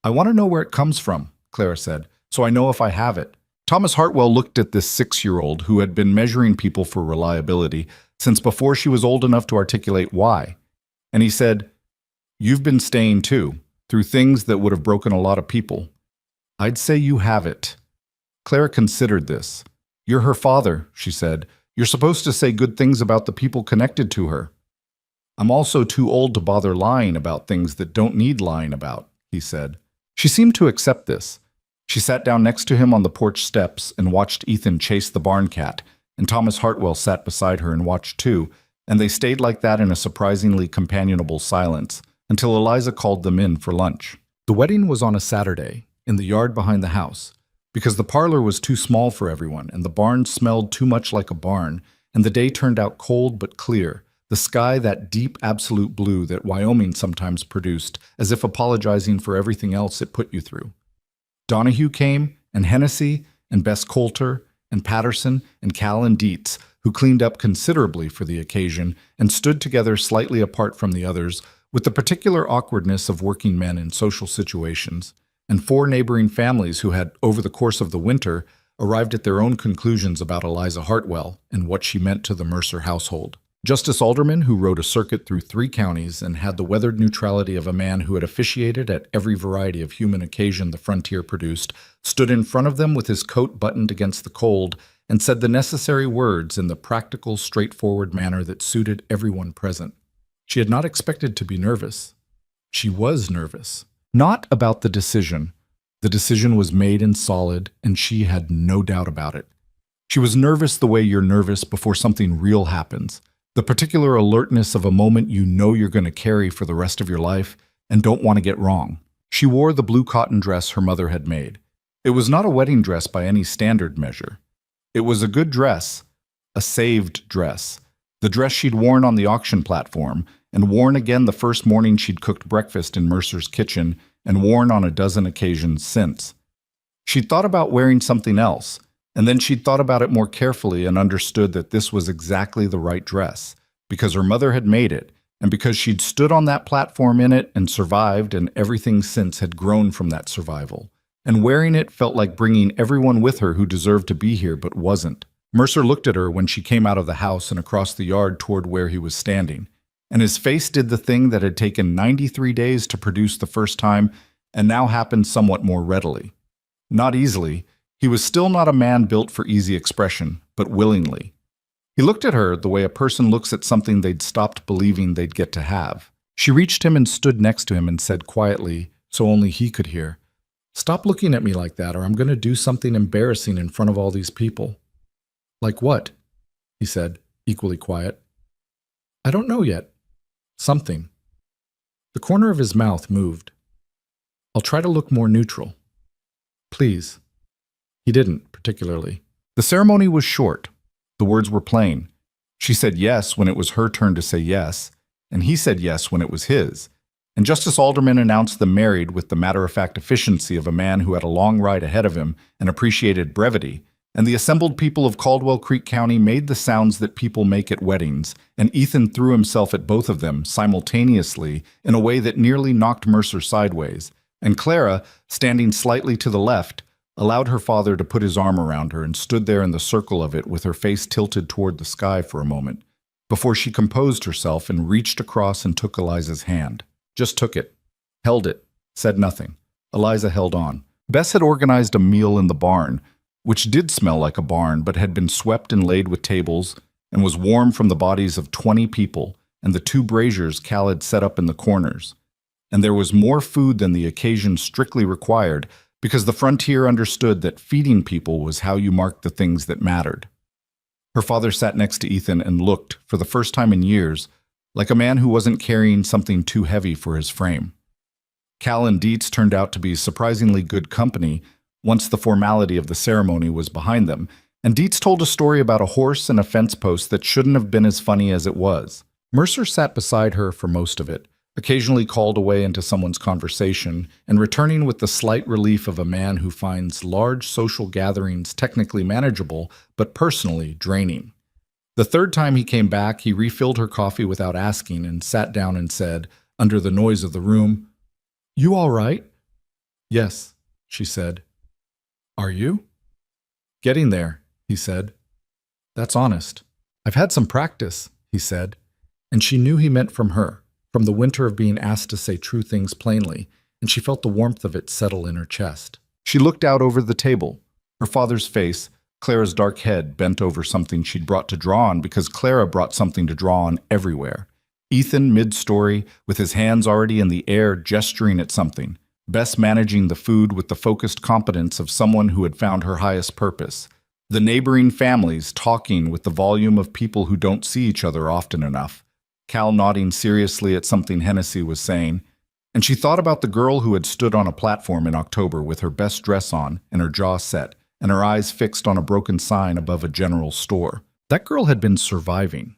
"I want to know where it comes from," Clara said, "so I know if I have it." Thomas Hartwell looked at this 6-year-old who had been measuring people for reliability since before she was old enough to articulate why. And he said, "You've been staying too, through things that would have broken a lot of people. I'd say you have it." Clara considered this. "You're her father," she said. "You're supposed to say good things about the people connected to her." "I'm also too old to bother lying about things that don't need lying about," he said. She seemed to accept this. She sat down next to him on the porch steps and watched Ethan chase the barn cat, and Thomas Hartwell sat beside her and watched too, and they stayed like that in a surprisingly companionable silence until Eliza called them in for lunch. The wedding was on a Saturday, in the yard behind the house, because the parlor was too small for everyone, and the barn smelled too much like a barn, and the day turned out cold but clear, the sky that deep absolute blue that Wyoming sometimes produced, as if apologizing for everything else it put you through. Donahue came, and Hennessy, and Bess Coulter, and Patterson, and Cal and Dietz, who cleaned up considerably for the occasion and stood together slightly apart from the others, with the particular awkwardness of working men in social situations, and 4 neighboring families who had, over the course of the winter, arrived at their own conclusions about Eliza Hartwell and what she meant to the Mercer household. Justice Alderman, who rode a circuit through 3 counties and had the weathered neutrality of a man who had officiated at every variety of human occasion the frontier produced, stood in front of them with his coat buttoned against the cold and said the necessary words in the practical, straightforward manner that suited everyone present. She had not expected to be nervous. She was nervous. Not about the decision. The decision was made and solid, and she had no doubt about it. She was nervous the way you're nervous before something real happens. The particular alertness of a moment you know you're going to carry for the rest of your life and don't want to get wrong. She wore the blue cotton dress her mother had made. It was not a wedding dress by any standard measure. It was a good dress, a saved dress, the dress she'd worn on the auction platform, and worn again the first morning she'd cooked breakfast in Mercer's kitchen, and worn on a dozen occasions since. She'd thought about wearing something else, and then she'd thought about it more carefully and understood that this was exactly the right dress, because her mother had made it, and because she'd stood on that platform in it and survived, and everything since had grown from that survival. And wearing it felt like bringing everyone with her who deserved to be here but wasn't. Mercer looked at her when she came out of the house and across the yard toward where he was standing, and his face did the thing that had taken 93 days to produce the first time and now happened somewhat more readily. Not easily. He was still not a man built for easy expression, but willingly. He looked at her the way a person looks at something they'd stopped believing they'd get to have. She reached him and stood next to him and said quietly, so only he could hear, "Stop looking at me like that, or I'm going to do something embarrassing in front of all these people." "Like what?" he said, equally quiet. "I don't know yet. Something." The corner of his mouth moved. "I'll try to look more neutral. Please." He didn't, particularly. The ceremony was short. The words were plain. She said yes when it was her turn to say yes, and he said yes when it was his. and Justice Alderman announced them married with the matter-of-fact efficiency of a man who had a long ride ahead of him and appreciated brevity, and the assembled people of Caldwell Creek County made the sounds that people make at weddings, and Ethan threw himself at both of them simultaneously in a way that nearly knocked Mercer sideways, and Clara, standing slightly to the left, allowed her father to put his arm around her and stood there in the circle of it with her face tilted toward the sky for a moment, before she composed herself and reached across and took Eliza's hand. Just took it, held it, said nothing. Eliza held on. Bess had organized a meal in the barn, which did smell like a barn but had been swept and laid with tables and was warm from the bodies of 20 people and the 2 braziers Cal had set up in the corners. And there was more food than the occasion strictly required, because the frontier understood that feeding people was how you marked the things that mattered. Her father sat next to Ethan and looked, for the first time in years, like a man who wasn't carrying something too heavy for his frame. Cal and Dietz turned out to be surprisingly good company once the formality of the ceremony was behind them, and Dietz told a story about a horse and a fence post that shouldn't have been as funny as it was. Mercer sat beside her for most of it, occasionally called away into someone's conversation, and returning with the slight relief of a man who finds large social gatherings technically manageable, but personally draining. The third time he came back, he refilled her coffee without asking and sat down and said, under the noise of the room, "You all right?" "Yes," she said. "Are you?" "Getting there," he said. "That's honest." "I've had some practice," he said, and she knew he meant from her, from the winter of being asked to say true things plainly, and she felt the warmth of it settle in her chest. She looked out over the table. Her father's face, Clara's dark head, bent over something she'd brought to draw on because Clara brought something to draw on everywhere. Ethan, mid-story, with his hands already in the air gesturing at something. Bess managing the food with the focused competence of someone who had found her highest purpose. The neighboring families talking with the volume of people who don't see each other often enough. Cal nodding seriously at something Hennessy was saying, and she thought about the girl who had stood on a platform in October with her best dress on and her jaw set, and her eyes fixed on a broken sign above a general store. That girl had been surviving.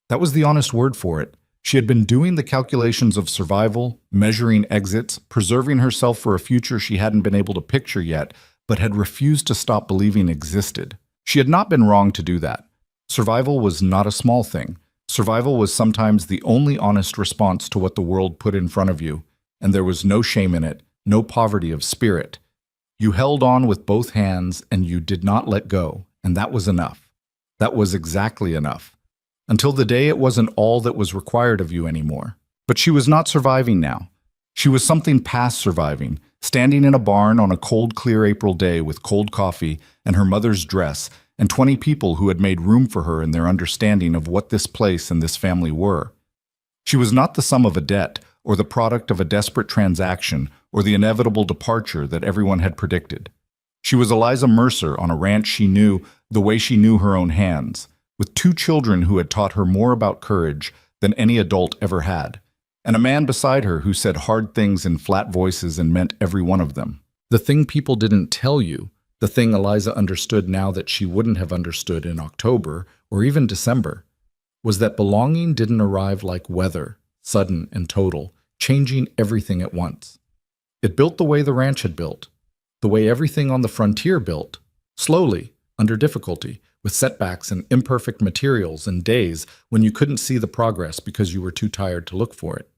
That was the honest word for it. She had been doing the calculations of survival, measuring exits, preserving herself for a future she hadn't been able to picture yet, but had refused to stop believing existed. She had not been wrong to do that. Survival was not a small thing. Survival was sometimes the only honest response to what the world put in front of you, and there was no shame in it, no poverty of spirit. You held on with both hands, and you did not let go, and that was enough. That was exactly enough. Until the day it wasn't all that was required of you anymore. But she was not surviving now. She was something past surviving, standing in a barn on a cold, clear April day with cold coffee and her mother's dress, and 20 people who had made room for her in their understanding of what this place and this family were. She was not the sum of a debt, or the product of a desperate transaction, or the inevitable departure that everyone had predicted. She was Eliza Mercer on a ranch she knew the way she knew her own hands, with 2 children who had taught her more about courage than any adult ever had, and a man beside her who said hard things in flat voices and meant every one of them. The thing people didn't tell you, the thing Eliza understood now that she wouldn't have understood in October or even December, was that belonging didn't arrive like weather, sudden and total, changing everything at once. It built the way the ranch had built, the way everything on the frontier built, slowly, under difficulty, with setbacks and imperfect materials and days when you couldn't see the progress because you were too tired to look for it.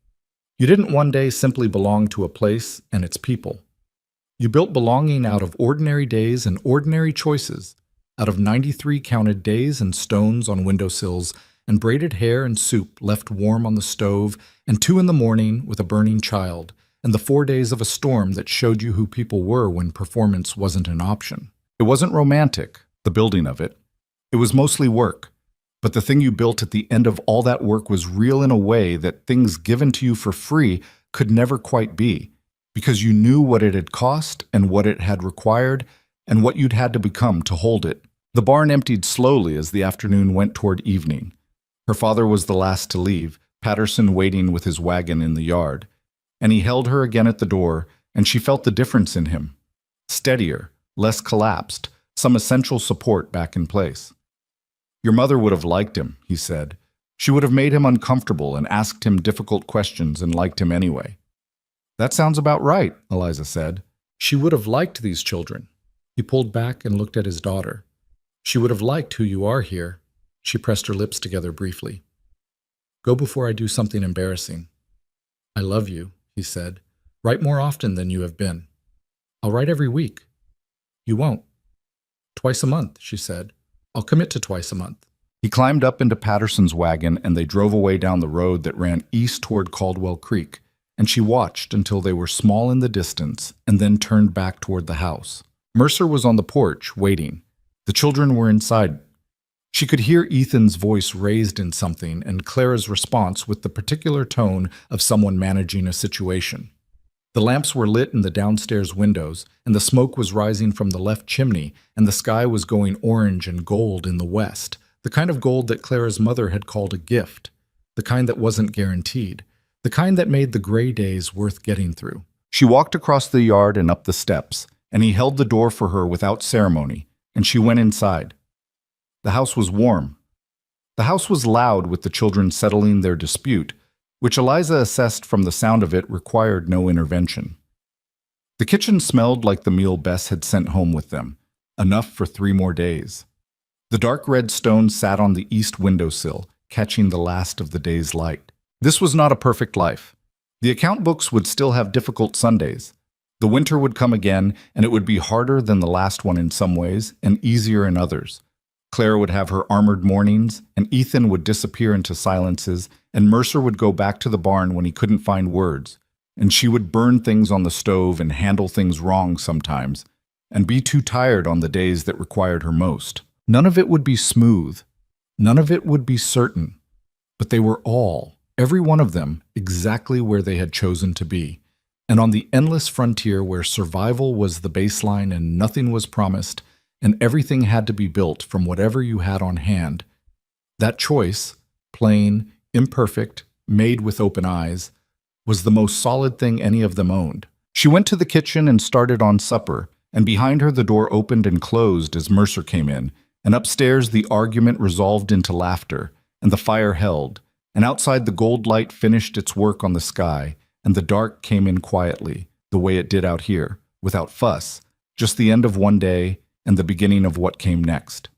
You didn't one day simply belong to a place and its people. You built belonging out of ordinary days and ordinary choices, out of 93 counted days and stones on windowsills and braided hair and soup left warm on the stove and 2 in the morning with a burning child, and the 4 days of a storm that showed you who people were when performance wasn't an option. It wasn't romantic, the building of it. It was mostly work, but the thing you built at the end of all that work was real in a way that things given to you for free could never quite be, because you knew what it had cost and what it had required and what you'd had to become to hold it. The barn emptied slowly as the afternoon went toward evening. Her father was the last to leave, Patterson waiting with his wagon in the yard, and he held her again at the door, and she felt the difference in him. Steadier, less collapsed, some essential support back in place. "Your mother would have liked him," he said. She would have made him uncomfortable and asked him difficult questions and liked him anyway. That sounds about right, Eliza said. She would have liked these children. He pulled back and looked at his daughter. She would have liked who you are here. She pressed her lips together briefly. Go before I do something embarrassing. I love you, he said. Write more often than you have been. I'll write every week. You won't. Twice a month, she said. I'll commit to twice a month. He climbed up into Patterson's wagon and they drove away down the road that ran east toward Caldwell Creek, and she watched until they were small in the distance and then turned back toward the house. Mercer was on the porch, waiting. The children were inside. She could hear Ethan's voice raised in something and Clara's response with the particular tone of someone managing a situation. The lamps were lit in the downstairs windows, and the smoke was rising from the left chimney, and the sky was going orange and gold in the west, the kind of gold that Clara's mother had called a gift, the kind that wasn't guaranteed, the kind that made the gray days worth getting through. She walked across the yard and up the steps, and he held the door for her without ceremony, and she went inside. The house was warm. The house was loud with the children settling their dispute, which Eliza assessed from the sound of it required no intervention. The kitchen smelled like the meal Bess had sent home with them, enough for 3 more days. The dark red stone sat on the east windowsill, catching the last of the day's light. This was not a perfect life. The account books would still have difficult Sundays. The winter would come again, and it would be harder than the last one in some ways, and easier in others. Clara would have her armored mornings, and Ethan would disappear into silences, and Mercer would go back to the barn when he couldn't find words, and she would burn things on the stove and handle things wrong sometimes, and be too tired on the days that required her most. None of it would be smooth. None of it would be certain. But they were all, every one of them, exactly where they had chosen to be, and on the endless frontier where survival was the baseline and nothing was promised, and everything had to be built from whatever you had on hand. That choice, plain, imperfect, made with open eyes, was the most solid thing any of them owned. She went to the kitchen and started on supper, and behind her the door opened and closed as Mercer came in, and upstairs the argument resolved into laughter, and the fire held, and outside the gold light finished its work on the sky, and the dark came in quietly, the way it did out here, without fuss, just the end of one day, and the beginning of what came next.